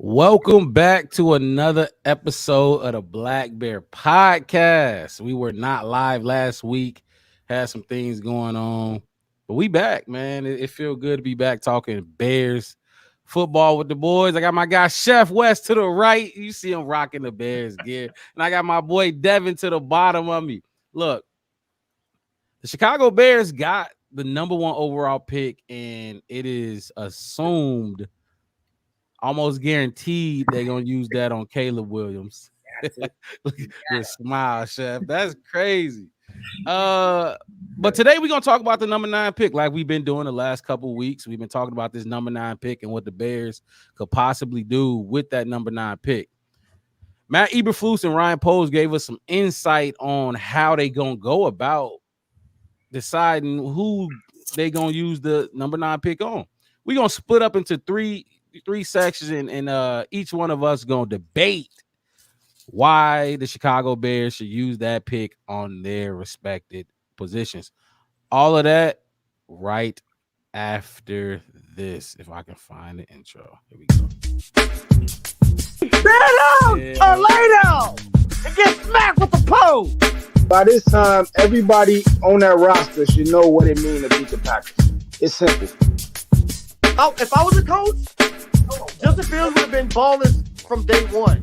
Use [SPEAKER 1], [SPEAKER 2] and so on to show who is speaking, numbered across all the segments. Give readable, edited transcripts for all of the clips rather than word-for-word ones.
[SPEAKER 1] Welcome back to another episode of the Black Bear Podcast. We were not live last week, had some things going on, but we back, man. It feels good to be back talking Bears football with the boys. I got my guy Chef West to the right. You see him rocking the Bears gear, and I got my boy Devin to the bottom of me. Look, the Chicago Bears got the number one overall pick, and it is assumed, almost guaranteed, they're gonna use that on Caleb Williams. Look at your smile, Chef. That's crazy. But today we're gonna talk about the number 9 pick, like we've been doing the last couple weeks. We've been talking about this number 9 pick and what the Bears could possibly do with that number 9 pick. Matt Eberflus and Ryan Poles gave us some insight on how they gonna go about deciding who they gonna use the number 9 pick on. We're gonna split up into three sections, and each one of us gonna debate why the Chicago Bears should use that pick on their respected positions. All of that right after this. If I can find the intro. Here we go.
[SPEAKER 2] Stand down or lay down and get smacked with the pole.
[SPEAKER 3] By this time, everybody on that roster should know what it means to beat the Packers. It's simple.
[SPEAKER 2] Oh, if I was a coach, Justin Fields would have been balling from day one.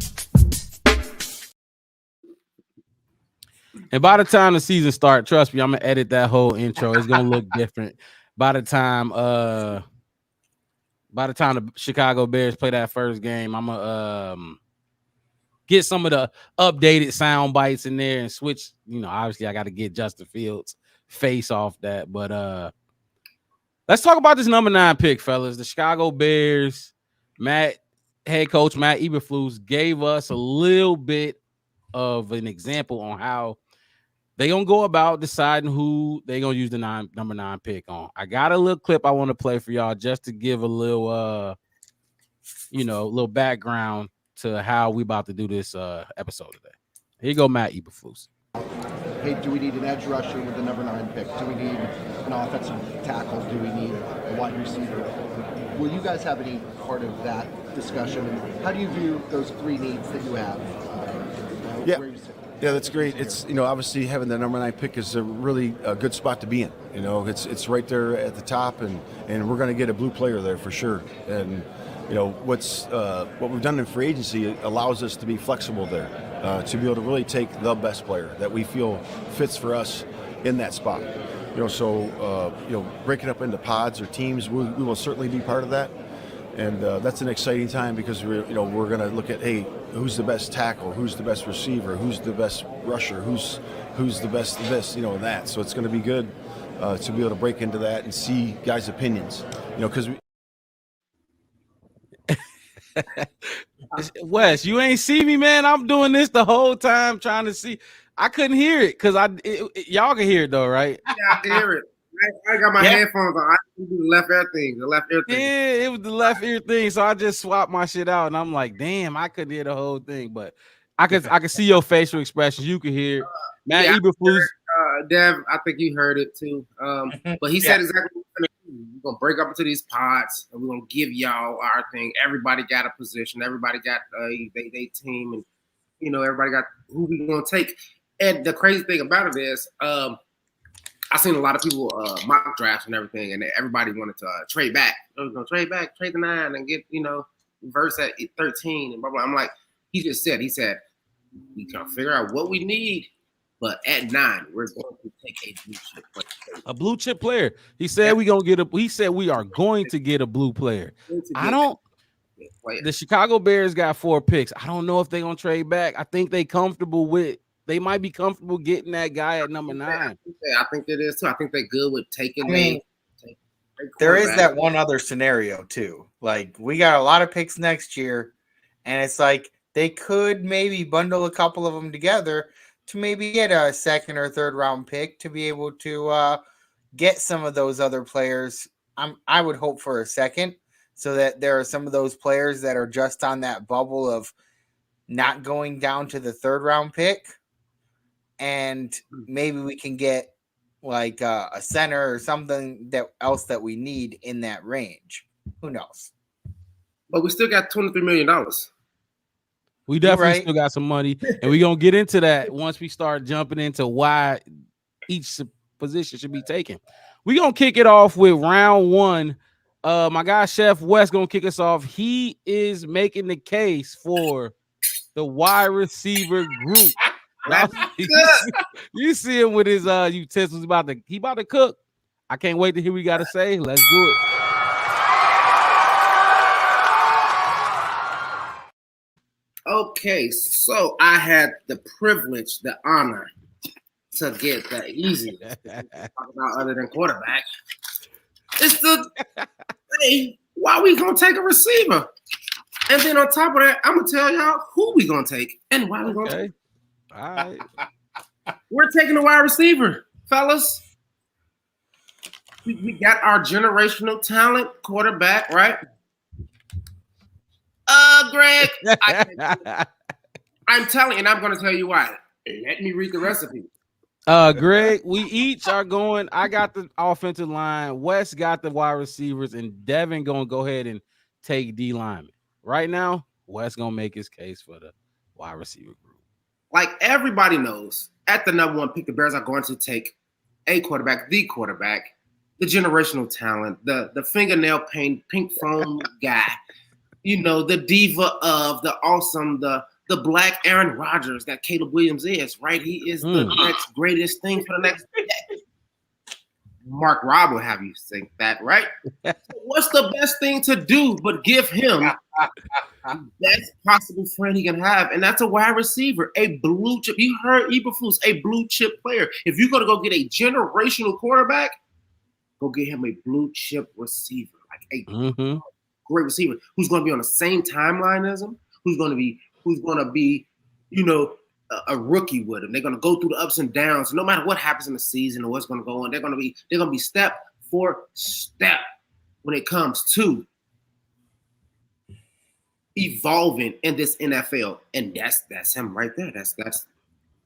[SPEAKER 1] And by the time the season starts, trust me, I'm gonna edit that whole intro. It's gonna look different by the time the Chicago Bears play that first game. I'm gonna get some of the updated sound bites in there and switch. Obviously I got to get Justin Fields face off that. But let's talk about this number 9 pick, fellas. The Chicago Bears, head coach Matt Eberflus gave us a little bit of an example on how they gonna go about deciding who they gonna use the number 9 pick on. I got a little clip I want to play for y'all just to give a little little background to how we about to do this episode today. Here you go, Matt Eberflus.
[SPEAKER 4] Hey, do we need an edge rusher with the number 9 pick? Do we need an offensive tackle? Do we need a wide receiver? Will you guys have any part of that discussion? And how do you view those three needs that you have?
[SPEAKER 5] Yeah, that's great. It's obviously having the number 9 pick is a really good spot to be in. It's right there at the top, and we're going to get a blue player there for sure. And what we've done in free agency allows us to be flexible there, to be able to really take the best player that we feel fits for us in that spot. Break it up into pods or teams. We will certainly be part of that. And that's an exciting time because we're going to look at, hey, who's the best tackle, who's the best receiver, who's the best rusher, who's the best this, that. So it's going to be good to be able to break into that and see guys' opinions, because
[SPEAKER 1] Wes, you ain't see me, man. I'm doing this the whole time trying to see. I couldn't hear it because y'all can hear it though, right?
[SPEAKER 6] Yeah, I can hear it. I got my headphones on. I do the left ear thing. The left ear thing.
[SPEAKER 1] Yeah, it was the left ear thing. So I just swapped my shit out, and I'm like, damn, I couldn't hear the whole thing, but I could see your facial expressions. You could hear it. Matt Eberflus.
[SPEAKER 6] Dev, I think you heard it too. But he said exactly what we're gonna do. We're gonna break up into these pods, and we're gonna give y'all our thing. Everybody got a position. Everybody got they team, and everybody got who we gonna take. And the crazy thing about it is, I seen a lot of people mock drafts and everything, and everybody wanted to trade back. Trade the 9 and get verse at 13 and blah blah. I'm like, he said we can figure out what we need, but at 9 we're going to take a blue chip player.
[SPEAKER 1] A blue chip player. He said He said we are going to get a blue player. The Chicago Bears got 4 picks. I don't know if they're gonna trade back. I think they might be comfortable getting that guy at number 9.
[SPEAKER 6] I think it is too. I think they're good with taking.
[SPEAKER 7] There is that one other scenario too. Like, we got a lot of picks next year, and it's like they could maybe bundle a couple of them together to maybe get a second or third round pick to be able to get some of those other players. I would hope for a second, so that there are some of those players that are just on that bubble of not going down to the third round pick. And maybe we can get like a center or something else that we need in that range. Who knows?
[SPEAKER 6] But we still got $23 million.
[SPEAKER 1] We definitely
[SPEAKER 7] right.
[SPEAKER 1] still got some money, and we're gonna get into that once we start jumping into why each position should be taken. We're gonna kick it off with round one. My guy Chef West gonna kick us off. He is making the case for the wide receiver group. Now, you see him with his utensils about to cook. I can't wait to hear what we got to say. Let's do it.
[SPEAKER 6] Okay, so I had the privilege, the honor to get the easy talk about other than quarterback. It's the hey, why we gonna take a receiver? And then on top of that, I'm gonna tell y'all who we gonna take and why we gonna take.
[SPEAKER 1] All right.
[SPEAKER 6] We're taking a wide receiver, fellas. We got our generational talent quarterback, right? Greg, I'm telling you, and I'm going to tell you why. Let me read the recipe.
[SPEAKER 1] Greg, we each are going. I got the offensive line. Wes got the wide receivers, and Devin going to go ahead and take D lineman. Right now, Wes going to make his case for the wide receiver group.
[SPEAKER 6] Like everybody knows, at the number one pick, the Bears are going to take a quarterback, the generational talent, the fingernail paint, pink foam guy. You know, the diva of the awesome, the black Aaron Rodgers that Caleb Williams is, right? He is the next greatest thing for the next decade. Mark Robb will have you think that, right? So what's the best thing to do but give him the best possible friend he can have? And that's a wide receiver, a blue chip. You heard Eberflus, a blue chip player. If you're going to go get a generational quarterback, go get him a blue chip receiver, like a great receiver who's going to be on the same timeline as him, who's going to be, you know, a rookie with him. They're going to go through the ups and downs. No matter what happens in the season or what's going to go on, they're going to be step for step when it comes to evolving in this NFL. And that's him right there.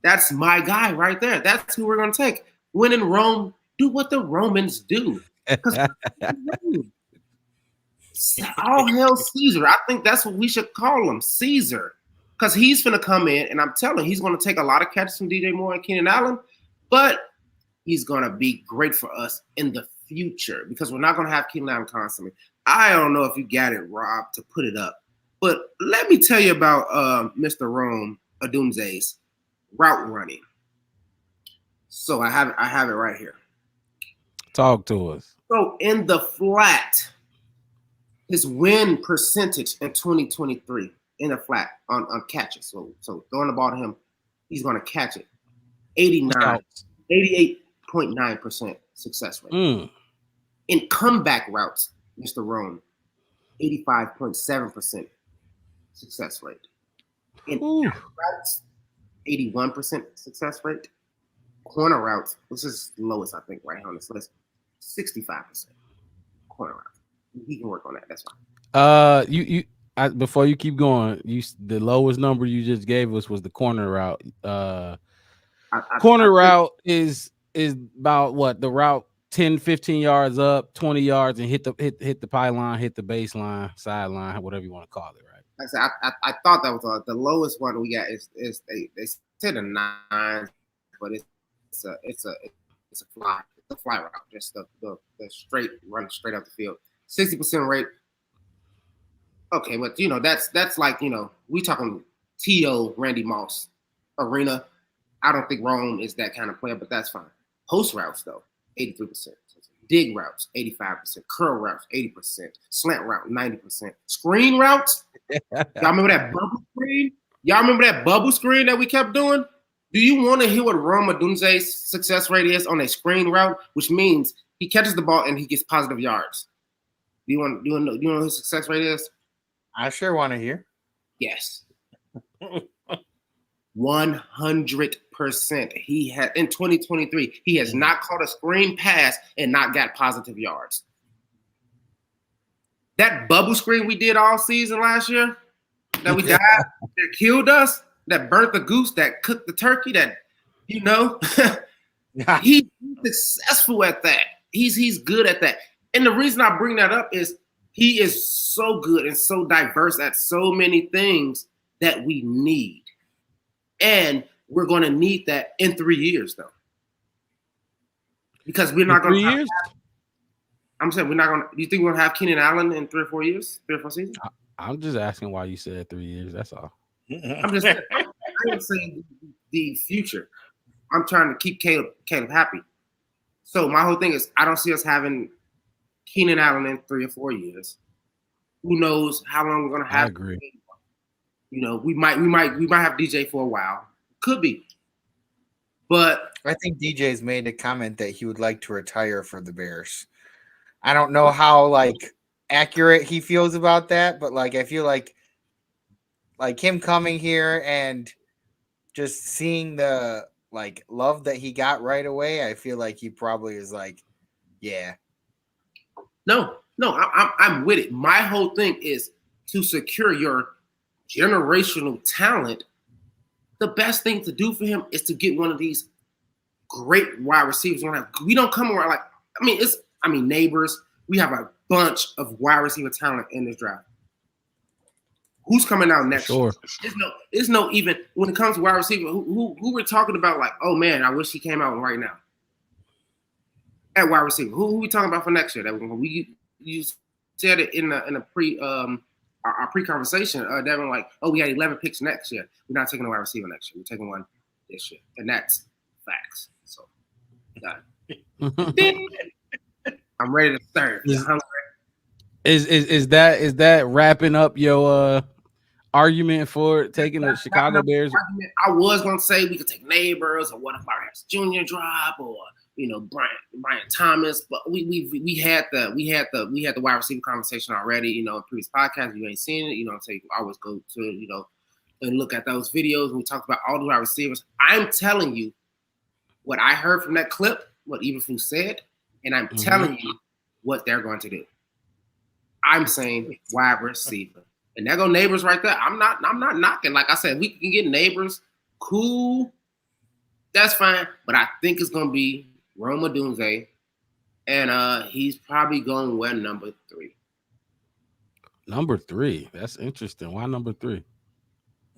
[SPEAKER 6] That's my guy right there. That's who we're going to take. When in Rome, do what the Romans do. All hail Caesar. I think that's what we should call him, Caesar. Because he's going to come in, and I'm telling you, he's going to take a lot of catches from DJ Moore and Keenan Allen, but he's going to be great for us in the future because we're not going to have Keenan Allen constantly. I don't know if you got it, Rob, to put it up, but let me tell you about Mr. Rome Odunze's route running. So I have it right here.
[SPEAKER 1] Talk to us.
[SPEAKER 6] So in the flat, his win percentage in 2023 in the flat on catches. So throwing the ball to him, he's going to catch it. 88.9% success rate. In comeback routes, Mr. Rome, 85.7% success rate. In routes, 81% success rate. Corner routes, which is the lowest, I think, right here on this list, 65% corner routes. He can work on that. That's fine.
[SPEAKER 1] Before you keep going, the lowest number you just gave us was the corner route. Corner route is about what the route 10, 15 yards up, 20 yards, and hit the pylon, hit the baseline, sideline, whatever you want to call it, right?
[SPEAKER 6] Like I said, I thought that was the lowest one we got is they said a 9, but it's a fly route, just the straight run straight up the field. 60% rate. Okay, but you know that's like, you know, we talking T.O. Randy Moss arena. I don't think Rome is that kind of player, but that's fine. Post routes though, 83%. Dig routes, 85%. Curl routes, 80%. Slant route, 90%. Screen routes. Y'all remember that bubble screen? Y'all remember that bubble screen that we kept doing? Do you want to hear what Rome Odunze's success rate is on a screen route, which means he catches the ball and he gets positive yards? Do you know what his success rate is?
[SPEAKER 7] I sure want to hear.
[SPEAKER 6] Yes. 100%. He had in 2023, he has not caught a screen pass and not got positive yards. That bubble screen we did all season last year, that we died, that killed us, that burnt the goose, that cooked the turkey, that, you know, he's successful at that. He's good at that. And the reason I bring that up is He is so good and so diverse at so many things that we need. And we're going to need that in 3 years, though. Because we're not going to have.
[SPEAKER 1] 3 years.
[SPEAKER 6] I'm saying we're not going to. Do you think we're going to have Keenan Allen in 3 or 4 years? 3 or 4 seasons?
[SPEAKER 1] I'm just asking why you said 3 years. That's all.
[SPEAKER 6] I'm just I'm saying the future. I'm trying to keep Caleb happy. So my whole thing is I don't see us having Keenan Allen in 3 or 4 years. Who knows how long we're gonna have?
[SPEAKER 1] I agree.
[SPEAKER 6] You know, we might have DJ for a while. Could be. But
[SPEAKER 7] I think DJ's made a comment that he would like to retire for the Bears. I don't know how like accurate he feels about that, but like I feel like him coming here and just seeing the like love that he got right away, I feel like he probably is like, yeah.
[SPEAKER 6] No, I'm with it. My whole thing is to secure your generational talent. The best thing to do for him is to get one of these great wide receivers. We don't come around like Neighbors. We have a bunch of wide receiver talent in this draft. Who's coming out next year? There's no even when it comes to wide receiver. Who we're talking about? Like, oh man, I wish he came out right now. At wide receiver, who we talking about for next year? That you said it in a our pre-conversation. Devin, like, oh, we had 11 picks next year. We're not taking a wide receiver next year. We're taking one this year, and that's facts. So, I'm ready to serve.
[SPEAKER 1] Is that wrapping up your argument for taking the Chicago Bears?
[SPEAKER 6] I was gonna say we could take Neighbors, or what if Harris Jr. drop, or Brian Thomas, but we had the wide receiver conversation already. In previous podcasts, you ain't seen it. So you can always go to and look at those videos. And we talked about all the wide receivers. I'm telling you what I heard from that clip, what Eberflus said, and I'm telling you what they're going to do. I'm saying wide receiver. And there go Neighbors right there. I'm not knocking. Like I said, we can get Neighbors. Cool. That's fine. But I think it's gonna be Rome Odunze. And he's probably going to wear number 3.
[SPEAKER 1] Number 3. That's interesting. Why number 3?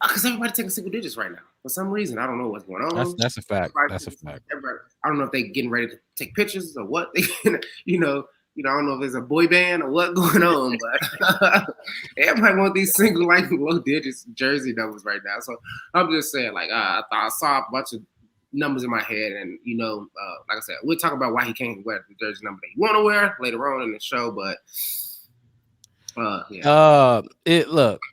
[SPEAKER 6] Because everybody taking single digits right now. For some reason. I don't know what's going on.
[SPEAKER 1] That's a fact. That's a fact.
[SPEAKER 6] I don't know if they're getting ready to take pictures or what. I don't know if it's a boy band or what's going on, but everybody want these single low digits jersey numbers right now. So I'm just saying, like, I saw a bunch of numbers in my head, and like I said, we'll talk about why he can't wear the jersey number that he want to wear later on in the show. But yeah.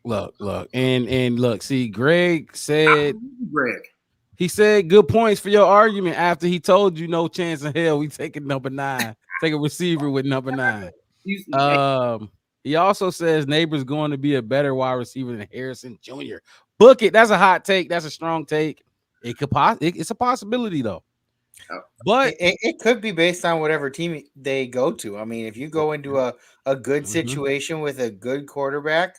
[SPEAKER 1] Look. See, Greg said.
[SPEAKER 6] Greg.
[SPEAKER 1] He said good points for your argument after he told you no chance in hell we taking number 9. Take a receiver with number 9. He also says Neighbors going to be a better wide receiver than Harrison Jr. Book it. That's a hot take. That's a strong take. It's a possibility though. But
[SPEAKER 7] it could be based on whatever team they go to. I mean, if you go into a good situation with a good quarterback,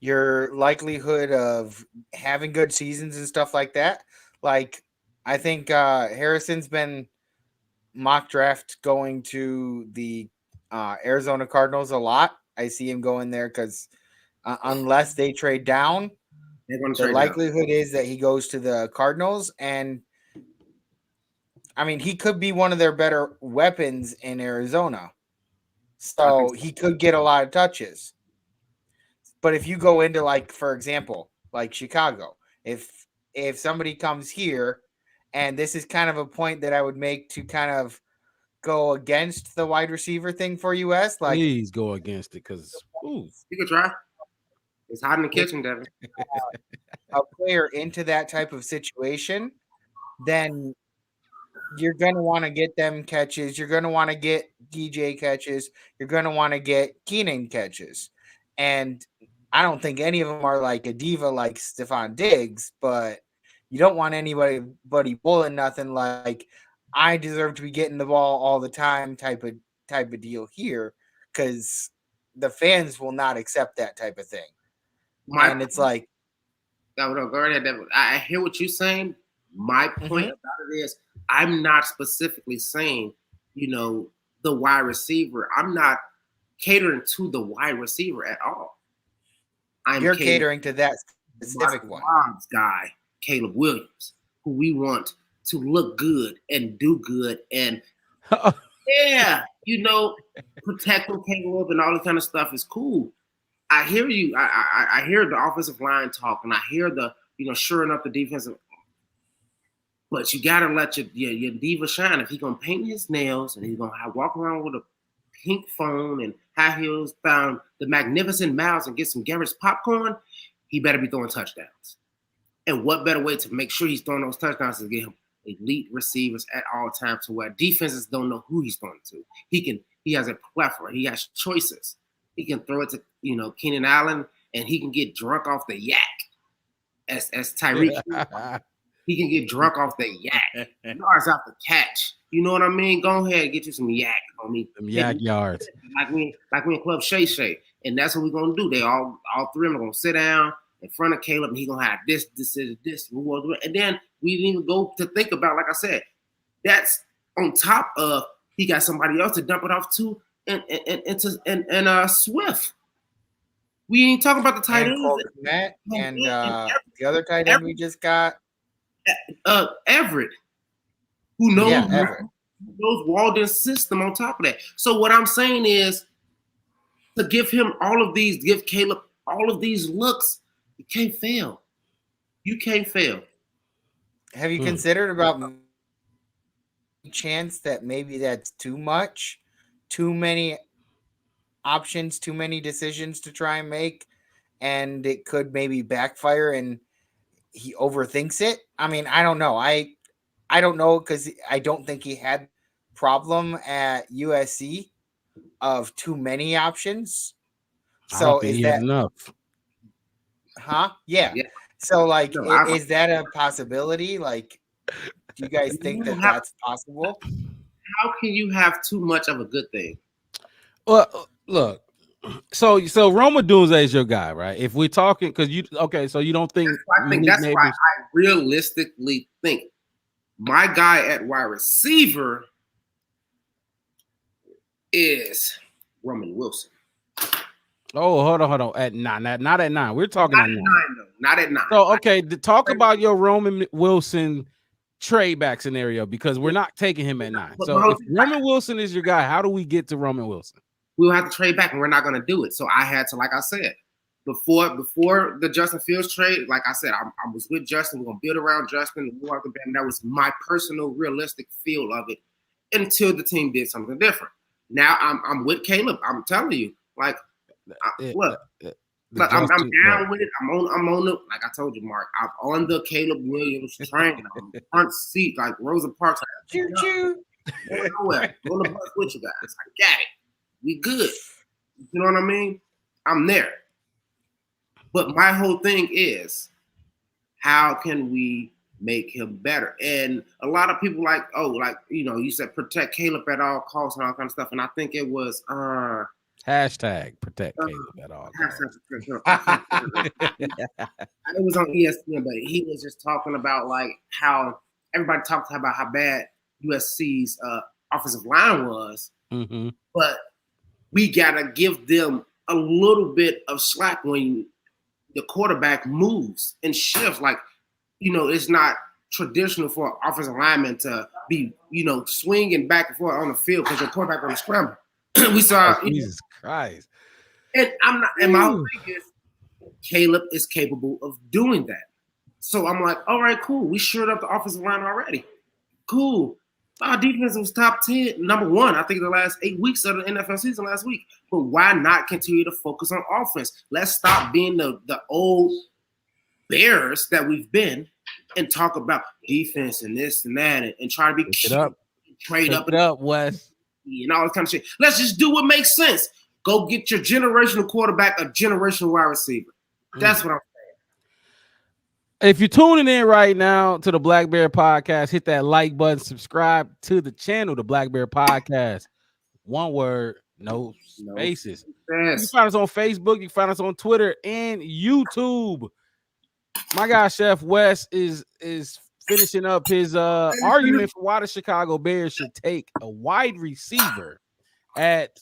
[SPEAKER 7] your likelihood of having good seasons and stuff like that. Like, I think Harrison's been mock draft going to the Arizona Cardinals a lot. I see him going there because unless they trade down, the likelihood is that he goes to the Cardinals. And I mean, he could be one of their better weapons in Arizona. So he could get a lot of touches. But if you go into, like, for example, like Chicago, if somebody comes here, and this is kind of a point that I would make to kind of go against the wide receiver thing for US, like,
[SPEAKER 1] please go against it because
[SPEAKER 6] you could try. It's hot in the kitchen, Devin.
[SPEAKER 7] A player into that type of situation, then you're going to want to get them catches. You're going to want to get DJ catches. You're going to want to get Keenan catches. And I don't think any of them are like a diva like Stephon Diggs, but you don't want anybody pulling nothing like I deserve to be getting the ball all the time type of deal here, because the fans will not accept that type of thing. It's like,
[SPEAKER 6] no, go ahead, Devin. I hear what you're saying. My point about it is I'm not specifically saying, the wide receiver. I'm not catering to the wide receiver at all.
[SPEAKER 7] You're catering to that specific one.
[SPEAKER 6] Bob's guy, Caleb Williams, who we want to look good and do good and yeah, protect him, Caleb, and all this kind of stuff is cool. I hear you. I hear the offensive line talk, and I hear the shoring up the defensive. But you gotta let your diva shine. If he's gonna paint his nails and he's gonna walk around with a pink phone and high heels, found the magnificent miles and get some Garrett's popcorn, he better be throwing touchdowns. And what better way to make sure he's throwing those touchdowns is get him elite receivers at all times to where defenses don't know who he's throwing to. He has a plethora. He has choices. He can throw it to Keenan Allen, and he can get drunk off the yak. As Tyreek, he can get drunk off the yak. Yards off the catch. You know what I mean? Go ahead and get you some yak on me.
[SPEAKER 1] Some yak yards.
[SPEAKER 6] Like we in Club Shay Shay. And that's what we're gonna do. They all three of them are gonna sit down in front of Caleb, and he's gonna have this. And then we didn't even go to think about, like I said, that's on top of he got somebody else to dump it off to and Swift. We ain't talking about the tight end.
[SPEAKER 7] And the other tight end we just got.
[SPEAKER 6] Everett, who knows Walden's system on top of that. So what I'm saying is to give Caleb all of these looks, you can't fail. You can't fail.
[SPEAKER 7] Have you considered about chance that maybe that's too much, too many options, too many decisions to try and make, and it could maybe backfire and he overthinks it? I mean, I don't know. I don't know, because I don't think he had problem at USC of too many options. So is that
[SPEAKER 1] enough?
[SPEAKER 7] Huh? Yeah. So is that a possibility? Like, do you guys think that that's possible?
[SPEAKER 6] How can you have too much of a good thing?
[SPEAKER 1] Well, look. So Roma Dunze is your guy, right? If we're talking, so you don't think?
[SPEAKER 6] That's why I realistically think my guy at wide receiver is Roman Wilson.
[SPEAKER 1] Oh, hold on. At 9, not at 9. We're talking
[SPEAKER 6] not
[SPEAKER 1] at 9.
[SPEAKER 6] Though. Not at 9.
[SPEAKER 1] So talk about your Roman Wilson trade back scenario, because we're not taking him at 9. So if Roman Wilson is your guy, how do we get to Roman Wilson?
[SPEAKER 6] We'll have to trade back, and we're not going to do it. So I had to, like I said, before the Justin Fields trade, like I said, I was with Justin. We're going to build around Justin. And that was my personal, realistic feel of it until the team did something different. Now I'm with Caleb. I'm telling you, I'm down with it. I'm on the, like I told you, Mark, I'm on the Caleb Williams train. I'm on the front seat, like Rosa Parks.
[SPEAKER 7] Choo choo.
[SPEAKER 6] Nowhere. On the bus with you guys. I got it. We good. You know what I mean? I'm there. But my whole thing is, how can we make him better? And a lot of people you said protect Caleb at all costs and all kind of stuff. And I think it was
[SPEAKER 1] hashtag protect Caleb at all costs.
[SPEAKER 6] It was on ESPN, but he was just talking about how everybody talked about how bad USC's offensive line was.
[SPEAKER 1] Mm-hmm.
[SPEAKER 6] But we gotta give them a little bit of slack when the quarterback moves and shifts. It's not traditional for an offensive lineman to be, swinging back and forth on the field because your quarterback on the scramble. We saw
[SPEAKER 1] Jesus Christ.
[SPEAKER 6] And I'm not. And my whole thing is, Caleb is capable of doing that. So I'm like, all right, cool. We shored up the offensive line already. Cool. Our defense was top 10, number 1, I think, the last 8 weeks of the NFL season last week. But why not continue to focus on offense? Let's stop being the old Bears that we've been and talk about defense and this and that and try to be trade up,
[SPEAKER 1] Wes,
[SPEAKER 6] and all this kind of shit. Let's just do what makes sense. Go get your generational quarterback, a generational wide receiver. That's what I'm saying.
[SPEAKER 1] If you're tuning in right now to the Black Bear Podcast, hit that like button, subscribe to the channel, the Black Bear Podcast. One word, no spaces. You can find us on Facebook, you can find us on Twitter and YouTube. My guy, Chef Wes, is finishing up his argument for why the Chicago Bears should take a wide receiver at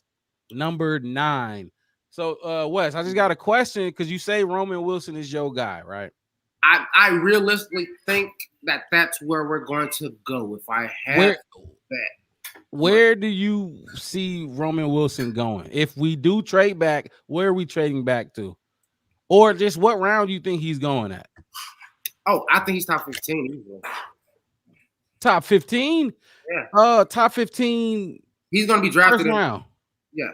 [SPEAKER 1] number 9. So, Wes, I just got a question because you say Roman Wilson is your guy, right?
[SPEAKER 6] I realistically think that that's where we're going to go. If I had that,
[SPEAKER 1] Where do you see Roman Wilson going? If we do trade back, where are we trading back to? Or just what round do you think he's going at?
[SPEAKER 6] oh, I think he's top 15.
[SPEAKER 1] Top 15?
[SPEAKER 6] Yeah.
[SPEAKER 1] Top 15
[SPEAKER 6] He's going to be drafted
[SPEAKER 1] first round.
[SPEAKER 6] Yeah.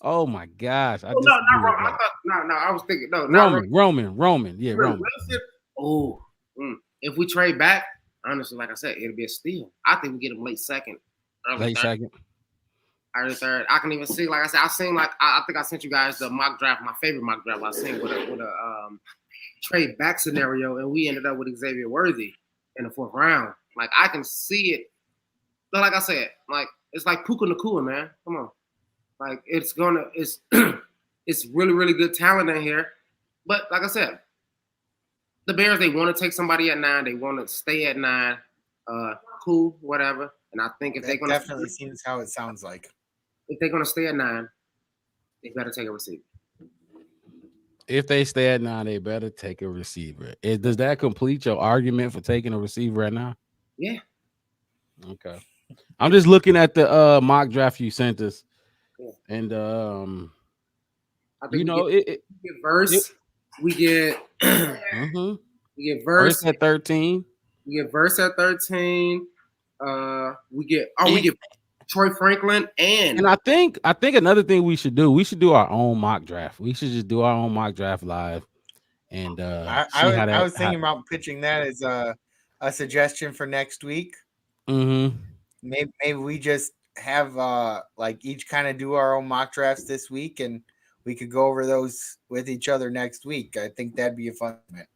[SPEAKER 1] Oh my gosh.
[SPEAKER 6] No, not Roman. I was thinking not
[SPEAKER 1] Roman. Yeah, Roman.
[SPEAKER 6] Oh, if we trade back, honestly, like I said, it'll be a steal. I think we get him late second, early third, early third. I can even see, like I said, I think I sent you guys the mock draft, my favorite mock draft I seen with a trade back scenario, and we ended up with Xavier Worthy in the 4th round. Like I can see it. But like I said, like it's like Puka Nacua, man. Come on. Like it's it's really, really good talent in here. But like I said, the Bears, they want to take somebody at 9. They want to stay at 9. Cool, whatever. And I think if they're going to
[SPEAKER 7] definitely seems how it sounds like.
[SPEAKER 6] If they're going to stay at 9, they better take a receiver.
[SPEAKER 1] If they stay at 9, they better take a receiver. Does that complete your argument for taking a receiver right now?
[SPEAKER 6] Yeah.
[SPEAKER 1] Okay. I'm just looking at the mock draft you sent us.
[SPEAKER 6] Yeah.
[SPEAKER 1] And
[SPEAKER 6] I think
[SPEAKER 1] we get
[SPEAKER 6] Verse. We get
[SPEAKER 1] we
[SPEAKER 6] get Verse
[SPEAKER 1] at 13.
[SPEAKER 6] We get Verse at 13. We get Troy Franklin and
[SPEAKER 1] I think another thing we should do our own mock draft. We should just do our own mock draft live. And
[SPEAKER 7] I was thinking about pitching that as a suggestion for next week.
[SPEAKER 1] Mm-hmm.
[SPEAKER 7] Maybe we just have like each kind of do our own mock drafts this week, and we could go over those with each other next week. I think that'd be a fun event.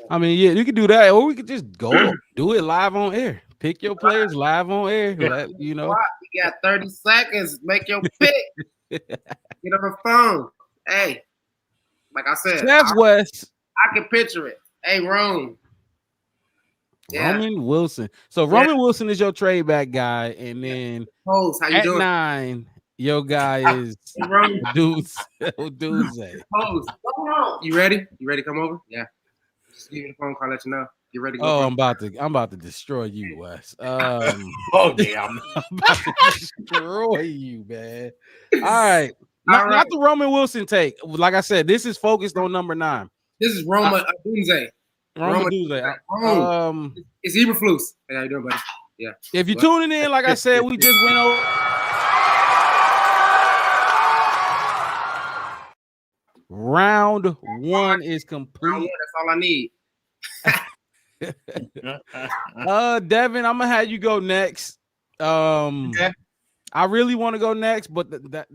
[SPEAKER 1] I mean, yeah, you could do that, or we could just go do it live on air. Pick your players live on air. You know,
[SPEAKER 6] you got 30 seconds. Make your pick. Get on the phone. Hey, like I said,
[SPEAKER 1] Chef West.
[SPEAKER 6] I can picture it. Hey, Roman
[SPEAKER 1] Wilson. So Roman Wilson is your trade back guy, and then
[SPEAKER 6] Pose, how you doing?
[SPEAKER 1] 9, your guy is Dudes.
[SPEAKER 6] Pose. You ready? You ready to come over? Yeah. Just give me the phone call, let you know. You ready to go?
[SPEAKER 1] Oh, I'm about to destroy you, Wes.
[SPEAKER 7] I'm
[SPEAKER 1] about to destroy you, man. All right. Not the Roman Wilson take. Like I said, this is focused on number 9.
[SPEAKER 6] This is Roma Dunze. It's Eberflus. Hey, how you doing, buddy? Yeah.
[SPEAKER 1] If you're tuning in, like I said, we just went over. Round 1 is complete.
[SPEAKER 6] That's all I need.
[SPEAKER 1] Devin, I'm gonna have you go next.
[SPEAKER 7] Okay.
[SPEAKER 1] I really want to go next, but the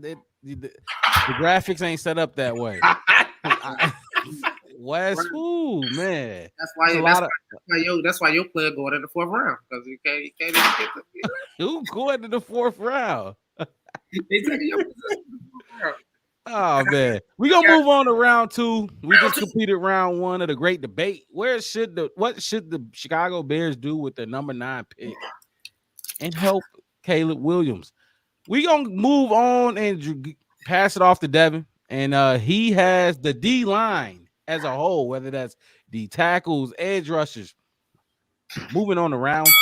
[SPEAKER 1] graphics ain't set up that way. West, ooh, man.
[SPEAKER 6] That's why your player going in the 4th round, because you can't even get the
[SPEAKER 1] who going to the 4th round?
[SPEAKER 6] They taking your position.
[SPEAKER 1] Oh man, we gonna move on to round 2. We just completed round 1 of the great debate. What should the Chicago Bears do with the number 9 pick and help Caleb Williams? We gonna move on and pass it off to Devin, and he has the D line as a whole, whether that's the tackles, edge rushers. Moving on to round 2.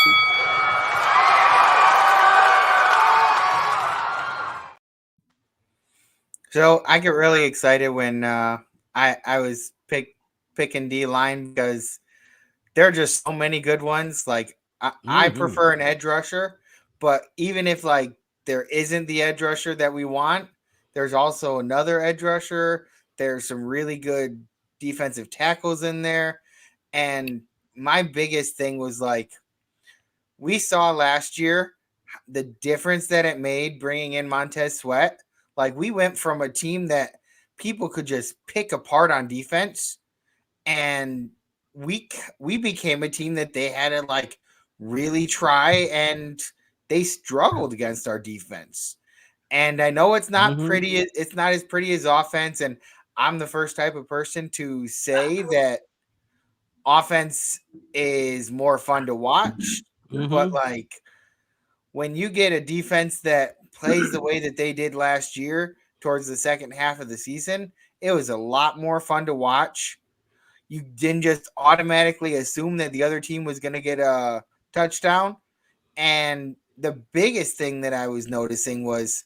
[SPEAKER 7] So I get really excited when I was picking D line because there are just so many good ones. Like I prefer an edge rusher, but even if like there isn't the edge rusher that we want, there's also another edge rusher. There's some really good defensive tackles in there. And my biggest thing was like we saw last year the difference that it made bringing in Montez Sweat. Like we went from a team that people could just pick apart on defense, and we became a team that they had to like really try, and they struggled against our defense. And I know it's not pretty. It's not as pretty as offense, and I'm the first type of person to say that offense is more fun to watch. But like when you get a defense that plays the way that they did last year towards the second half of the season, it was a lot more fun to watch. You didn't just automatically assume that the other team was going to get a touchdown. And the biggest thing that I was noticing was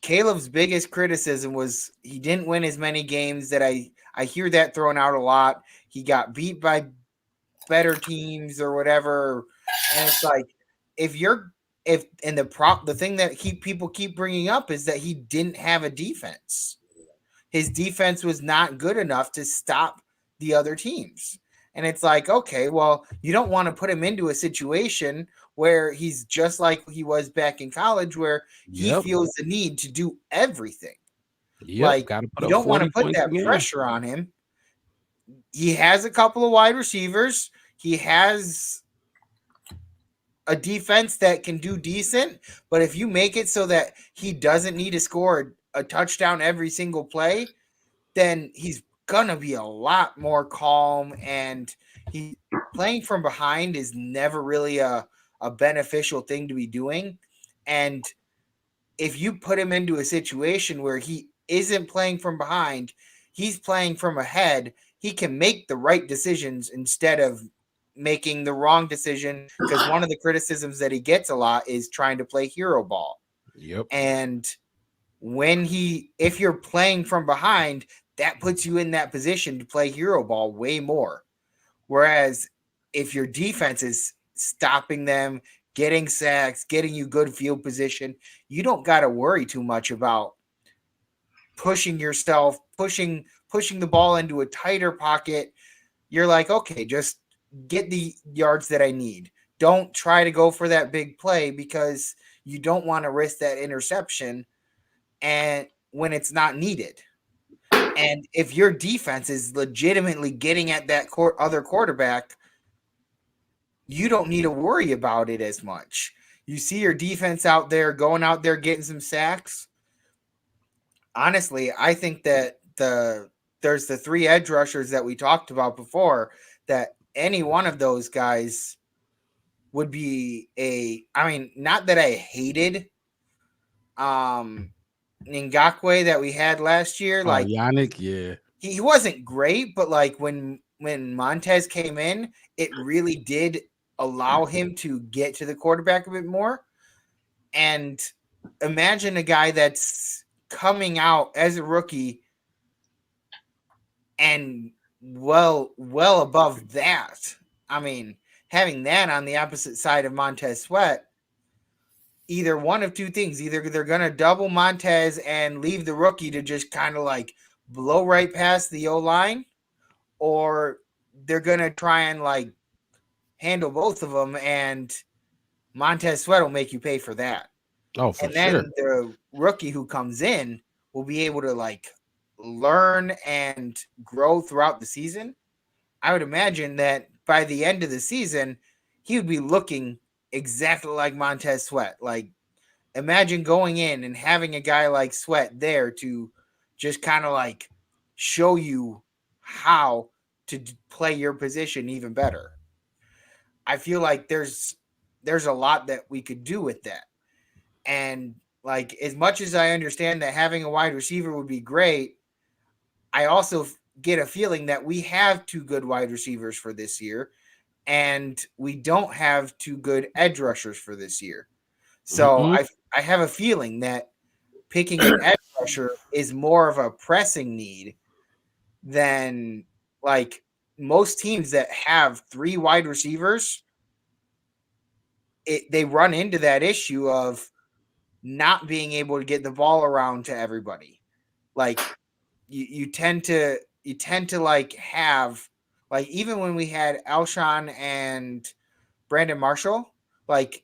[SPEAKER 7] Caleb's biggest criticism was he didn't win as many games. That I hear that thrown out a lot. He got beat by better teams or whatever. And it's like, the thing that people keep bringing up is that he didn't have a defense. His defense was not good enough to stop the other teams. And it's like, okay, well, you don't want to put him into a situation where he's just like he was back in college, where he feels the need to do everything. Like, you don't want to put that pressure on him. He has a couple of wide receivers. He has a defense that can do decent, but if you make it so that he doesn't need to score a touchdown every single play, then he's gonna be a lot more calm, and he playing from behind is never really a beneficial thing to be doing. And if you put him into a situation where he isn't playing from behind, he's playing from ahead, he can make the right decisions instead of making the wrong decision, because one of the criticisms that he gets a lot is trying to play hero ball. And if you're playing from behind, that puts you in that position to play hero ball way more. Whereas if your defense is stopping them, getting sacks, getting you good field position, you don't got to worry too much about pushing yourself, pushing the ball into a tighter pocket. You're like, okay, just get the yards that I need. Don't try to go for that big play, because you don't want to risk that interception and when it's not needed. And if your defense is legitimately getting at that other quarterback, you don't need to worry about it as much. You see your defense out there going out there getting some sacks. Honestly, I think that there's the three edge rushers that we talked about before, that any one of those guys would be not that I hated Ngakwe that we had last year. Like
[SPEAKER 1] Yannick, yeah.
[SPEAKER 7] He wasn't great, but like when Montez came in, it really did allow him to get to the quarterback a bit more. And imagine a guy that's coming out as a rookie and well above that. I mean, having that on the opposite side of Montez Sweat, either one of two things. Either they're going to double Montez and leave the rookie to just kind of like blow right past the O-line, or they're going to try and like handle both of them, and Montez Sweat will make you pay for that.
[SPEAKER 1] Oh, for
[SPEAKER 7] sure. And then the rookie who comes in will be able to like learn and grow throughout the season. I would imagine that by the end of the season, he would be looking exactly like Montez Sweat. Like, imagine going in and having a guy like Sweat there to just kind of like show you how to play your position even better. I feel like there's a lot that we could do with that. And like, as much as I understand that having a wide receiver would be great, I also get a feeling that we have two good wide receivers for this year, and we don't have two good edge rushers for this year. So I have a feeling that picking an edge rusher is more of a pressing need than like most teams that have three wide receivers. They run into that issue of not being able to get the ball around to everybody. Like you tend to like have, like, even when we had Alshon and Brandon Marshall, like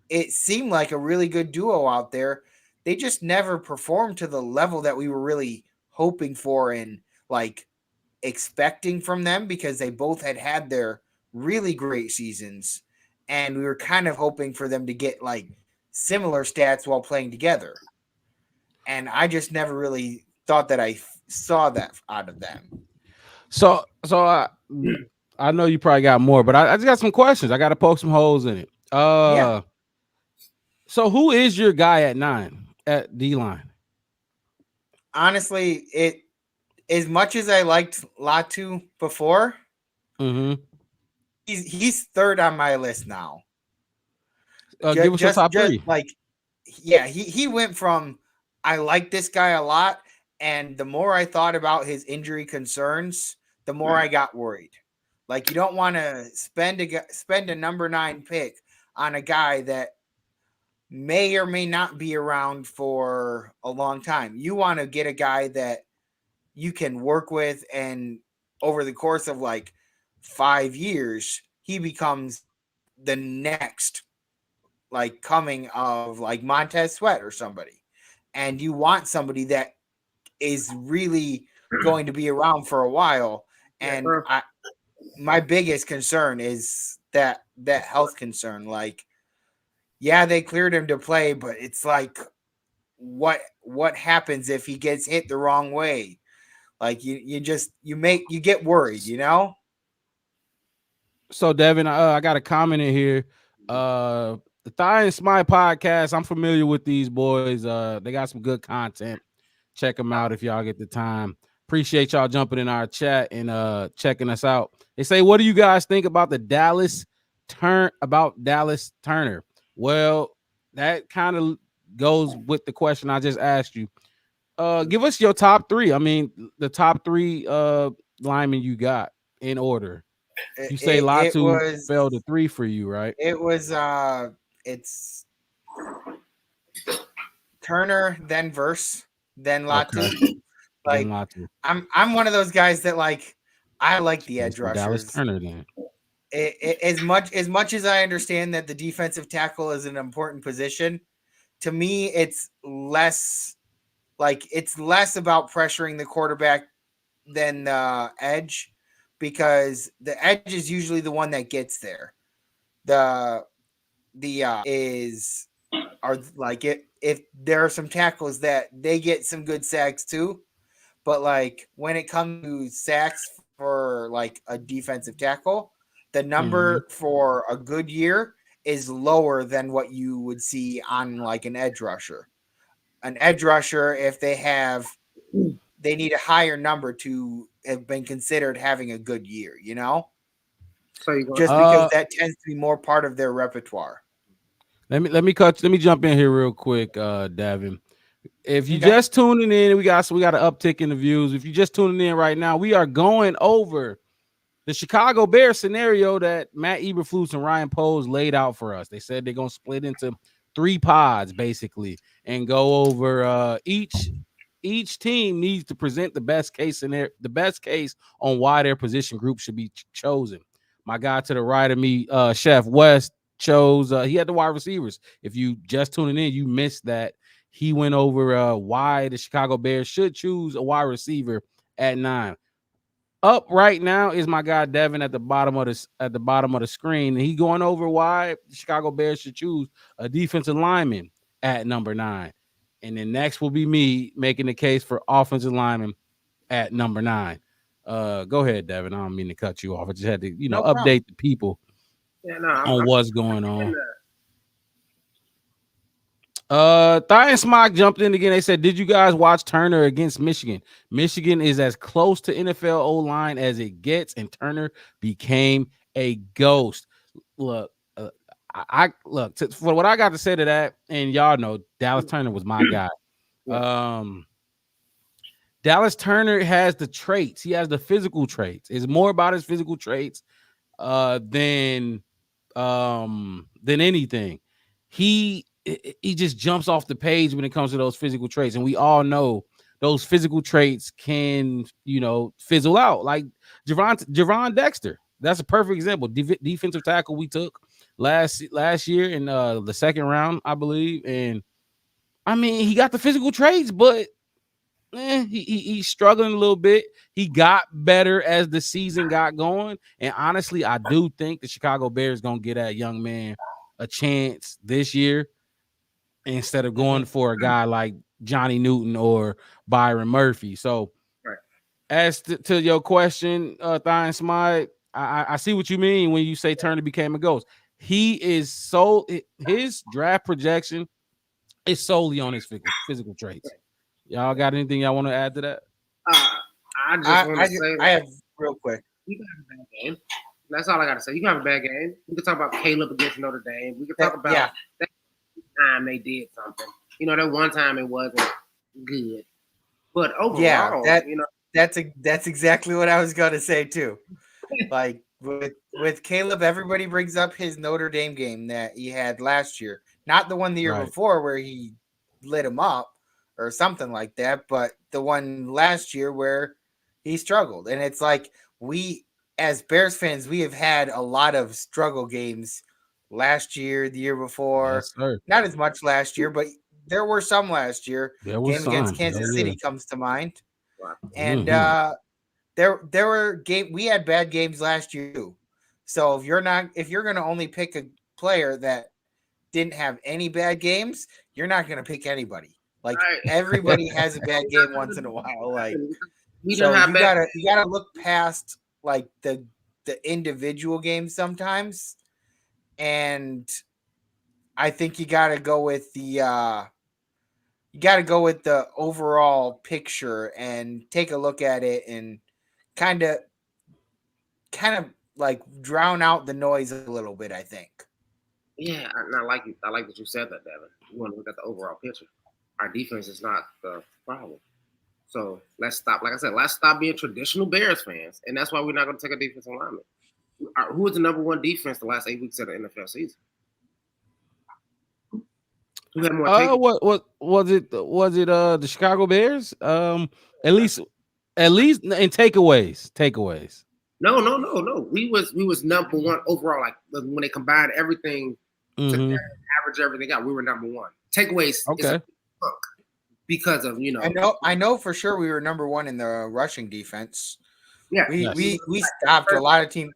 [SPEAKER 7] it seemed like a really good duo out there. They just never performed to the level that we were really hoping for and like expecting from them, because they both had their really great seasons, and we were kind of hoping for them to get like similar stats while playing together. And I just never really thought that I saw that out of them.
[SPEAKER 1] So I know you probably got more, but I just got some questions. I got to poke some holes in it.
[SPEAKER 7] Yeah.
[SPEAKER 1] So who is your guy at 9 at D line?
[SPEAKER 7] Honestly, it as much as I liked Latu before,
[SPEAKER 1] Mm-hmm.
[SPEAKER 7] he's third on my list now.
[SPEAKER 1] Give us your top
[SPEAKER 7] Just
[SPEAKER 1] three.
[SPEAKER 7] like yeah, he went from I like this guy a lot, and the more I thought about his injury concerns, the more I got worried. Like you don't want to spend a number 9 pick on a guy that may or may not be around for a long time. You want to get a guy that you can work with, and over the course of like 5 years, he becomes the next like coming of like Montez Sweat or somebody. And you want somebody that is really going to be around for a while. And my biggest concern is that health concern. Like, yeah, they cleared him to play, but it's like what happens if he gets hit the wrong way? Like you just you get worried, you know?
[SPEAKER 1] So Devin, I got a comment in here. The Thigh and Smite podcast. I'm familiar with these boys. They got some good content. Check them out if y'all get the time. Appreciate y'all jumping in our chat and checking us out. They say, what do you guys think about Dallas Turner? Well, that kind of goes with the question I just asked you. Give us your top three. I mean, the top three linemen you got in order. You say
[SPEAKER 7] It
[SPEAKER 1] Latu
[SPEAKER 7] was
[SPEAKER 1] fell to 3 for you, right?
[SPEAKER 7] it was it's Turner, then Verse, then Latu.
[SPEAKER 1] Okay.
[SPEAKER 7] Like
[SPEAKER 1] Then Latu.
[SPEAKER 7] I'm one of those guys that like I like the edge
[SPEAKER 1] Some Dallas
[SPEAKER 7] rushers.
[SPEAKER 1] Turner then.
[SPEAKER 7] As much as I understand that the defensive tackle is an important position, to me it's less about pressuring the quarterback than the edge, because the edge is usually the one that gets there. The is are like it if there are some tackles that they get some good sacks too, but like when it comes to sacks for like a defensive tackle, the number for a good year is lower than what you would see on like an edge rusher. An edge rusher, if they need a higher number to have been considered having a good year, you know?
[SPEAKER 6] So you going
[SPEAKER 7] Just because that tends to be more part of their repertoire.
[SPEAKER 1] Let me jump in here real quick, Davin. If you
[SPEAKER 7] Okay.
[SPEAKER 1] just tuning in, we got an uptick in the views. If you just tuning in right now, we are going over the Chicago Bears scenario that Matt Eberflus and Ryan Poles laid out for us. They said they're gonna split into 3 pods basically and go over each team needs to present the best case on why their position group should be chosen. My guy to the right of me, Chef West, chose he had the wide receivers. If you just tuning in, you missed that. He went over why the Chicago Bears should choose a wide receiver at 9. Up right now is my guy Devin at the bottom of the screen. And he going over why the Chicago Bears should choose a defensive lineman at number 9. And then next will be me making the case for offensive lineman at number 9. Go ahead, Devin. I don't mean to cut you off. I just had to,
[SPEAKER 7] No problem.
[SPEAKER 1] update the people on what's going on. Thigh and Smock jumped in again. They said, did you guys watch Turner against Michigan? Michigan is as close to NFL O-line as it gets, and Turner became a ghost. Look, I look for what I got to say to that, and y'all know Dallas Turner was my guy. Dallas Turner has the traits. He has the physical traits. It's more about his physical traits than anything. He just jumps off the page when it comes to those physical traits, and we all know those physical traits can fizzle out. Like Javon Dexter, that's a perfect example. Defensive tackle we took last year in the second round, I believe, and I mean he got the physical traits, but he's struggling a little bit. He got better as the season got going, and honestly, I do think the Chicago Bears gonna get that young man a chance this year instead of going for a guy like Johnny Newton or Byron Murphy. So, as to your question, Thigh and Smite, I see what you mean when you say Turner became a ghost. He is his draft projection is solely on his physical traits. Y'all got anything y'all want to add to that?
[SPEAKER 6] I just want to say
[SPEAKER 7] I have real quick.
[SPEAKER 6] you can have a bad game. That's all I got to say. You can have a bad game. We can talk about Caleb against Notre Dame. We can talk about that time they did something. You know, that one time it wasn't good. But overall,
[SPEAKER 7] that's exactly what I was gonna say too. Like with Caleb, everybody brings up his Notre Dame game that he had last year, not the one the year before where he lit him up or something like that, but the one last year where he struggled. And it's like we, as Bears fans, we have had a lot of struggle games last year, the year before.
[SPEAKER 1] Yes, sir.
[SPEAKER 7] Not as much last year, but there were some last year.
[SPEAKER 1] There was
[SPEAKER 7] Game against Kansas City comes to mind. And there were we had bad games last year too. So if you're going to only pick a player that didn't have any bad games, you're not going to pick anybody. Like everybody has a bad game once in a while. Like so you gotta look past like the individual games sometimes, and I think you gotta go with the overall picture and take a look at it and kind of like drown out the noise a little bit, I think.
[SPEAKER 6] Yeah, I like that you said that, Devin. You want to look at the overall picture. Our defense is not the problem. So let's stop. Like I said, let's stop being traditional Bears fans, and that's why we're not going to take a defensive lineman. Who was the number one defense the last 8 weeks of the NFL season? Who had more?
[SPEAKER 1] What was it? Was it the Chicago Bears? At least in takeaways.
[SPEAKER 6] No. We was number one overall. Like when they combined everything to average everything out, we were number one. Takeaways.
[SPEAKER 1] Okay.
[SPEAKER 6] Because of
[SPEAKER 7] I know for sure we were number one in the rushing defense.
[SPEAKER 6] Yeah,
[SPEAKER 7] we stopped a lot of teams,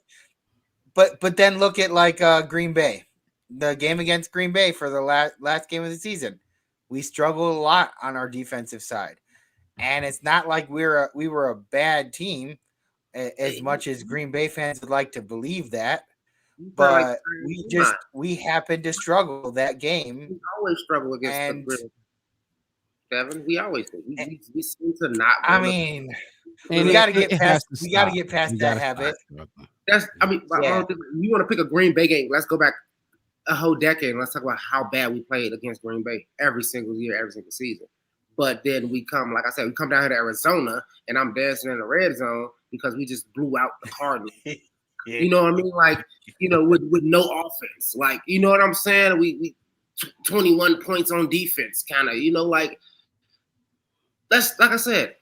[SPEAKER 7] but then look at like Green Bay, the game against Green Bay for the last game of the season. We struggled a lot on our defensive side, and it's not like we were a bad team as much as Green Bay fans would like to believe that. But we happened to struggle that game.
[SPEAKER 6] We always struggle against the Devin, we always do. We seem to not.
[SPEAKER 7] I mean, we got to get past. We got to get past that habit.
[SPEAKER 6] You want to pick a Green Bay game? Let's go back a whole decade and let's talk about how bad we played against Green Bay every single year, every single season. But then we come down here to Arizona, and I'm dancing in the red zone because we just blew out the Cardinals. You know what I mean? Like, with no offense. Like, you know what I'm saying? We 21 points on defense, kind of. Like I said,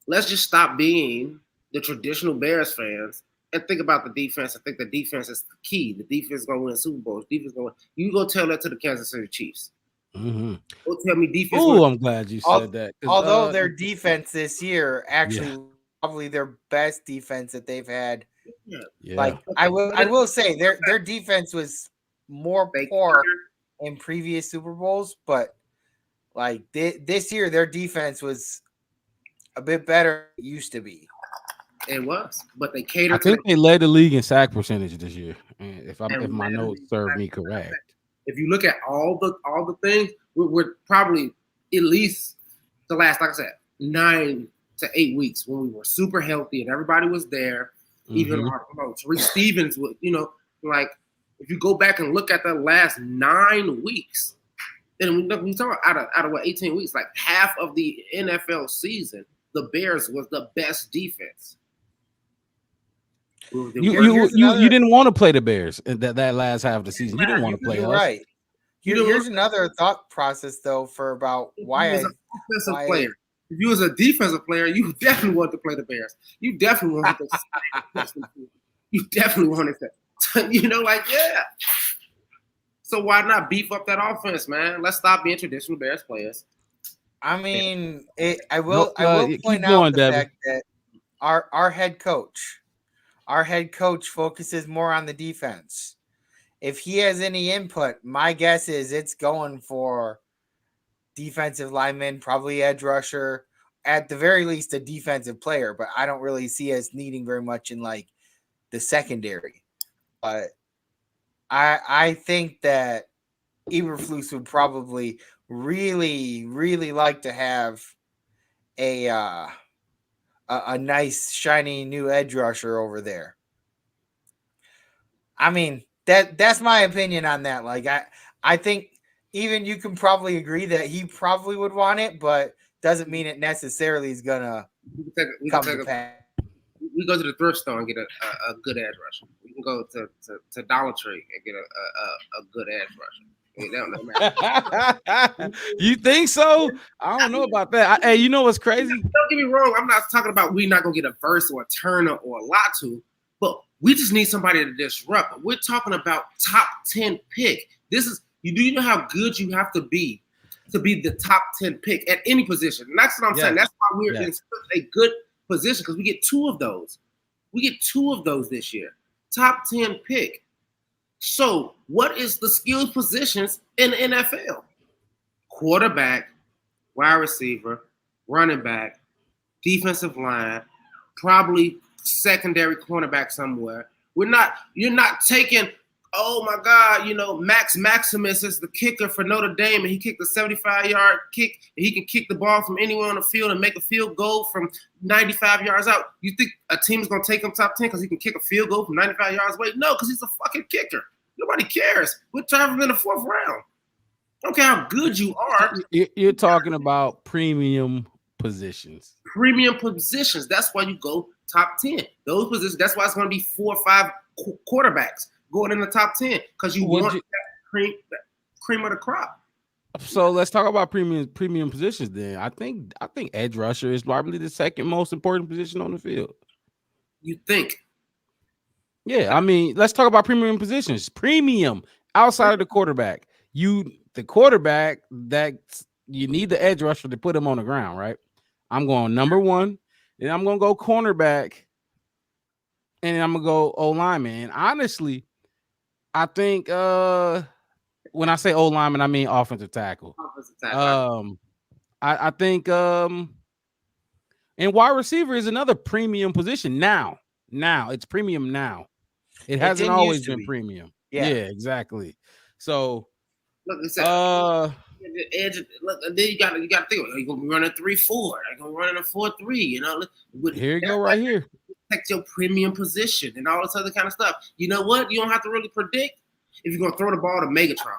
[SPEAKER 6] let's just stop being the traditional Bears fans and think about the defense. I think the defense is the key. The defense is going to win Super Bowls. Defense going. You go tell that to the Kansas City Chiefs. Go tell me defense.
[SPEAKER 1] Oh, I'm glad you said that.
[SPEAKER 7] Although their defense this year actually probably their best defense that they've had.
[SPEAKER 1] Yeah.
[SPEAKER 7] Like I will say their defense was more poor in previous Super Bowls, but like this year, their defense was a bit better than it used to be.
[SPEAKER 6] It was, but they catered.
[SPEAKER 1] I think they led the league in sack percentage this year, if my notes serve me correct.
[SPEAKER 6] If you look at all the things, we're probably at least the last, like I said, 9 to 8 weeks when we were super healthy and everybody was there. Even our Tariq Stevens was, like if you go back and look at the last 9 weeks. And we talk out of what 18 weeks, like half of the NFL season, the Bears was the best defense.
[SPEAKER 1] You didn't want to play the Bears in that last half of the season. You didn't want to play us.
[SPEAKER 7] Right. Here's another thought process though for about why
[SPEAKER 6] player. If you was a defensive player, you definitely want to play the Bears. You definitely want to. You definitely wanted that. So why not beef up that offense, man? Let's stop being traditional Bears players.
[SPEAKER 7] I mean, I will point out the fact that our head coach focuses more on the defense. If he has any input, my guess is it's going for defensive lineman, probably edge rusher, at the very least a defensive player. But I don't really see us needing very much in like the secondary. But I think that Eberflus would probably really, really like to have a nice shiny new edge rusher over there. I mean, that's my opinion on that. Like I think even you can probably agree that he probably would want it, but doesn't mean it necessarily is gonna come to pass.
[SPEAKER 6] We go to the thrift store and get a good edge rusher. We can go to Dollar Tree and get a good edge rusher.
[SPEAKER 1] You think so? I don't know about that. Hey, you know what's crazy?
[SPEAKER 6] Don't get me wrong. I'm not talking about we're not gonna get a Verse or a Turner or a Latu, but we just need somebody to disrupt. We're talking about top 10 pick. This is you know how good you have to be the top 10 pick at any position. And that's what I'm saying. That's why we're in such a good position because we get two of those. We get two of those this year. Top 10 pick. So, what is the skilled positions in the NFL? Quarterback, wide receiver, running back, defensive line, probably secondary cornerback somewhere. You're not taking, oh my God, Max Maximus is the kicker for Notre Dame, and he kicked a 75-yard kick, and he can kick the ball from anywhere on the field and make a field goal from 95 yards out. You think a team is going to take him top 10 because he can kick a field goal from 95 yards away? No, because he's a fucking kicker. Nobody cares. We're driving in the fourth round. I don't care how good you are.
[SPEAKER 1] You're talking about premium positions.
[SPEAKER 6] Premium positions. That's why you go top 10. Those positions. That's why it's going to be 4 or 5 quarterbacks going in the top 10 because you want that cream of the crop.
[SPEAKER 1] So let's talk about premium positions then. I think edge rusher is probably the second most important position on the field.
[SPEAKER 6] You think?
[SPEAKER 1] Yeah, I mean, let's talk about premium positions. Premium outside of the quarterback. The quarterback that you need the edge rusher to put him on the ground, right? I'm going number one, then I'm gonna go cornerback, and then I'm gonna go O-lineman. And honestly, I think when I say O-lineman, I mean offensive tackle. I think and wide receiver is another premium position now. Now it's premium now. It hasn't always been premium. Yeah, exactly. So
[SPEAKER 6] look, the edge. Look, then you got to think. Are you gonna be running 3-4? Are you gonna run in a 4-3?
[SPEAKER 1] Here you go, right here.
[SPEAKER 6] Protect your premium position and all this other kind of stuff. You know what? You don't have to really predict if you're gonna throw the ball to Megatron.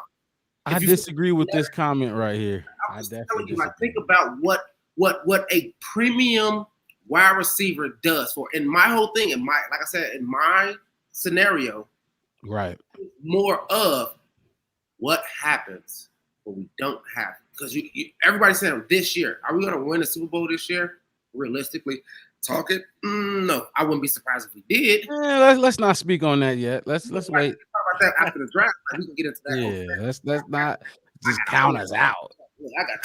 [SPEAKER 1] I disagree with this comment right here.
[SPEAKER 6] I telling you, think about what a premium wide receiver does for. And my whole thing, like I said, in my scenario,
[SPEAKER 1] right,
[SPEAKER 6] more of what happens when we don't have, because everybody's saying this year, are we going to win the Super Bowl this year? Realistically talking, no, I wouldn't be surprised if we did.
[SPEAKER 1] Let's not speak on that yet. Let's wait.
[SPEAKER 6] Talk about that after the draft. We can get into that.
[SPEAKER 1] Yeah, let's not just count us out.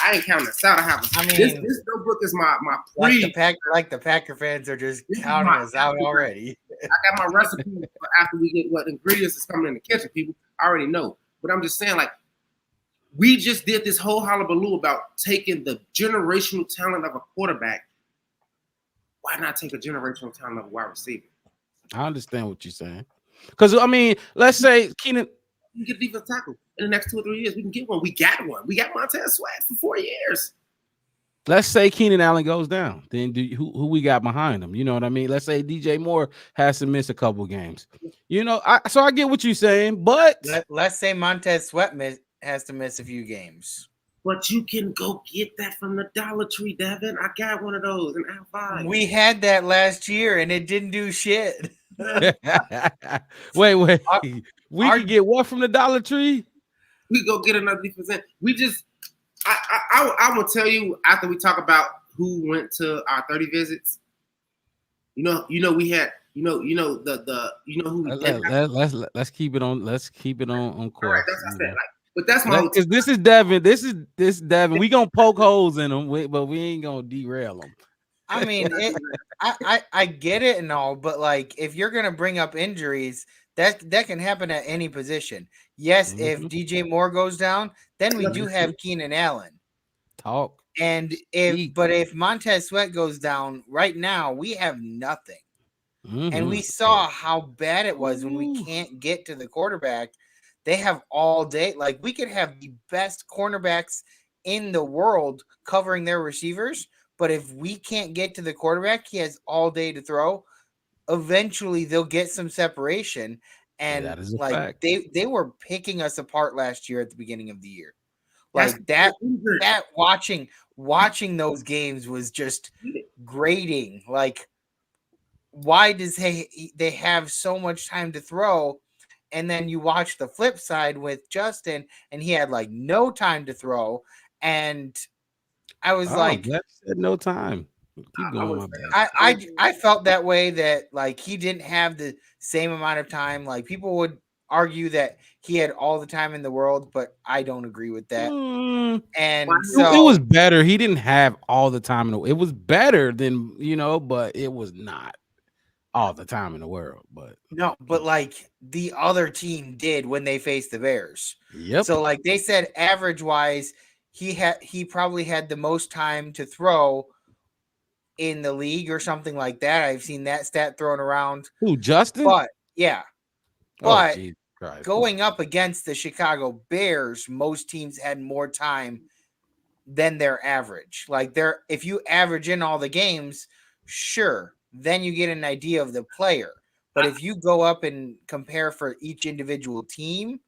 [SPEAKER 6] I ain't counting us out. This notebook is my pre.
[SPEAKER 7] Like the Packer fans are just counting us out already.
[SPEAKER 6] I got my recipe for after we get what ingredients is coming in the kitchen. People, I already know. But I'm just saying, like, we just did this whole hullabaloo about taking the generational talent of a quarterback. Why not take a generational talent of a wide receiver?
[SPEAKER 1] I understand what you're saying. Because, I mean, let's say Keenan.
[SPEAKER 6] You get defensive tackle in the next 2 or 3 years. We can get one. We got one. We got Montez Sweat for 4 years.
[SPEAKER 1] Let's say Keenan Allen goes down. Then who we got behind him? You know what I mean? Let's say DJ Moore has to miss a couple games. So I get what you're saying, but
[SPEAKER 7] let's say Montez Sweat has to miss a few games.
[SPEAKER 6] But you can go get that from the Dollar Tree, Devin. I got one of those in Al5.
[SPEAKER 7] We had that last year, and it didn't do shit.
[SPEAKER 1] Wait. We can get what from the Dollar Tree?
[SPEAKER 6] We go get another defense. We just, I will tell you after we talk about who went to our 30 visits. We had, who.
[SPEAKER 1] Let's keep it on. Let's keep it on course.
[SPEAKER 6] All right, that's what I said. But that's my.
[SPEAKER 1] Because this is Devin. This is Devin. We gonna poke holes in them, but we ain't gonna derail them.
[SPEAKER 7] I mean, I get it and all, but like if you're gonna bring up injuries, that can happen at any position. Yes, if DJ Moore goes down, then we do have Keenan Allen.
[SPEAKER 1] Talk.
[SPEAKER 7] And if Montez Sweat goes down right now, we have nothing. And we saw how bad it was when we can't get to the quarterback they have all day. Like, we could have the best cornerbacks in the world covering their receivers, but if we can't get to the quarterback, he has all day to throw. Eventually, they'll get some separation. And
[SPEAKER 1] that is a
[SPEAKER 7] like
[SPEAKER 1] fact.
[SPEAKER 7] they were picking us apart last year at the beginning of the year.
[SPEAKER 6] That's
[SPEAKER 7] Like that watching those games was just grating. Like, why does they have so much time to throw? And then you watch the flip side with Justin, and he had like no time to throw. And I was like,
[SPEAKER 1] Black said no time. Keep going, my bad.
[SPEAKER 7] I felt that way, that like he didn't have the same amount of time. Like, people would argue that he had all the time in the world, but I don't agree with that. And
[SPEAKER 1] It was better. He didn't have all the time in the world. It was better than, but it was not all the time in the world. But
[SPEAKER 7] no, but like the other team did when they faced the Bears.
[SPEAKER 1] Yep.
[SPEAKER 7] So like they said, average wise, he probably had the most time to throw in the league or something like that. I've seen that stat thrown around.
[SPEAKER 1] Who, Justin?
[SPEAKER 7] But yeah. But
[SPEAKER 1] Jesus Christ.
[SPEAKER 7] Going up against the Chicago Bears, most teams had more time than their average. Like, if you average in all the games, sure, then you get an idea of the player. But if you go up and compare for each individual team,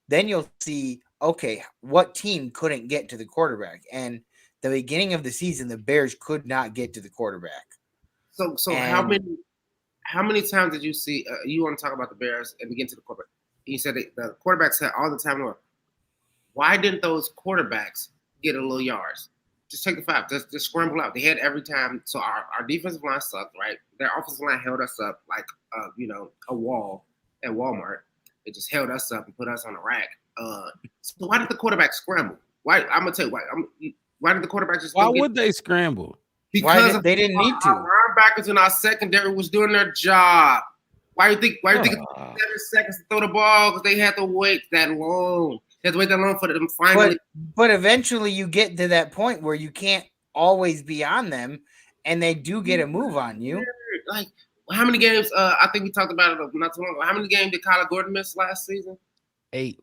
[SPEAKER 7] then you'll see, okay, what team couldn't get to the quarterback? And the beginning of the season, the Bears could not get to the quarterback.
[SPEAKER 6] So how many times did you see? You want to talk about the Bears and begin to the quarterback? You said the quarterbacks had all the time in the world. Why didn't those quarterbacks get a little yards? Just take the 5. Just scramble out. They had every time. So our defensive line sucked, right? Their offensive line held us up like a wall at Walmart. It just held us up and put us on a rack. So why did the quarterback scramble? Why? I'm gonna tell you why. Why did the quarterback just?
[SPEAKER 1] Why would they scramble?
[SPEAKER 6] Because
[SPEAKER 7] they didn't need to.
[SPEAKER 6] Our linebackers in our secondary was doing their job. Why do you think it took 7 seconds to throw the ball? Because they had to wait that long. They had to wait that long for them finally.
[SPEAKER 7] But eventually you get to that point where you can't always be on them, and they do get a move on you.
[SPEAKER 6] Like, how many games? I think we talked about it not too long ago. How many games did Kyler Gordon miss last season?
[SPEAKER 1] 8.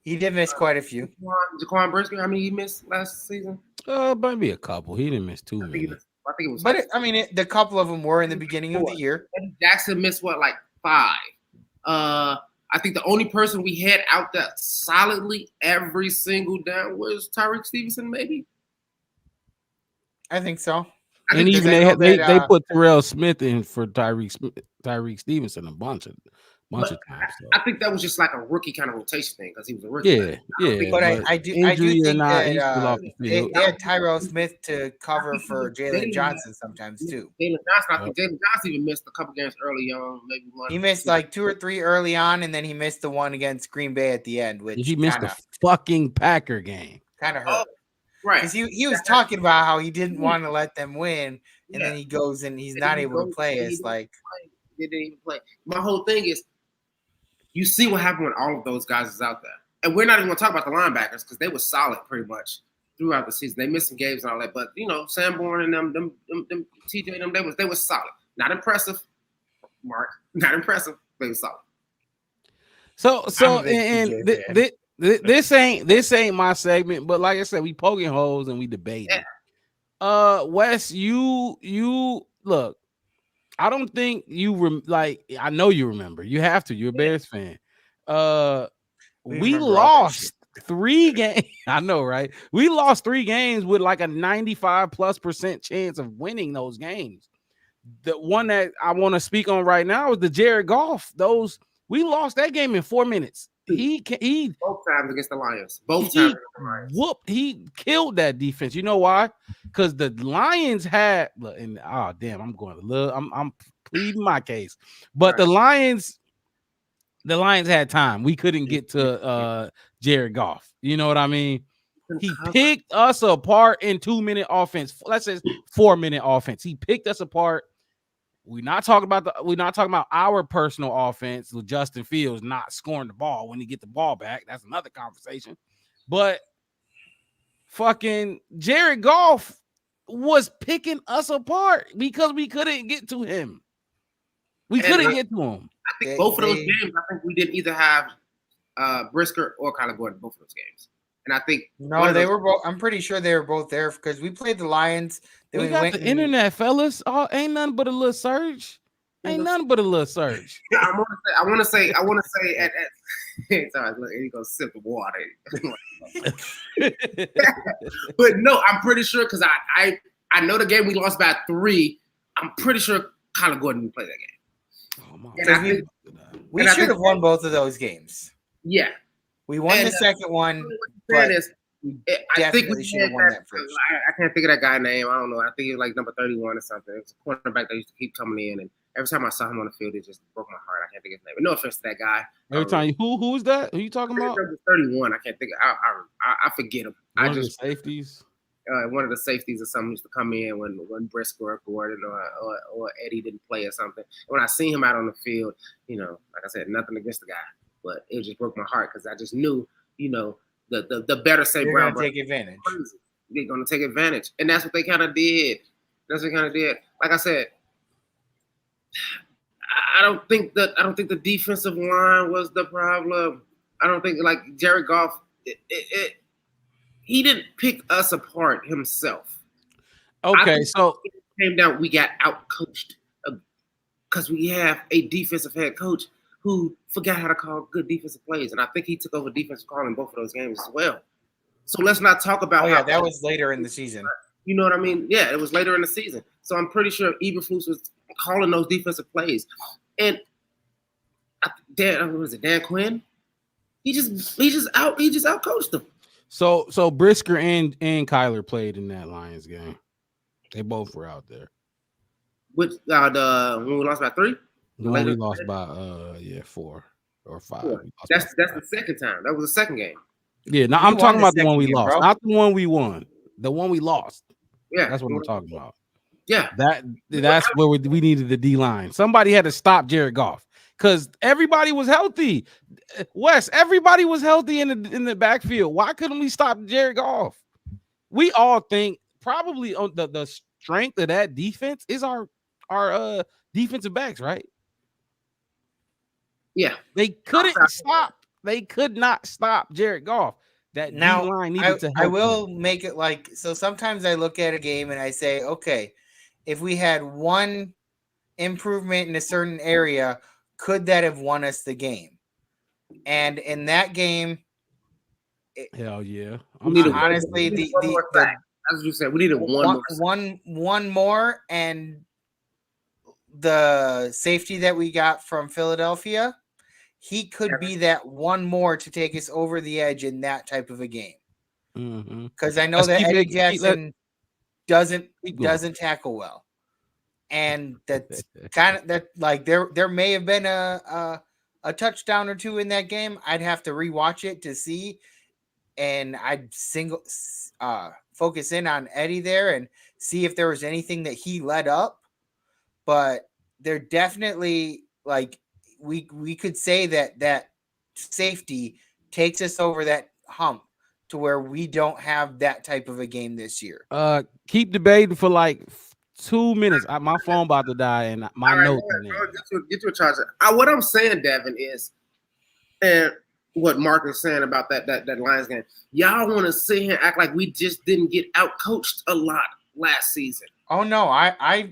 [SPEAKER 7] He did miss quite a few.
[SPEAKER 6] Jaquan Brisker, how many he missed last season?
[SPEAKER 1] Maybe a couple. He didn't miss too many.
[SPEAKER 6] I think it was.
[SPEAKER 7] But the couple of them were in the beginning of the year.
[SPEAKER 6] Jackson missed like 5. I think the only person we had out there solidly every single down was Tyreek Stevenson, maybe.
[SPEAKER 7] I think so.
[SPEAKER 1] And even they put Terrell Smith in for Tyreek Stevenson a bunch of times. So.
[SPEAKER 6] I think that was just like a rookie kind of rotation thing because he was a rookie.
[SPEAKER 1] Yeah.
[SPEAKER 7] But I do think that they had Tyrell Smith to cover for Jalen Johnson sometimes too.
[SPEAKER 6] Jalen Johnson, I think Jalen Johnson even missed a couple games early on, maybe one.
[SPEAKER 7] He missed like 2 or 3 early on, and then he missed the one against Green Bay at the end, which
[SPEAKER 1] he missed the fucking Packer game.
[SPEAKER 7] Kind of hurt.
[SPEAKER 6] Right.
[SPEAKER 7] Because he was talking about how he didn't want to let them win, and then he goes and he's not able to play. It's like
[SPEAKER 6] he didn't even play. My whole thing is, you see what happened when all of those guys is out there. And we're not even going to talk about the linebackers because they were solid pretty much throughout the season. They missed some games and all that. But, Sanborn and them TJ, they were solid. Not impressive, Mark. Not impressive. They were solid.
[SPEAKER 1] So and this ain't my segment, but like I said, we poking holes and we debating. Yeah. Wes, you look. I don't think I know you remember. You have to. You're a Bears fan. We lost 3 games. I know, right? We lost 3 games with like a 95+% chance of winning those games. The one that I want to speak on right now is the Jared Goff. We lost that game in 4 minutes. He
[SPEAKER 6] both times against the Lions. Both times against the Lions.
[SPEAKER 1] He killed that defense. You know why? Because the Lions had I'm pleading my case. But the Lions had time. We couldn't get to Jared Goff. You know what I mean? He picked us apart in 2-minute offense. Let's say 4-minute offense. He picked us apart. We're not talking about our personal offense with Justin Fields not scoring the ball when he get the ball back. That's another conversation. But fucking Jared Goff was picking us apart because we couldn't get to him. We
[SPEAKER 6] And
[SPEAKER 1] couldn't get to him.
[SPEAKER 6] I think both of those games, I think we didn't either have Brisker or Kyler Gordon, both of those games. And I think
[SPEAKER 7] they were both. I'm pretty sure they were both there because we played the Lions. Then
[SPEAKER 1] we got the internet, fellas. Oh, ain't nothing but a little surge. Ain't nothing but a little surge.
[SPEAKER 6] I want to say. At sorry, look, he gonna sip the water. But no, I'm pretty sure because I know the game we lost by 3. I'm pretty sure Kyler Gordon didn't play that game.
[SPEAKER 1] Oh, my
[SPEAKER 6] And
[SPEAKER 7] we should have won both of those games.
[SPEAKER 6] Yeah,
[SPEAKER 7] we won the second one. But
[SPEAKER 6] I think we should have won that first. I can't think of that guy's name. I don't know. I think it was like number 31 or something. It's a cornerback that used to keep coming in, and every time I saw him on the field, it just broke my heart. I can't think of his name. But no offense to that guy.
[SPEAKER 1] Every time who is that? Who you talking about?
[SPEAKER 6] 31. I can't think. I forget him.
[SPEAKER 1] One of the safeties.
[SPEAKER 6] One of the safeties or something used to come in when Brisker or Gordon or Eddie didn't play or something. When I seen him out on the field, like I said, nothing against the guy, but it just broke my heart because I just knew, the better St. Brown
[SPEAKER 7] going to take advantage.
[SPEAKER 6] They're going to take advantage, and that's what they kind of did. Like I said, I don't think the defensive line was the problem. I don't think like Jared Goff. He didn't pick us apart himself.
[SPEAKER 1] Okay, so
[SPEAKER 6] it came down. We got out coached because we have a defensive head coach who forgot how to call good defensive plays, and I think he took over defensive calling both of those games as well. So let's not talk about.
[SPEAKER 7] That was later in the season.
[SPEAKER 6] You know what I mean? Yeah, it was later in the season. So I'm pretty sure Eberflus was calling those defensive plays, and Dan Quinn? He just out coached them.
[SPEAKER 1] So Brisker and Kyler played in that Lions game. They both were out there.
[SPEAKER 6] Which when we lost by 3?
[SPEAKER 1] The one we lost by 4 or 5.
[SPEAKER 6] 4. That's the second time. That was the second game.
[SPEAKER 1] Yeah, no, I'm talking about the one we lost, bro. Not the one we won. The one we lost.
[SPEAKER 6] Yeah,
[SPEAKER 1] that's what I'm talking about.
[SPEAKER 6] Yeah,
[SPEAKER 1] that's where we needed the D line. Somebody had to stop Jared Goff because everybody was healthy. Wes, everybody was healthy in the backfield. Why couldn't we stop Jared Goff? We all think probably on the strength of that defense is our defensive backs, right?
[SPEAKER 6] Yeah,
[SPEAKER 1] they couldn't stop. They could not stop Jared Goff. That
[SPEAKER 7] now
[SPEAKER 1] D-line needed to help
[SPEAKER 7] I will make it like so. Sometimes I look at a game and I say, okay, if we had one improvement in a certain area, could that have won us the game? And in that game,
[SPEAKER 1] hell yeah!
[SPEAKER 7] Honestly,
[SPEAKER 6] as you said, we needed
[SPEAKER 7] one more, and the safety that we got from Philadelphia, he could be that one more to take us over the edge in that type of a game. Because I know that Eddie Jackson doesn't tackle well, and that's kind of that. Like there may have been a touchdown or two in that game. I'd have to rewatch it to see, and I'd focus in on Eddie there and see if there was anything that he led up. But they're definitely like we could say that safety takes us over that hump to where we don't have that type of a game this year.
[SPEAKER 1] Keep debating for like 2 minutes. My phone about to die and my notes.
[SPEAKER 6] Get you a charger. What I'm saying, Devin, is, and what Mark is saying about that Lions game. Y'all want to sit here and act like we just didn't get out coached a lot last season.
[SPEAKER 7] Oh no, I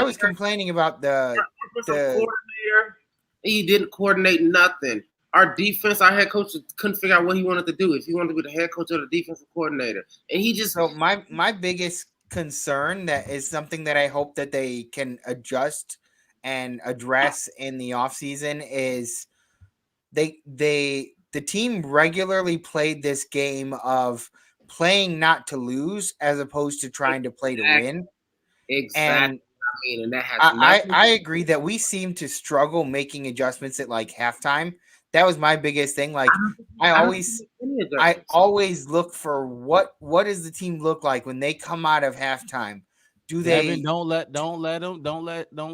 [SPEAKER 7] was complaining about the
[SPEAKER 6] coordinator. He didn't coordinate nothing. Our defense, our head coach couldn't figure out what he wanted to do. If he wanted to be the head coach or the defensive coordinator, and he just.
[SPEAKER 7] So my biggest concern that is something that I hope that they can adjust and address in the offseason is the team regularly played this game of playing not to lose as opposed to trying to play to win.
[SPEAKER 6] Exactly. And that has
[SPEAKER 7] I agree that we seem to struggle making adjustments at like halftime. That was my biggest thing. Like I always look for what does the team look like when they come out of halftime Do
[SPEAKER 1] Devin,
[SPEAKER 7] they?
[SPEAKER 1] don't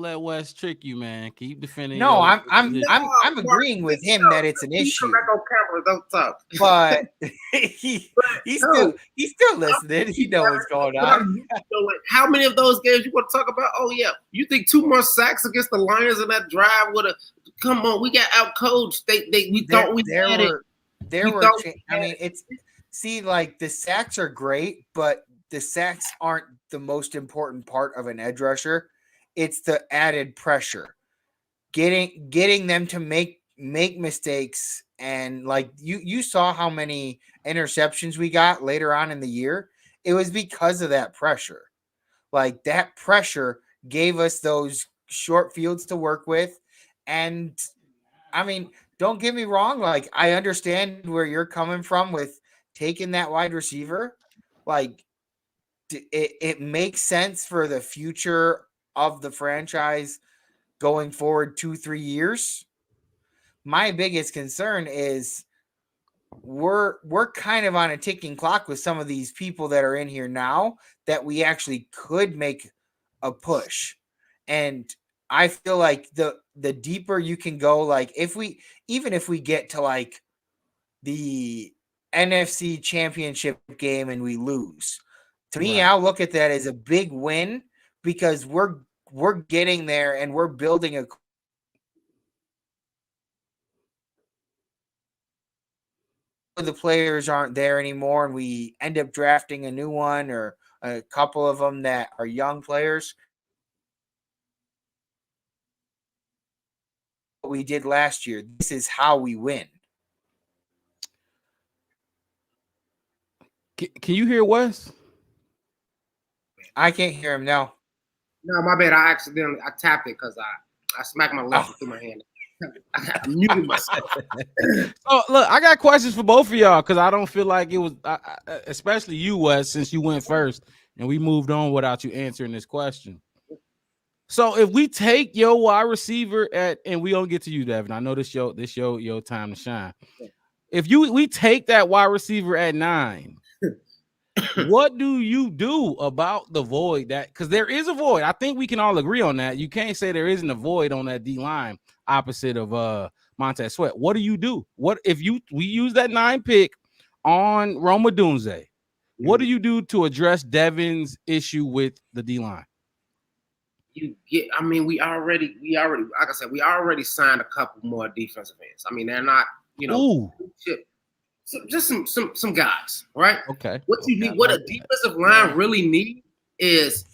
[SPEAKER 1] let Wes trick you, man. Keep defending
[SPEAKER 7] No,
[SPEAKER 1] your
[SPEAKER 7] I'm
[SPEAKER 1] position.
[SPEAKER 7] I'm I'm agreeing with him that it's an
[SPEAKER 6] You come
[SPEAKER 7] issue,
[SPEAKER 6] back on camera, don't talk.
[SPEAKER 7] but he's
[SPEAKER 6] No,
[SPEAKER 7] still listening. He knows what's going
[SPEAKER 6] but
[SPEAKER 7] on.
[SPEAKER 6] like, how many of those games you want to talk about? Oh yeah, you think 2 more sacks against the Lions in that drive would have? Come on, we got out coached. We thought we had it.
[SPEAKER 7] There
[SPEAKER 6] We
[SPEAKER 7] were.
[SPEAKER 6] thought we
[SPEAKER 7] I
[SPEAKER 6] had
[SPEAKER 7] mean,
[SPEAKER 6] it.
[SPEAKER 7] it's see, like the sacks are great, but the sacks aren't the most important part of an edge rusher. It's the added pressure, getting them to make mistakes, and like you saw how many interceptions we got later on in the year. It was because of that pressure. Like that pressure gave us those short fields to work with, and I mean, don't get me wrong. Like, I understand where you're coming from with taking that wide receiver. Like, it makes sense for the future of the franchise going forward 2-3 years. My biggest concern is we're kind of on a ticking clock with some of these people that are in here now that we actually could make a push. And I feel like the deeper you can go, like if we get to like the NFC championship game and we lose, to me,
[SPEAKER 1] Right.
[SPEAKER 7] I'll look at that as a big win because we're getting there and we're building a the players aren't there anymore and we end up drafting a new one or a couple of them that are young players. What we did last year, this is how we win.
[SPEAKER 1] Can you hear Wes?
[SPEAKER 7] I can't hear him now.
[SPEAKER 6] No, my bad. I tapped it because I smacked my left through my hand. I muted myself.
[SPEAKER 1] Oh, look, I got questions for both of y'all because I don't feel like it was, especially you, Wes, since you went first and we moved on without you answering this question. So if we take your wide receiver and we don't get to you, Devin, I know this your time to shine. If we take that wide receiver at 9, what do you do about the void that because there is a void? I think we can all agree on that. You can't say there isn't a void on that D line opposite of Montez Sweat. What do you do? What if we use that 9 pick on Roma Dunze? What do you do to address Devin's issue with the D line?
[SPEAKER 6] I mean, we already, like I said, we already signed a couple more defensive ends. I mean, they're not, just some guys, right?
[SPEAKER 1] Okay.
[SPEAKER 6] What you need, what a defensive line really needs is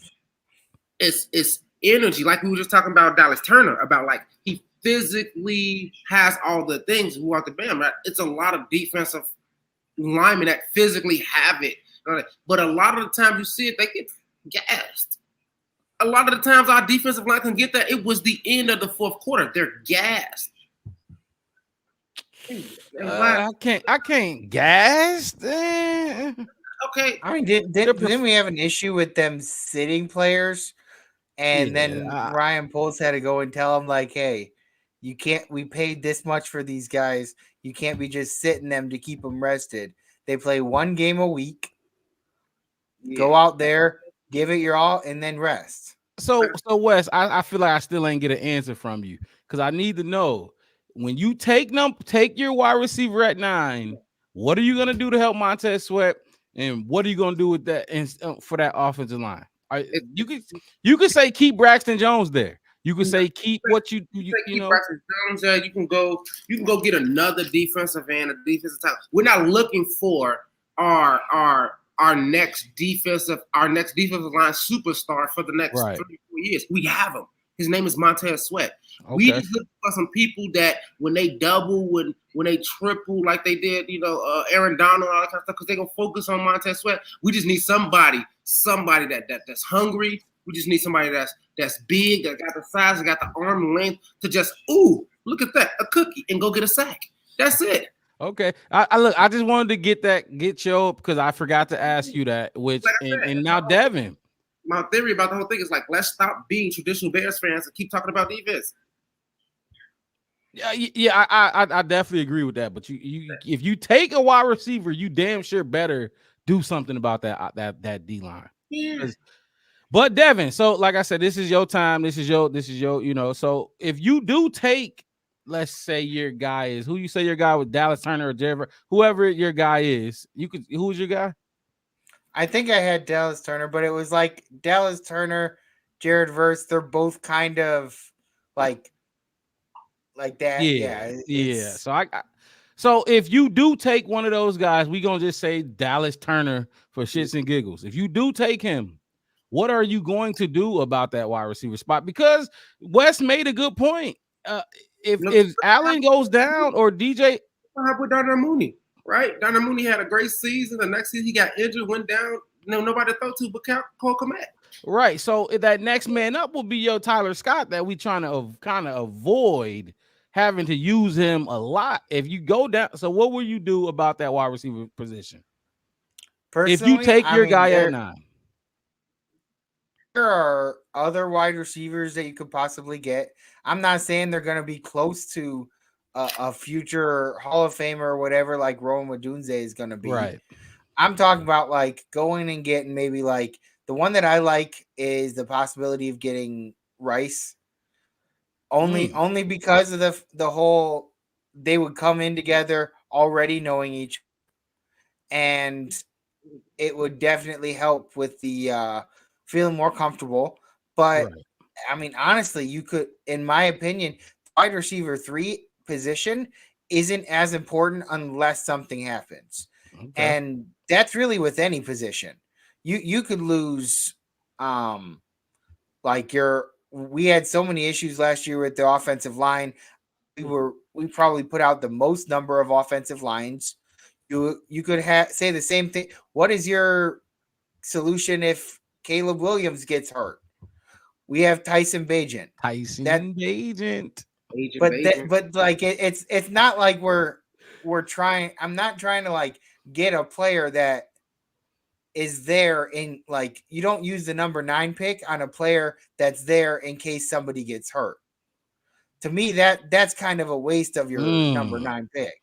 [SPEAKER 6] energy. Like we were just talking about Dallas Turner, about like he physically has all the things who are the band, right? It's a lot of defensive linemen that physically have it, right? But a lot of the times you see it, they get gassed. A lot of the times our defensive line can get that. It was the end of the fourth quarter. They're gassed.
[SPEAKER 1] I can't gas.
[SPEAKER 6] Okay.
[SPEAKER 7] I mean, didn't we have an issue with them sitting players? And then Ryan Poles had to go and tell him, like, hey, you can't, we paid this much for these guys. You can't be just sitting them to keep them rested. They play 1 game a week. Yeah. Go out there, give it your all, and then rest.
[SPEAKER 1] So Wes, I feel like I still ain't get an answer from you because I need to know when you take your wide receiver at 9, what are you gonna do to help Montez Sweat, and what are you gonna do with that for that offensive line? You could say keep Braxton Jones there. You could say keep what you know.
[SPEAKER 6] Braxton Jones there. You can go get another defensive end, a defensive tackle. We're not looking for our next defensive line superstar for the next 3 or 4 years. We have him. His name is Montez Sweat. Okay. We just look for some people that when they double, when they triple like they did, Aaron Donald, all that kind of stuff, because they're gonna focus on Montez Sweat. We just need somebody that's hungry. We just need somebody that's big, that got the size, that got the arm length to just look at that, a cookie, and go get a sack. That's it.
[SPEAKER 1] Okay, I just wanted to get your because I forgot to ask you that. And now Devin.
[SPEAKER 6] My theory about the whole thing is like, let's stop being traditional Bears fans and keep talking about defense.
[SPEAKER 1] Yeah, I definitely agree with that. But you if you take a wide receiver, you damn sure better do something about that D line.
[SPEAKER 6] Yeah.
[SPEAKER 1] But Devin, so like I said, this is your time. This is your, So if you do take, let's say your guy is who you say your guy with Dallas Turner or Jared, whoever your guy is, who's your guy?
[SPEAKER 7] I think I had Dallas Turner, but it was like Dallas Turner, Jared Verse. They're both kind of like that.
[SPEAKER 1] Yeah. So if you do take one of those guys, we gonna just say Dallas Turner for shits and giggles. If you do take him, what are you going to do about that wide receiver spot? Because Wes made a good point. If Allen goes down or DJ,
[SPEAKER 6] what happened with Darnell Mooney? Right, Darnell Mooney had a great season. The next season he got injured, went down. No, nobody to throw to but Cole Kmet.
[SPEAKER 1] Right. So that next man up will be your Tyler Scott that we trying to kind of avoid having to use him a lot. If you go down, so what will you do about that wide receiver position?
[SPEAKER 7] Personally,
[SPEAKER 1] if you take your guy at 9.
[SPEAKER 7] There are other wide receivers that you could possibly get. I'm not saying they're going to be close to a future Hall of Famer or whatever, like Rowan Wadunze is going to be.
[SPEAKER 1] Right.
[SPEAKER 7] I'm talking about like going and getting maybe like the one that I like is the possibility of getting Rice. Only because of the whole they would come in together already knowing each, and it would definitely help with the feeling more comfortable. But right. I mean, honestly, you could, in my opinion, wide receiver 3 position isn't as important unless something happens. Okay. And that's really with any position. You could lose we had so many issues last year with the offensive line. We probably put out the most number of offensive lines. You could say the same thing. What is your solution if Caleb Williams gets hurt? We have Tyson Bagent. But like it's not like we're trying. I'm not trying to like get a player that is there in like you don't use the number 9 pick on a player that's there in case somebody gets hurt. To me, that's kind of a waste of your number 9 pick.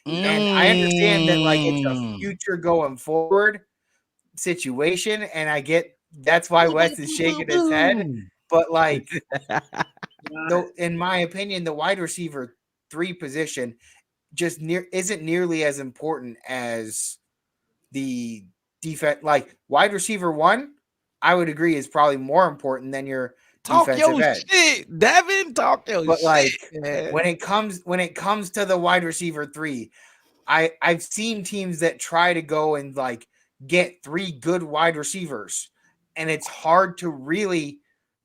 [SPEAKER 7] And I understand that like it's a future going forward situation, and I get that's why Wes is shaking his head. But like, in my opinion, the wide receiver 3 position just isn't nearly as important as the defense. Like wide receiver 1, I would agree is probably more important than your defensive edge.
[SPEAKER 1] Shit, Devin, talk your
[SPEAKER 7] but
[SPEAKER 1] shit.
[SPEAKER 7] But like when it comes to the wide receiver 3, I've seen teams that try to go and like get 3 good wide receivers, and it's hard to really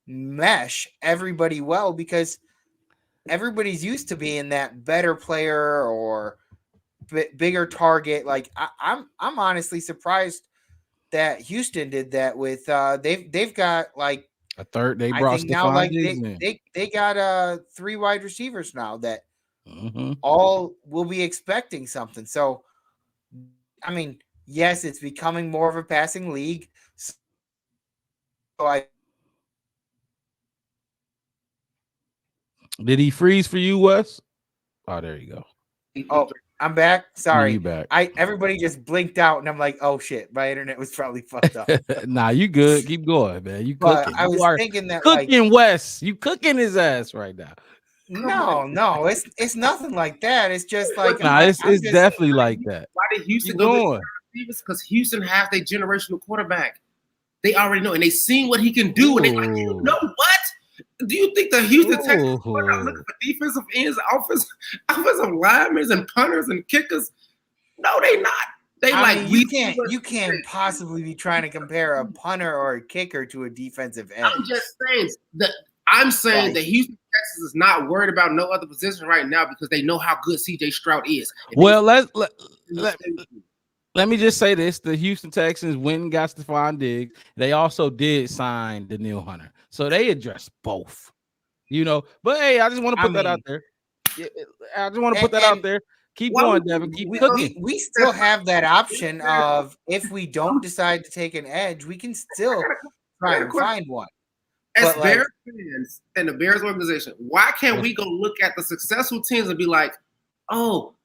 [SPEAKER 7] mesh everybody well because everybody's used to being that better player or bigger target. Like I'm honestly surprised that Houston did that with they've got like
[SPEAKER 1] a third. They brought now like
[SPEAKER 7] they got 3 wide receivers now that all will be expecting something. So I mean, yes, it's becoming more of a passing league. So
[SPEAKER 1] did he freeze for you, Wes? Oh, there you go.
[SPEAKER 7] Oh, I'm back. Sorry.
[SPEAKER 1] You back.
[SPEAKER 7] Everybody just blinked out and I'm like, oh shit, my internet was probably fucked up.
[SPEAKER 1] Nah, you good. Keep going, man. You cooking.
[SPEAKER 7] I was thinking that
[SPEAKER 1] cooking Wes. You cooking his ass right now.
[SPEAKER 7] No, it's nothing like that. It's just like
[SPEAKER 1] it's definitely like that.
[SPEAKER 6] Why did Houston go? Because Houston has their generational quarterback. They already know, and they seen what he can do. And they like, you know what? Do you think the Houston Texans are not looking for defensive ends, offensive linemen, and punters and kickers? No, they not.
[SPEAKER 7] You can't possibly be trying to compare a punter or a kicker to a defensive end.
[SPEAKER 6] I'm just saying that. I'm saying that Houston Texans is not worried about no other position right now because they know how good CJ Stroud is.
[SPEAKER 1] Well, let me just say this: the Houston Texans went and got Stephon Diggs. They also did sign Danielle Hunter, so they addressed both. But hey, I just want to put that out there. I just want to put that out there. Keep going, Devin. Keep cooking.
[SPEAKER 7] We still have that option of if we don't decide to take an edge, we can still try and find one.
[SPEAKER 6] As Bears fans and the Bears organization, why can't we go look at the successful teams and be like, oh,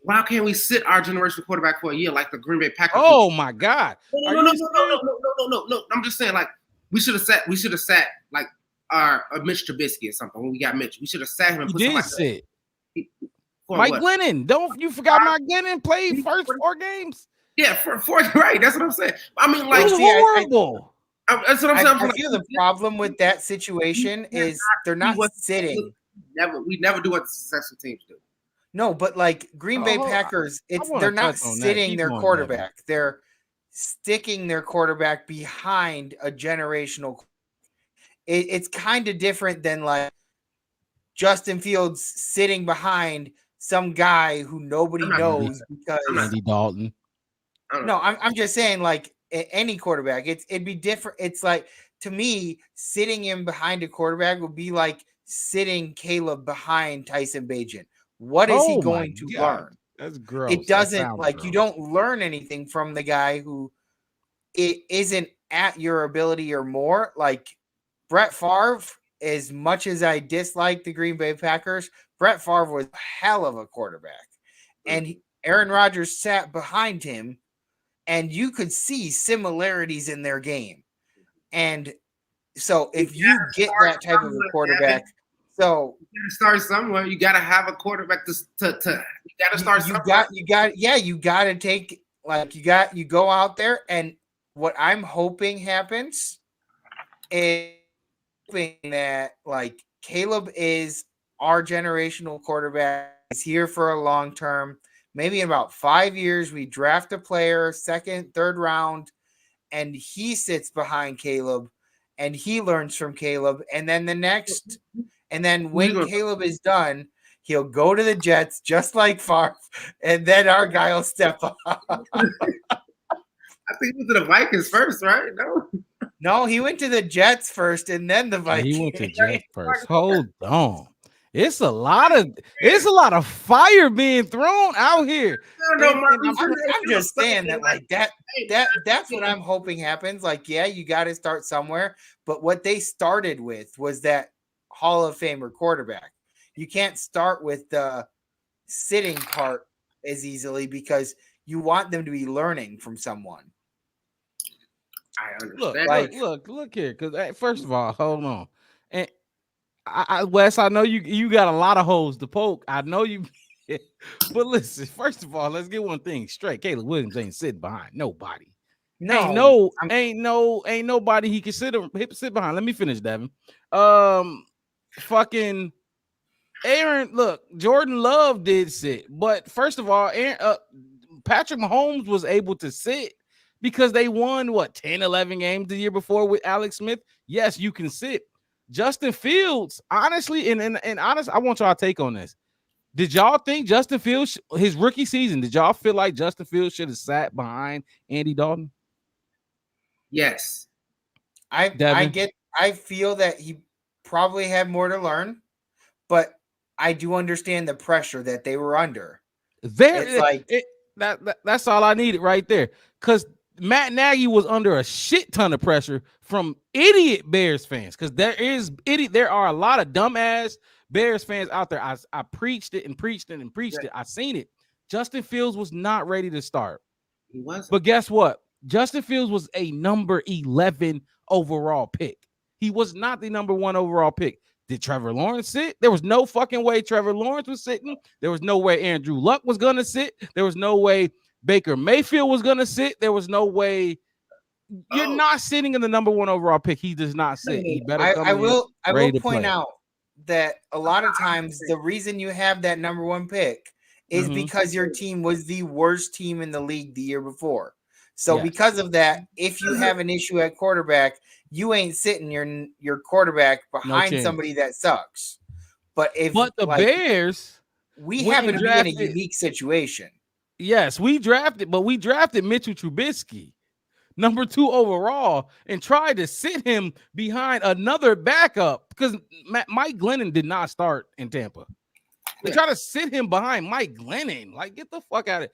[SPEAKER 6] why can't we sit our generational quarterback for a year like the Green Bay Packers?
[SPEAKER 1] Oh my God!
[SPEAKER 6] No. I'm just saying, like, We should have sat like our Mitch Trubisky or something when we got Mitch. We should have sat him and
[SPEAKER 1] He
[SPEAKER 6] put
[SPEAKER 1] did
[SPEAKER 6] somebody
[SPEAKER 1] sit.
[SPEAKER 6] for
[SPEAKER 1] Mike
[SPEAKER 6] what?
[SPEAKER 1] Glennon. Don't you forgot Mike Glennon played first 4 games?
[SPEAKER 6] Yeah, for right. That's what I'm saying. I mean,
[SPEAKER 1] It
[SPEAKER 6] like
[SPEAKER 1] was horrible.
[SPEAKER 6] that's what I'm saying.
[SPEAKER 7] I feel the problem with that situation is they're not sitting.
[SPEAKER 6] We never do what successful teams do.
[SPEAKER 7] No, but like Green Bay Packers, they're not sitting their quarterback. They're sticking their quarterback behind a generational. It's kind of different than like Justin Fields sitting behind some guy who nobody knows because
[SPEAKER 1] Andy Dalton.
[SPEAKER 7] No, I'm just saying like any quarterback, it'd be different. It's like to me, sitting him behind a quarterback would be like sitting Caleb behind Tyson Bagent. What is he going to learn?
[SPEAKER 1] That's gross.
[SPEAKER 7] It doesn't like gross. You don't learn anything from the guy who it isn't at your ability or more. Like Brett Favre, as much as I dislike the Green Bay Packers, Brett Favre was a hell of a quarterback. And Aaron Rodgers sat behind him, and you could see similarities in their game. And so if you get that type of a quarterback, so
[SPEAKER 6] you gotta start somewhere. You gotta have a quarterback to you gotta start somewhere.
[SPEAKER 7] You gotta take like you go out there, and what I'm hoping happens is that like Caleb is our generational quarterback. He's here for a long term. Maybe in about 5 years, we draft a player, second, third round, and he sits behind Caleb and he learns from Caleb. And then when Caleb is done, he'll go to the Jets just like Favre, and then our guy will step up.
[SPEAKER 6] I think he went to the Vikings first, right?
[SPEAKER 7] No, he went to the Jets first and then the Vikings.
[SPEAKER 1] He went to Jets first. Hold on. It's a lot of fire being thrown out here.
[SPEAKER 7] I'm just saying that like that's what I'm hoping happens. Like, yeah, you got to start somewhere. But what they started with was that Hall of Famer quarterback. You can't start with the sitting part as easily because you want them to be learning from someone.
[SPEAKER 6] I understand.
[SPEAKER 1] Look here. Because first of all, hold on. And Wes, I know you got a lot of holes to poke. I know you, but listen. First of all, let's get one thing straight. Caleb Williams ain't sitting behind nobody.
[SPEAKER 7] No,
[SPEAKER 1] ain't nobody he can sit behind. Let me finish, Devin. Fucking Aaron. Look, Jordan Love did sit, but first of all, Patrick Mahomes was able to sit because they won 10, 11 games the year before with Alex Smith. Yes, you can sit. Justin Fields, honestly, and honest, I want y'all take on this. Did y'all think Justin Fields, his rookie season, did y'all feel like Justin Fields should have sat behind Andy Dalton?
[SPEAKER 6] Yes.
[SPEAKER 7] I feel that he probably had more to learn, but I do understand the pressure that they were under.
[SPEAKER 1] That's all I needed right there. Because Matt Nagy was under a shit ton of pressure from idiot Bears fans. Because there are a lot of dumbass Bears fans out there. I preached it and preached it and preached it. I seen it. Justin Fields was not ready to start.
[SPEAKER 6] He wasn't.
[SPEAKER 1] But guess what? Justin Fields was a number 11 overall pick. He was not the number 1 overall pick. Did Trevor Lawrence sit? There was no fucking way Trevor Lawrence was sitting. There was no way Andrew Luck was going to sit. There was no way Baker Mayfield was going to sit. There was no way. You're not sitting in the number 1 overall pick. He does not sit. He better come
[SPEAKER 7] I will point
[SPEAKER 1] play.
[SPEAKER 7] out that a lot of times the reason you have that number 1 pick is because your team was the worst team in the league the year before. So because of that, if you have an issue at quarterback, you ain't sitting your quarterback behind somebody that sucks. But the
[SPEAKER 1] Bears,
[SPEAKER 7] we happen to be in a unique situation.
[SPEAKER 1] Yes, we drafted Mitchell Trubisky, number 2 overall, and tried to sit him behind another backup because Mike Glennon did not start in Tampa. They try to sit him behind Mike Glennon. Like, get the fuck out of it.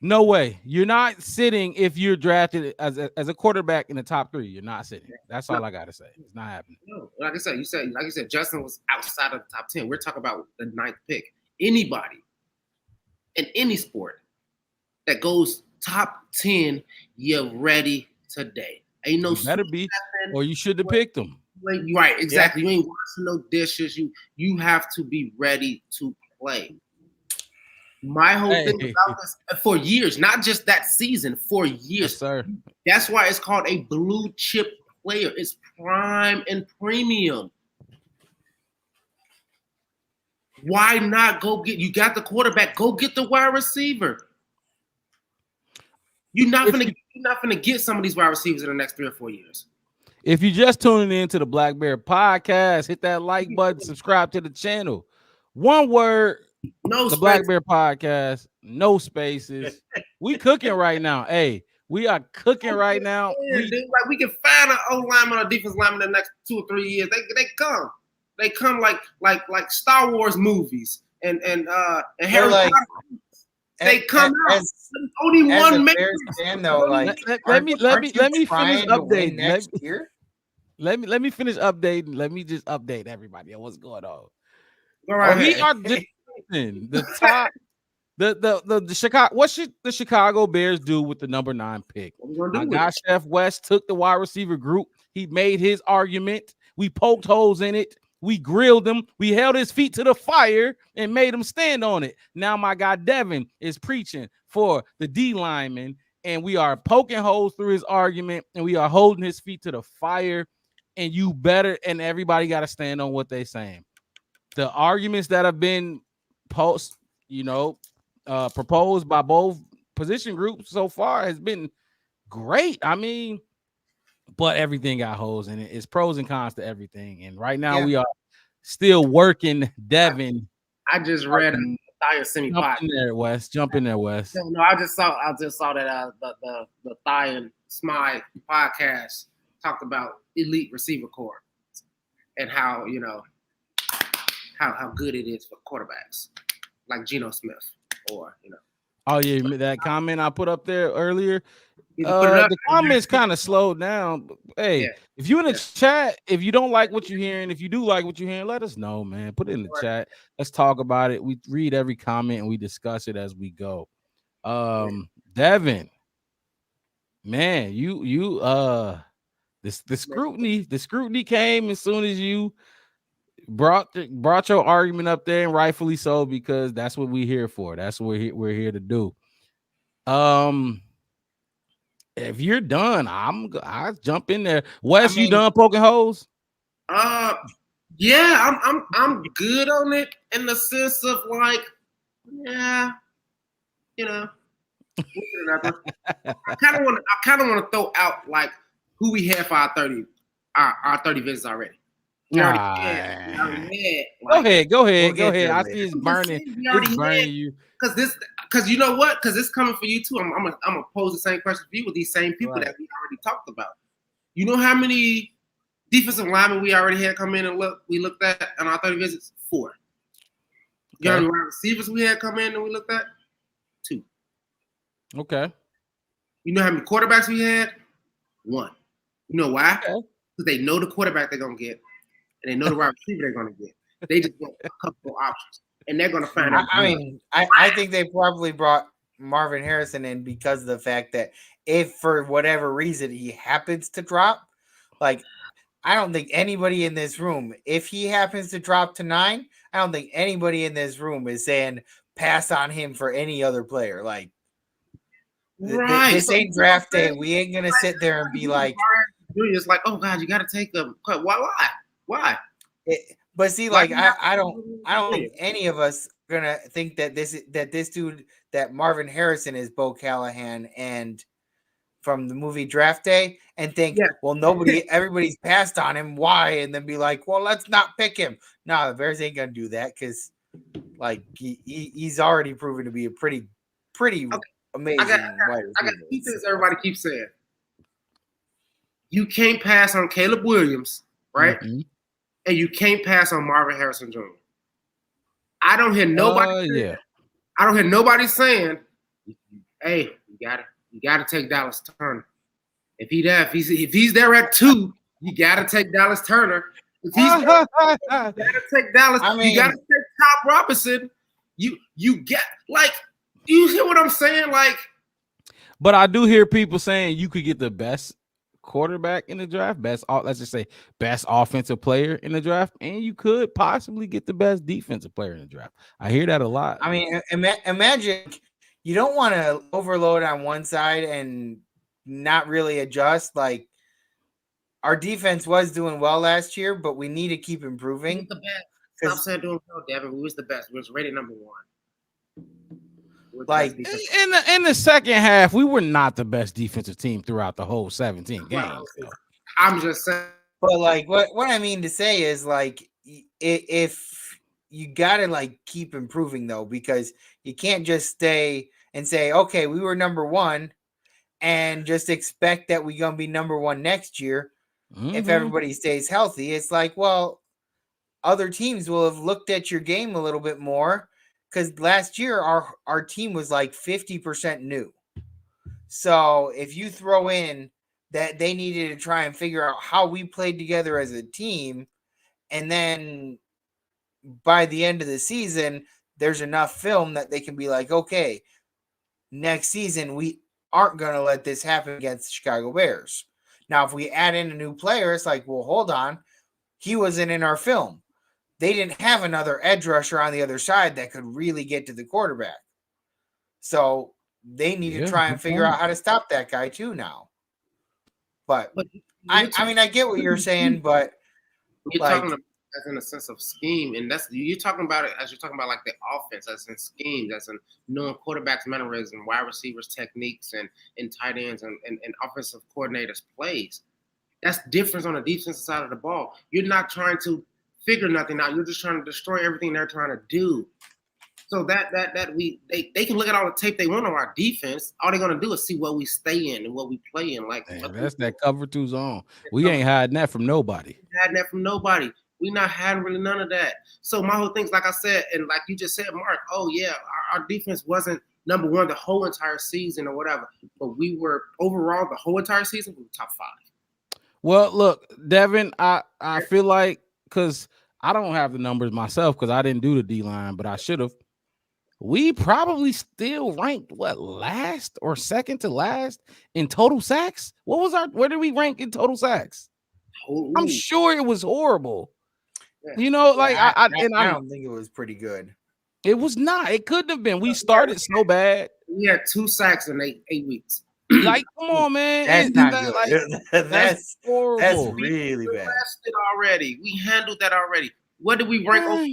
[SPEAKER 1] No way. You're not sitting if you're drafted as a quarterback in the top 3. You're not sitting. That's all I gotta say. It's not happening.
[SPEAKER 6] No, like you said, Justin was outside of the top 10. We're talking about the 9th pick. Anybody in any sport that goes top 10, you're ready today. Ain't no
[SPEAKER 1] You better be, or you should have picked them.
[SPEAKER 6] Right, exactly. You ain't washing no dishes. You have to be ready to play. My whole thing about this for years, not just that season, for years.
[SPEAKER 1] Yes, sir.
[SPEAKER 6] That's why it's called a blue chip player. It's prime and premium. Why not go get? You got the quarterback. Go get the wide receiver. You're not gonna get some of these wide receivers in the next 3 or 4 years.
[SPEAKER 1] If you just tuning in to the Black Bear Podcast, hit that like button, subscribe to the channel. One word, the Black Bear Podcast, no spaces. We cooking right now. Hey, we are cooking right now.
[SPEAKER 6] We can find an O lineman or defense lineman in the next 2 or 3 years. They come like Star Wars movies and Harry Potter. They come out. Only one man.
[SPEAKER 1] Let me finish updating next year. Let me finish updating. Let me just update everybody on what's going on.
[SPEAKER 6] All right,
[SPEAKER 1] we are the top. The Chicago. What should the Chicago Bears do with the number 9 pick? My guy Chef West took the wide receiver group. He made his argument. We poked holes in it. We grilled him. We held his feet to the fire and made him stand on it. Now my guy Devin is preaching for the D lineman, and we are poking holes through his argument, and we are holding his feet to the fire. And you better, and everybody got to stand on what they're saying. The arguments that have been proposed by both position groups so far has been great. I mean, but everything got holes in it. It's pros and cons to everything. And right now we are still working Devin.
[SPEAKER 6] I just read a Thyer semi
[SPEAKER 1] podcast. Jump in there, Wes.
[SPEAKER 6] No, I just saw that the Thyer and Smythe podcast talked about elite receiver corps and how how good it is for quarterbacks like Geno Smith or
[SPEAKER 1] Oh yeah, that comment I put up there earlier. The comments kind of slowed down. Hey, if you in the chat, if you don't like what you're hearing, if you do like what you're hearing, let us know, man. Put it in the chat. Let's talk about it. We read every comment and we discuss it as we go. Devin, man, the scrutiny came as soon as you brought your argument up there, and rightfully so, because that's what we're here for. That's what we're here to do. If you're done, I jump in there. Wes, you done poking holes?
[SPEAKER 6] Yeah, I'm good on it in the sense of like, I kind of want to throw out like who we have for our 30 visits already.
[SPEAKER 1] Go ahead. I see it's burning. It's burning you.
[SPEAKER 6] Because you know what? Because it's coming for you too. I'm gonna pose the same question for you with these same people that we already talked about. You know how many defensive linemen we already had come in and we looked at on our 30 visits? 4. You know how many wide receivers we had come in and we looked at? 2.
[SPEAKER 1] Okay.
[SPEAKER 6] You know how many quarterbacks we had? 1. You know why? Because they know the quarterback they're gonna get, and they know the wide receiver they're gonna get. They just want a couple of options. And they're gonna find out.
[SPEAKER 7] I think they probably brought Marvin Harrison in because of the fact that if for whatever reason he happens to drop, like I don't think anybody in this room, if he happens to drop to 9, I don't think anybody in this room is saying pass on him for any other player. Like this ain't draft day. We ain't gonna sit there and be like,
[SPEAKER 6] it's like, oh God, you gotta take them. Why?
[SPEAKER 7] But see, like I don't think any of us are gonna think that this dude, that Marvin Harrison is Bo Callahan and from the movie Draft Day, and think, well, everybody's passed on him. Why? And then be like, well, let's not pick him. No, the Bears ain't gonna do that because, like, he's already proven to be a pretty amazing wide receiver.
[SPEAKER 6] I got 2 things everybody keeps saying. You can't pass on Caleb Williams, right? Mm-hmm. And you can't pass on Marvin Harrison Jr. I don't hear nobody. I don't hear nobody saying, "Hey, you gotta take Dallas Turner. If he's there at 2, you gotta take Dallas Turner. If he's there, you gotta take Dallas. You gotta take Top Robinson. You get like, you hear what I'm saying? Like,
[SPEAKER 1] but I do hear people saying you could get the best quarterback in the draft, let's just say best offensive player in the draft, and you could possibly get the best defensive player in the draft. I hear that a lot.
[SPEAKER 7] I mean, imagine you don't want to overload on one side and not really adjust. Like our defense was doing well last year, but we need to keep improving.
[SPEAKER 6] The best. Stop saying doing well, Devin. We was the best. We was rated number 1.
[SPEAKER 7] Like
[SPEAKER 1] in the second half, we were not the best defensive team throughout the whole 17 games. So.
[SPEAKER 6] I'm just saying.
[SPEAKER 7] But like what I mean to say is like if you gotta like keep improving though, because you can't just stay and say, okay, we were number 1 and just expect that we're gonna be number 1 next year if everybody stays healthy. It's like, well, other teams will have looked at your game a little bit more. Because last year our team was like 50% new. So if you throw in that they needed to try and figure out how we played together as a team, and then by the end of the season, there's enough film that they can be like, okay, next season we aren't going to let this happen against the Chicago Bears. Now, if we add in a new player, it's like, well, hold on. He wasn't in our film. They didn't have another edge rusher on the other side that could really get to the quarterback. So they need to try and figure out how to stop that guy too now. But I mean, I get what you're saying, but
[SPEAKER 6] you're talking about as in a sense of scheme, and that's you're talking about it as you're talking about like the offense, as in scheme, as in knowing quarterbacks' mannerisms, wide receivers' techniques, and tight ends and offensive coordinators' plays. That's different on the defensive side of the ball. You're not trying to figure nothing out. You're just trying to destroy everything they're trying to do. So they can look at all the tape they want on our defense. All they're gonna do is see what we stay in and what we play in. Like
[SPEAKER 1] that's that cover 2 zone. We ain't hiding that from nobody.
[SPEAKER 6] We not hiding really none of that. So my whole thing's like I said, and like you just said, Mark. Oh yeah, our defense wasn't number 1 the whole entire season or whatever, but we were overall the whole entire season we were top 5.
[SPEAKER 1] Well, look, Devin, I feel like because I don't have the numbers myself because I didn't do the D-line, but I should have. We probably still ranked last or second to last in total sacks. Where did we rank in total sacks?
[SPEAKER 6] Ooh.
[SPEAKER 1] I'm sure it was horrible. Yeah. You know, like I
[SPEAKER 7] don't think it was pretty good.
[SPEAKER 1] It was not. It couldn't have been. We started so bad.
[SPEAKER 6] We had 2 sacks in 8 weeks.
[SPEAKER 1] Like, come on, man.
[SPEAKER 7] That's not good.
[SPEAKER 1] Like, that's horrible.
[SPEAKER 7] That's really bad.
[SPEAKER 6] Already. We handled that already. What did we rank overall?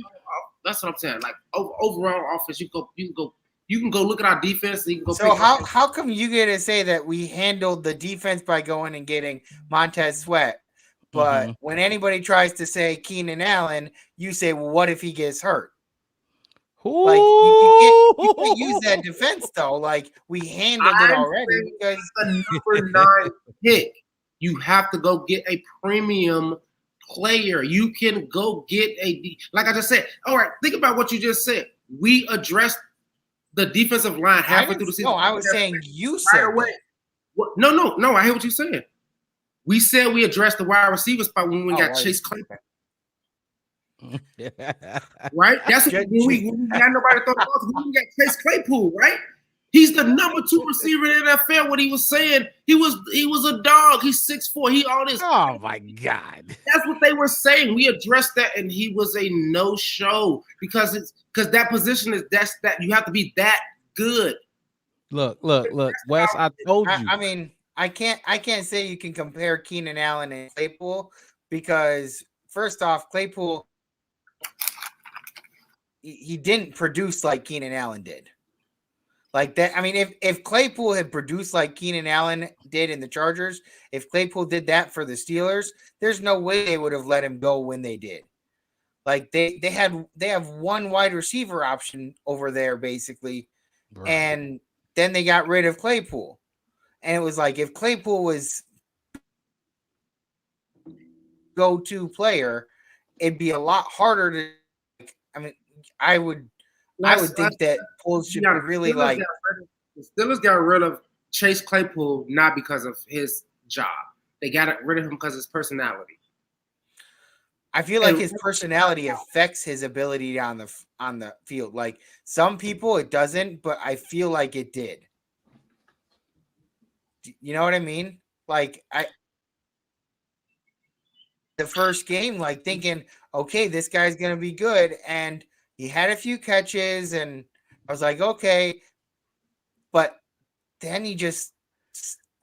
[SPEAKER 6] That's what I'm saying. Like overall offense, you can go look at our defense. And you can go.
[SPEAKER 7] So how come you get to say that we handled the defense by going and getting Montez Sweat, but when anybody tries to say Keenan Allen, you say, well, what if he gets hurt? Like you can't use that defense though. Like we handled it already because
[SPEAKER 6] the number 9 pick. You have to go get a premium player. You can go get like I just said. All right, think about what you just said. We addressed the defensive line halfway through the season.
[SPEAKER 7] No, I was saying you said
[SPEAKER 6] right away. No. I hear what you're saying. We said we addressed the wide receiver spot when we got Chase Claypool. Right? That's when we got nobody to throw the ball to. We got Chase Claypool, right? He's the number 2 receiver in the NFL. What he was saying, he was a dog. He's 6'4". He all this.
[SPEAKER 1] Oh my God.
[SPEAKER 6] That's what they were saying. We addressed that, and he was a no-show because that position is that you have to be that good.
[SPEAKER 1] Look, Wes. I told you.
[SPEAKER 7] I mean, I can't say you can compare Keenan Allen and Claypool because first off, Claypool he didn't produce like Keenan Allen did. Like that, I mean, if Claypool had produced like Keenan Allen did in the Chargers, if Claypool did that for the Steelers, there's no way they would have let him go when they did. Like they have one wide receiver option over there basically, right. And then they got rid of Claypool, and it was like if Claypool was go-to player, it'd be a lot harder to. I mean, I would think that Poles should be really like.
[SPEAKER 6] The Steelers got rid of Chase Claypool not because of his job. They got rid of him because of his personality.
[SPEAKER 7] I feel like his personality affects his ability on the field. Like some people, it doesn't, but I feel like it did. You know what I mean? Like the first game, like thinking, okay, this guy's gonna be good, and he had a few catches, and I was like, okay, but then he just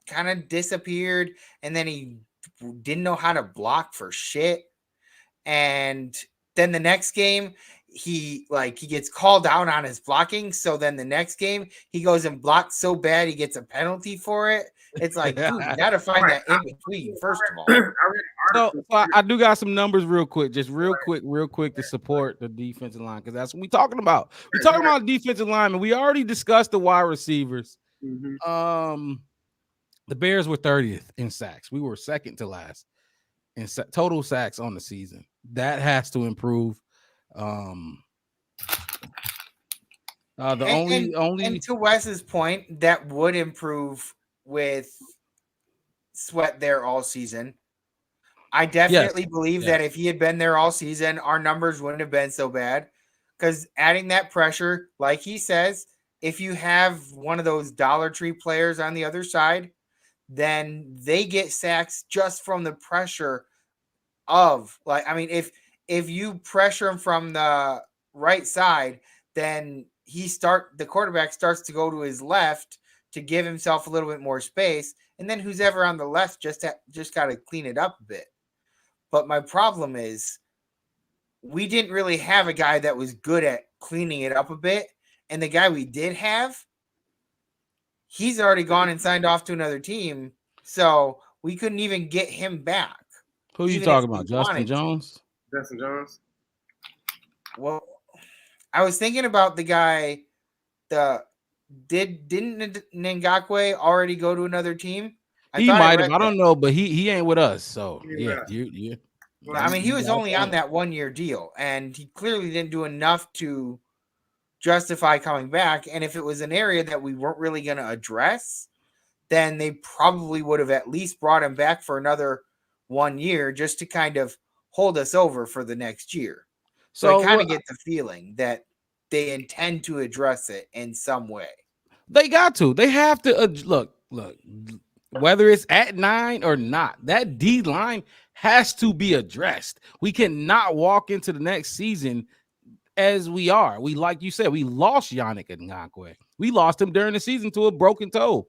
[SPEAKER 7] kind of disappeared, and then he didn't know how to block for shit. And then the next game, he gets called out on his blocking. So then the next game, he goes and blocks so bad he gets a penalty for it. It's like, dude, you got to find that in between, first of all.
[SPEAKER 1] So I do got some numbers real quick, just real quick to support the defensive line, because that's what we're talking about. We're talking about defensive linemen. We already discussed the wide receivers. The Bears were 30th in sacks. We were second to last in total sacks on the season. That has to improve.
[SPEAKER 7] And to Wes's point, that would improve with Sweat there all season. I definitely believe that if he had been there all season, our numbers wouldn't have been so bad. Because adding that pressure, like he says, if you have one of those Dollar Tree players on the other side, then they get sacks just from the pressure of, like, I mean, if you pressure him from the right side, then the quarterback starts to go to his left to give himself a little bit more space, and then who's ever on the left just got to clean it up a bit. But my problem is we didn't really have a guy that was good at cleaning it up a bit, and the guy we did have, he's already gone and signed off to another team, so we couldn't even get him back.
[SPEAKER 1] Who are you talking about? Justin Jones?
[SPEAKER 6] Justin Jones?
[SPEAKER 7] Well, I was thinking about the guy. Didn't Ngakwe already go to another team?
[SPEAKER 1] He might have. I don't know, but he ain't with us. So yeah.
[SPEAKER 7] I mean, he was only on that 1-year deal, and he clearly didn't do enough to justify coming back. And if it was an area that we weren't really going to address, then they probably would have at least brought him back for another 1 year just to kind of hold us over for the next year. So I kind of get the feeling that they intend to address it in some way.
[SPEAKER 1] They got to. They have to look. Whether it's at 9 or not, that D line has to be addressed. We cannot walk into the next season as we are. We, like you said, we lost Yannick Ngakoue. We lost him during the season to a broken toe,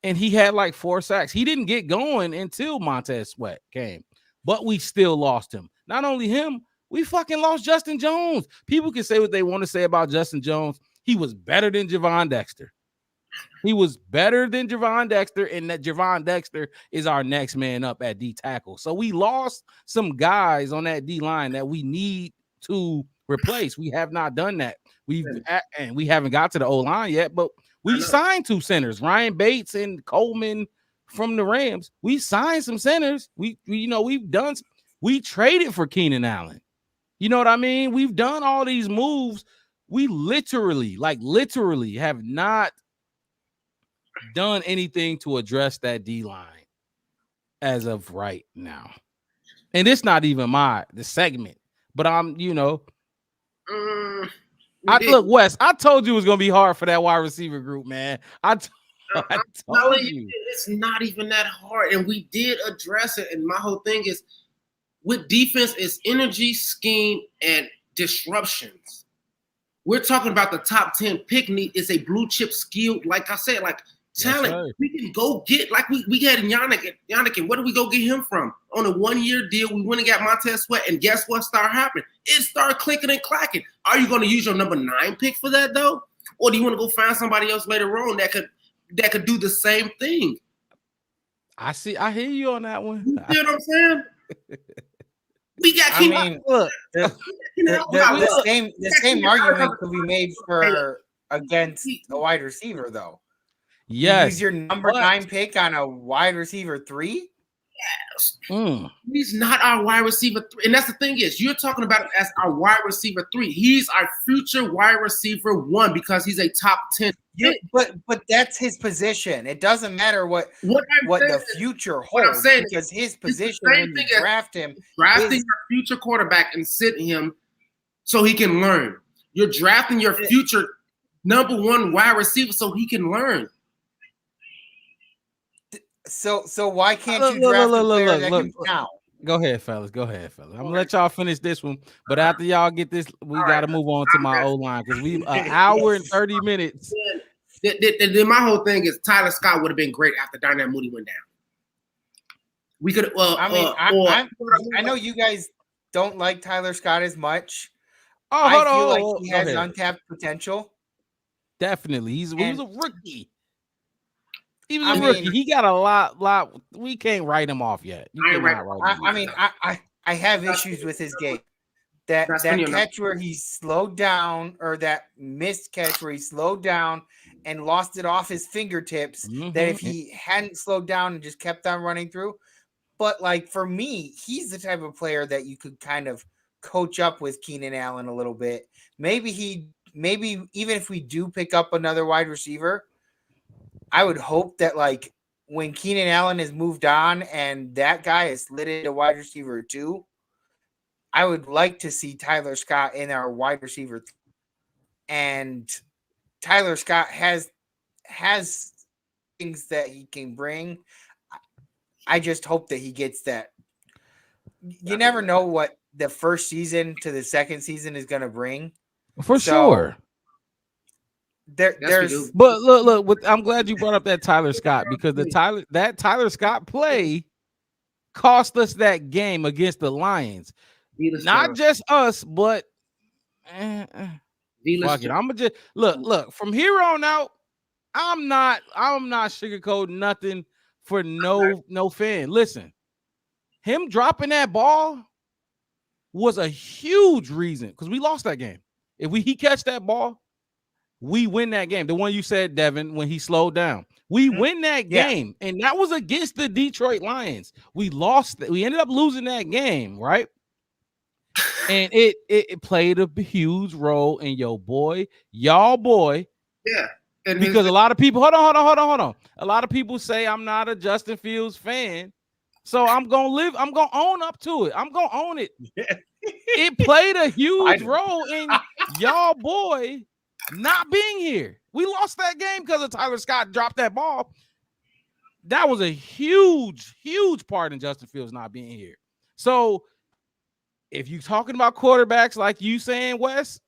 [SPEAKER 1] and he had like 4 sacks. He didn't get going until Montez Sweat came, but we still lost him. Not only him, we fucking lost Justin Jones. People can say what they want to say about Justin Jones. He was better than Javon Dexter. He was better than Javon Dexter, and that Javon Dexter is our next man up at D tackle. So we lost some guys on that D line that we need to replace. We have not done that. And we haven't got to the O line yet, but we signed 2 centers, Ryan Bates and Coleman from the Rams. We signed some centers. We traded for Keenan Allen. You know what I mean? We've done all these moves. We literally have not done anything to address that D line as of right now. And it's not even the segment, but look, Wes, I told you it was going to be hard for that wide receiver group, man. I told you.
[SPEAKER 6] It's not even that hard, and we did address it. And my whole thing is, with defense, it's energy, scheme, and disruptions. We're talking about the top 10 pick need is a blue chip skill. Like I said, like talent, right. We can go get, like we had Yannick, and where do we go get him from? On a 1-year deal, we went and got Montez Sweat, and guess what started happening? It started clicking and clacking. Are you going to use your number 9 pick for that, though? Or do you want to go find somebody else later on that could do the same thing?
[SPEAKER 1] I hear you on that one.
[SPEAKER 6] You see what I'm saying? We got
[SPEAKER 7] the same argument could be made for against a wide receiver, though.
[SPEAKER 1] Yes.
[SPEAKER 7] Use your number 9 pick on a wide receiver 3?
[SPEAKER 6] Yes. He's not our wide receiver 3. And that's the thing is, you're talking about it as our wide receiver 3. He's our future wide receiver 1 because he's a top 10.
[SPEAKER 7] Yeah, but that's his position. It doesn't matter what the future holds, because his position when you draft him,
[SPEAKER 6] drafting your future quarterback and sitting him so he can learn. You're drafting your future number 1 wide receiver so he can learn.
[SPEAKER 7] So why can't you draft a player that you now?
[SPEAKER 1] Go ahead, fellas. I'm gonna let y'all finish this one, but after y'all get this, we got to move on to my O line because we an hour and 30 minutes.
[SPEAKER 6] Then my whole thing is Tyler Scott would have been great after Darnell Mooney went down. We could.
[SPEAKER 7] I know you guys don't like Tyler Scott as much.
[SPEAKER 1] I feel
[SPEAKER 7] like he has untapped potential.
[SPEAKER 1] Definitely, he was a rookie. He was a rookie. He got a lot. We can't write him off yet.
[SPEAKER 7] I have issues with his game. That catch where he slowed down, or that missed catch where he slowed down and lost it off his fingertips. Mm-hmm. That if he hadn't slowed down and just kept on running through. But like for me, he's the type of player that you could kind of coach up with Keenan Allen a little bit. Maybe even if we do pick up another wide receiver, I would hope that like when Keenan Allen has moved on and that guy is slid into wide receiver 2, I would like to see Tyler Scott in our wide receiver. And Tyler Scott has things that he can bring. I just hope that he gets that. You never know what the first season to the second season is going to bring.
[SPEAKER 1] For sure.
[SPEAKER 7] There's
[SPEAKER 1] but look, I'm glad you brought up that Tyler Scott because that Tyler Scott play cost us that game against the Lions. Not just us, but fuck it. I'm gonna just look from here on out. I'm not sugarcoating nothing for no fan. Listen, him dropping that ball was a huge reason because we lost that game. If he catch that ball, we win that game. The one you said, Devin, when he slowed down, we win that game, and that was against the Detroit Lions. We lost. We ended up losing that game, right? And it played a huge role in y'all boy.
[SPEAKER 6] Yeah. And
[SPEAKER 1] because a lot of people, hold on. A lot of people say I'm not a Justin Fields fan. So I'm gonna own up to it. I'm gonna own it. It played a huge role in y'all boy not being here. We lost that game because of Tyler Scott dropped that ball. That was a huge part in Justin Fields not being here. So if you're talking about quarterbacks like you saying, Wes,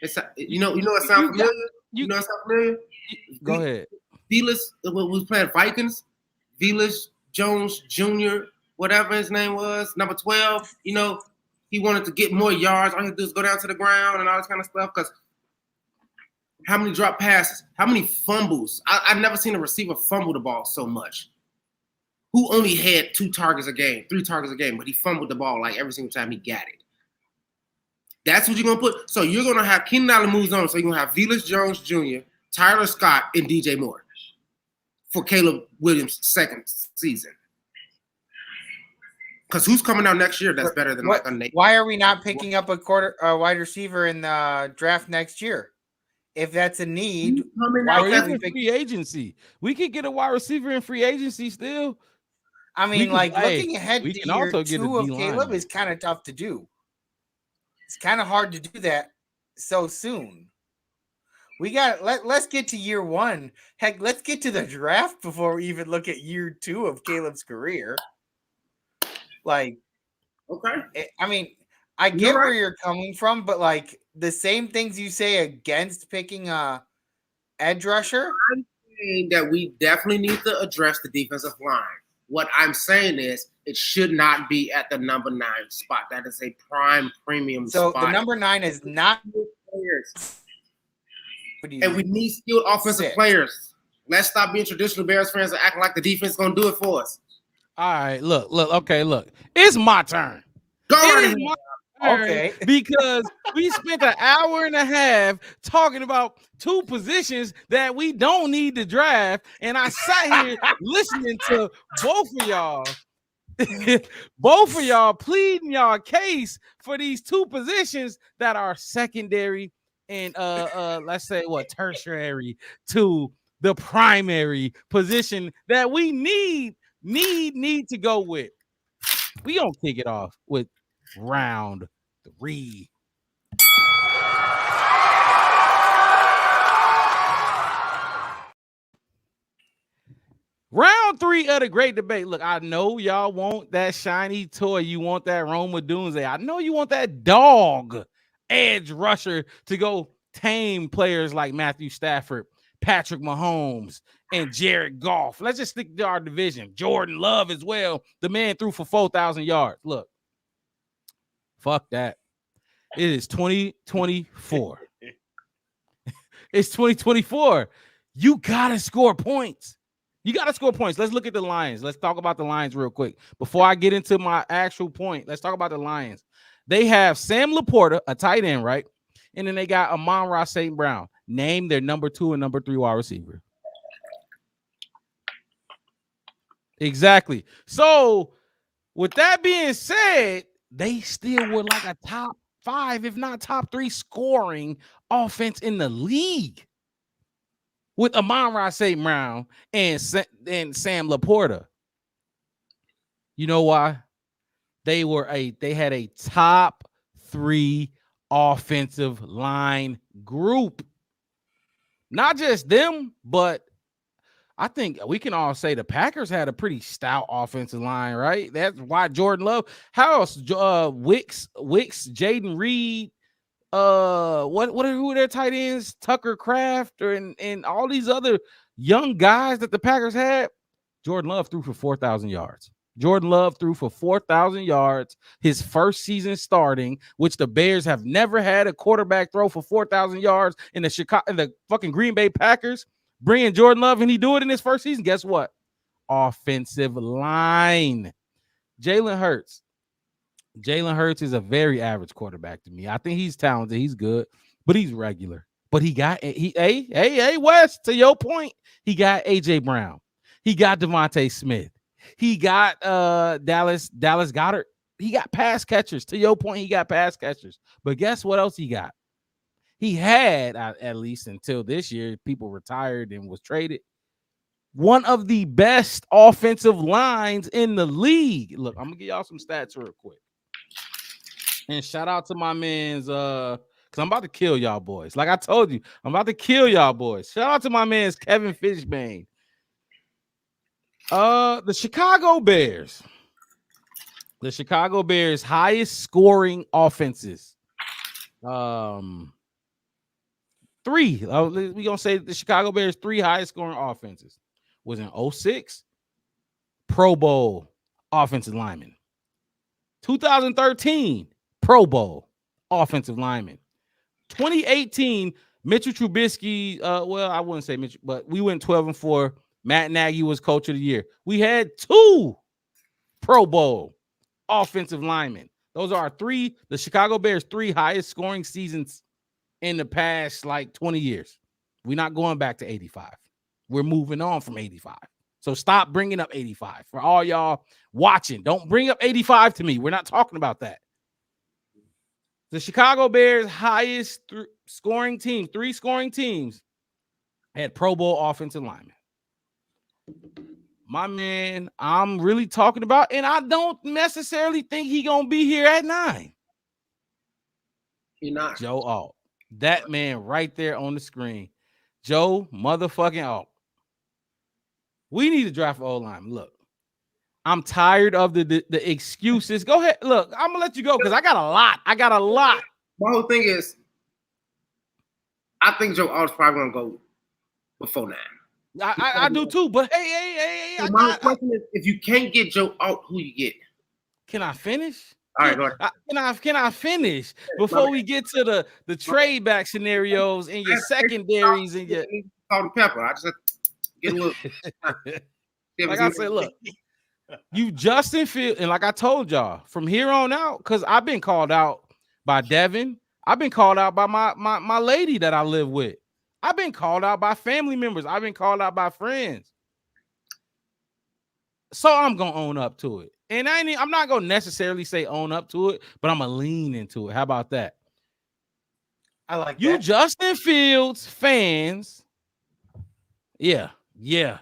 [SPEAKER 6] it sounds familiar. You know it sounds familiar?
[SPEAKER 1] Go ahead.
[SPEAKER 6] Velus, when we was playing Vikings, Velus Jones Jr., whatever his name was, number 12, he wanted to get more yards. All he had to do is go down to the ground and all this kind of stuff. Because how many drop passes? How many fumbles? I've never seen a receiver fumble the ball so much. Who only had 2 targets a game, 3 targets a game, but he fumbled the ball like every single time he got it. That's what you're going to put. So you're going to have Keenan Allen moves on. So you're going to have Velus Jones Jr., Tyler Scott, and DJ Moore for Caleb Williams' second season. Because who's coming out next year that's better than Michael Nate?
[SPEAKER 7] Why are we not picking up a wide receiver in the draft next year? If that's a need,
[SPEAKER 1] why can't we pick free agency? We could get a wide receiver in free agency still.
[SPEAKER 7] I mean, looking ahead to year 2 of Caleb is kind of tough to do. It's kind of hard to do that so soon. Let's get to year 1. Heck, let's get to the draft before we even look at year 2 of Caleb's career. Like,
[SPEAKER 6] okay.
[SPEAKER 7] I mean, I get where you're coming from, but like the same things you say against picking a edge rusher.
[SPEAKER 6] I'm saying that we definitely need to address the defensive line. What I'm saying is it should not be at the number 9 spot. That is a prime premium spot.
[SPEAKER 7] So the number 9 is not
[SPEAKER 6] players. And we need skilled offensive players. Let's stop being traditional Bears fans and acting like the defense is going to do it for us.
[SPEAKER 1] All right, look. It's my turn.
[SPEAKER 7] Okay.
[SPEAKER 1] Because we spent an hour and a half talking about 2 positions that we don't need to draft, and I sat here listening to both of y'all pleading y'all case for these 2 positions that are secondary and let's say tertiary to the primary position that we need to go with. We gonna kick it off with round 3. Round Round 3 of the great debate. Look, I know y'all want that shiny toy. You want that Roma Doomsday. I know you want that dog edge rusher to go tame players like Matthew Stafford, Patrick Mahomes, and Jared Goff. Let's just stick to our division. Jordan Love as well. The man threw for 4,000 yards. Look, fuck that. It is 2024. It's 2024. You got to score points. You got to score points. Let's look at the Lions. Let's talk about the Lions real quick. Before I get into my actual point, let's talk about the Lions. They have Sam Laporta, a tight end, right? And then they got Amon-Ra St. Brown. Name their number 2 and number 3 wide receiver. Exactly. So, with that being said, they still were like a top 5, if not top 3 scoring offense in the league with Amon-Ra St. Brown and Sam Laporta. You know why? They had a top 3 offensive line group. Not just them, but I think we can all say the Packers had a pretty stout offensive line, right? That's why Jordan Love. How else? Wicks, Jaden Reed, who are their tight ends? Tucker Kraft and all these other young guys that the Packers had. Jordan Love threw for 4,000 yards. Jordan Love threw for 4,000 yards his first season starting, which the Bears have never had a quarterback throw for 4,000 yards in the fucking Green Bay Packers. Bringing Jordan Love and he do it in his first season. Guess what? Offensive line. Jalen Hurts. Jalen Hurts is a very average quarterback to me. I think he's talented. He's good, but he's regular. But Wes, to your point, he got AJ Brown. He got Devontae Smith. He got Dallas Goedert. He got pass catchers. To your point, he got pass catchers. But guess what else he got? He had, at least until this year, people retired and was traded, one of the best offensive lines in the league. Look, I'm going to give y'all some stats real quick. And shout out to my man's, because I'm about to kill y'all boys. Like I told you, I'm about to kill y'all boys. Shout out to my man's Kevin Fishbane. The Chicago Bears. The Chicago Bears' highest scoring offenses. 3. We're going to say the Chicago Bears' 3 highest scoring offenses was in 06, Pro Bowl offensive lineman. 2013, Pro Bowl offensive lineman. 2018, Mitchell Trubisky, I wouldn't say Mitchell, but we went 12-4. Matt Nagy was coach of the year. We had 2 Pro Bowl offensive linemen. Those are the Chicago Bears' 3 highest scoring seasons in the past like 20 years. We're not going back to 85. We're moving on from 85. So stop bringing up 85. For all y'all watching, don't bring up 85 to me. We're not talking about that. The Chicago Bears' highest scoring teams, 3 scoring teams, had Pro Bowl offensive linemen. My man, I'm really talking about, and I don't necessarily think he's going to be here at 9.
[SPEAKER 6] He not.
[SPEAKER 1] Joe Alt. That man right there on the screen. Joe motherfucking Alt. We need to draft an O-line. Look, I'm tired of the excuses. Go ahead. Look, I'm going to let you go because I got a lot.
[SPEAKER 6] My whole thing is, I think Joe Alt's probably going to go before 9.
[SPEAKER 1] I do too, but hey.
[SPEAKER 6] So my question is, if you can't get Joe Alt, who you get?
[SPEAKER 1] Can I finish?
[SPEAKER 6] All right, go ahead.
[SPEAKER 1] Can I finish before we get to the trade back scenarios and your secondaries and your
[SPEAKER 6] salt and pepper? I just have to get a little.
[SPEAKER 1] Like I said, look, you Justin Fields, and like I told y'all, from here on out, because I've been called out by Devin, I've been called out by my lady that I live with. I've been called out by family members. I've been called out by friends. So I'm gonna own up to it. And I'm not going to necessarily say own up to it, but I'm going to lean into it. How about that?
[SPEAKER 7] I like
[SPEAKER 1] you
[SPEAKER 7] that.
[SPEAKER 1] Justin Fields fans. Yeah. You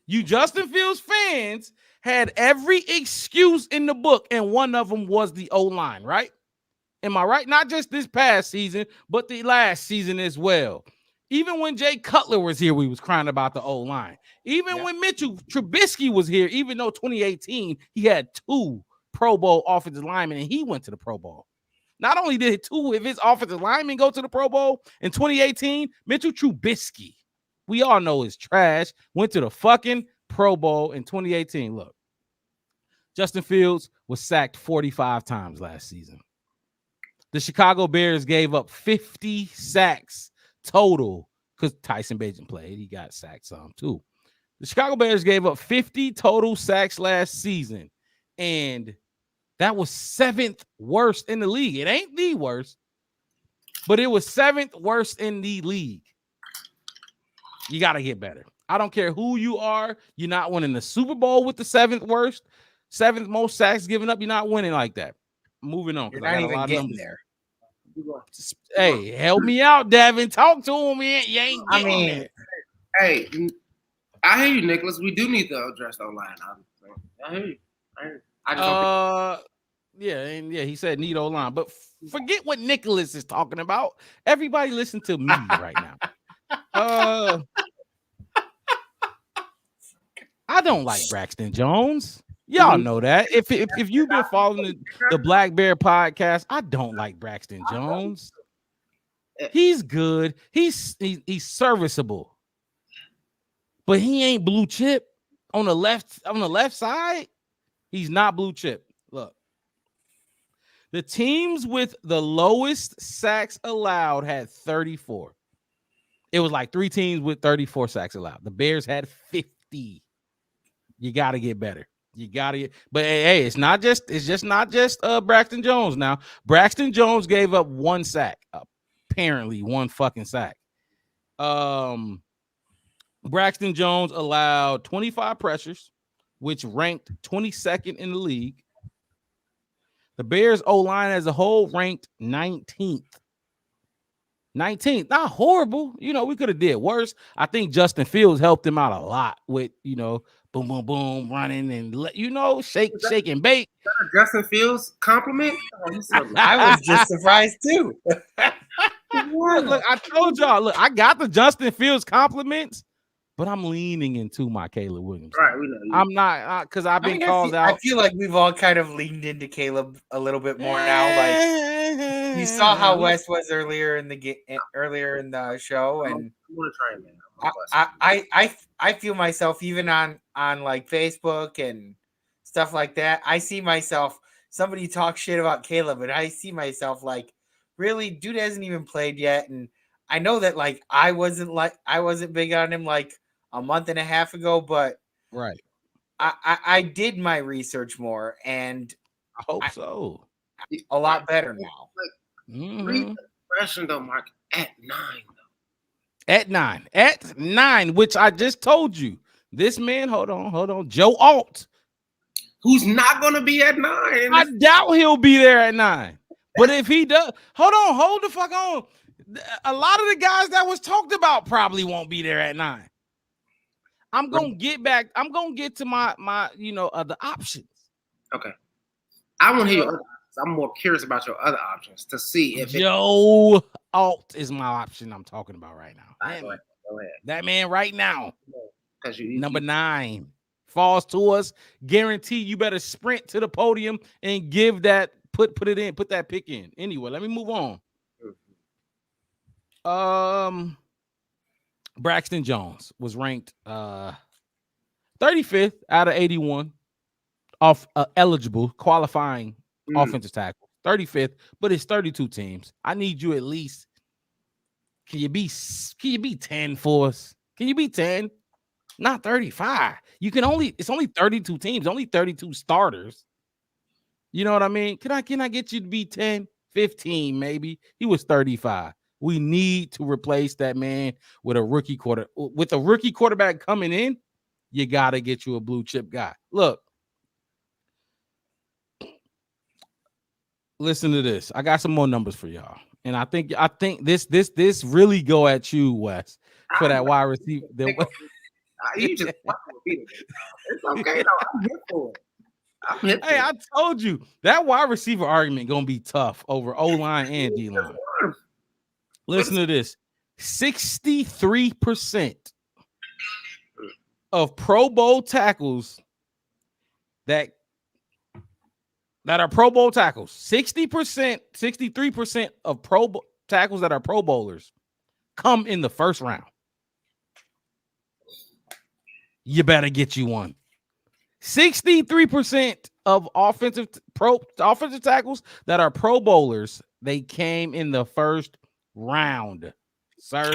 [SPEAKER 1] Justin Fields fans had every excuse in the book, and one of them was the O-line, right? Am I right? Not just this past season, but the last season as well. Even when Jay Cutler was here, we was crying about the O-line. Even when Mitchell Trubisky was here, even though 2018, he had 2 Pro Bowl offensive linemen and he went to the Pro Bowl. Not only did 2 of his offensive linemen go to the Pro Bowl in 2018, Mitchell Trubisky, we all know is trash, went to the fucking Pro Bowl in 2018. Look, Justin Fields was sacked 45 times last season. The Chicago Bears gave up 50 sacks total because Tyson Bagent played. He got sacked some too. The Chicago Bears gave up 50 total sacks last season, and that was 7th worst in the league. It ain't the worst, but it was 7th worst in the league. You got to get better. I don't care who you are. You're not winning the Super Bowl with the 7th most sacks given up. You're not winning like that. Moving on.
[SPEAKER 7] You're not even getting there.
[SPEAKER 1] Hey, help me out, Devin. Talk to him, man. You ain't getting there.
[SPEAKER 6] Hey, I hear you, Nicholas. We do need to address the line. I hear you.
[SPEAKER 1] Yeah, he said need O-line, but forget what Nicholas is talking about. Everybody listen to me right now. I don't like Braxton Jones. Y'all know that. If you've been following the Black Bear podcast, I don't like Braxton Jones. He's good. He's serviceable, but he ain't blue chip on the left side. He's not blue chip. Look, the teams with the lowest sacks allowed had 34. It was like 3 teams with 34 sacks allowed. The Bears had 50. You got to get better. You got to get, but hey, it's just not just Braxton Jones now. Braxton Jones gave up 1 sack, apparently 1 fucking sack. Braxton Jones allowed 25 pressures, which ranked 22nd in the league. The Bears O-line as a whole ranked 19th. 19th, not horrible. We could have did worse. I think Justin Fields helped him out a lot with, boom, boom, boom, running and shake and bake.
[SPEAKER 6] Justin Fields compliment?
[SPEAKER 7] I was just surprised too.
[SPEAKER 1] Look, I told y'all. Look, I got the Justin Fields compliments, but I'm leaning into my Caleb Williams.
[SPEAKER 6] Right, we know.
[SPEAKER 1] I'm not because I've been called out.
[SPEAKER 7] I feel like we've all kind of leaned into Caleb a little bit more now. Like you saw how Wes was earlier in the show, and
[SPEAKER 6] I'm gonna try, man.
[SPEAKER 7] I feel myself even on like Facebook and stuff like that. I see myself. Somebody talks shit about Caleb, and I see myself like, really, dude hasn't even played yet, and I know that like I wasn't big on him like a month and a half ago, but
[SPEAKER 1] right,
[SPEAKER 7] I did my research more, and
[SPEAKER 1] I hope so.
[SPEAKER 7] A lot better now.
[SPEAKER 6] Read the expression though, Mark. At 9,
[SPEAKER 1] At 9, which I just told you. This man, hold on, Joe Alt,
[SPEAKER 6] who's not gonna be at 9.
[SPEAKER 1] I doubt he'll be there at 9. But if he does, hold the fuck on. A lot of the guys that was talked about probably won't be there at 9. I'm gonna get to my other options.
[SPEAKER 6] Okay. I want to hear your other options. I'm more curious about your other options to see if
[SPEAKER 1] Joe Alt is my option I'm talking about right now.
[SPEAKER 6] Go ahead.
[SPEAKER 1] That man right now,
[SPEAKER 6] because
[SPEAKER 1] number 9 falls to us. Guarantee you better sprint to the podium and give that put that pick in. Anyway, let me move on. Braxton Jones was ranked 35th out of 81 off eligible qualifying offensive tackle. 35th, but it's 32 teams. I need you at least. Can you be 10 for us? Can you be 10? Not 35. It's only 32 teams, only 32 starters. You know what I mean? Can I get you to be 10, 15 maybe? He was 35. We need to replace that man with a rookie quarterback coming in. You got to get you a blue chip guy. Look. Listen to this. I got some more numbers for y'all. And I think this really go at you, Wes, for that wide receiver.
[SPEAKER 6] You just repeat it. It's okay though. I'm here for it.
[SPEAKER 1] Hey, I told you that wide receiver argument gonna be tough over O-line and D-line. Listen to this. 63% of Pro Bowl tackles that are Pro Bowl tackles. 60%, 63% of tackles that are Pro Bowlers come in the first round. You better get you one. 63% of offensive tackles that are Pro Bowlers, they came in the first round, sir.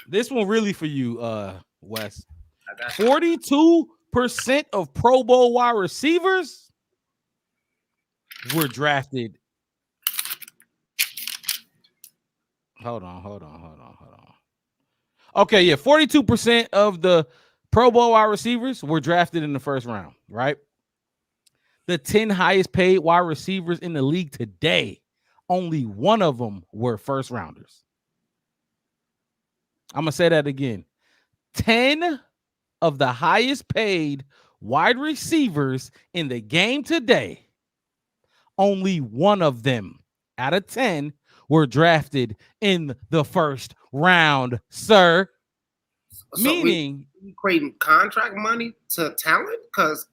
[SPEAKER 1] This one really for you, Wes. 42% of Pro Bowl wide receivers were drafted. Hold on. Okay, yeah, 42% of the Pro Bowl wide receivers were drafted in the first round, right? The 10 highest paid wide receivers in the league today, only one of them were first rounders. I'm going to say that again. 10 of the highest paid wide receivers in the game today, only one of them out of 10 were drafted in the first round, sir.
[SPEAKER 6] So
[SPEAKER 1] Meaning,
[SPEAKER 6] we equating contract money to talent? Because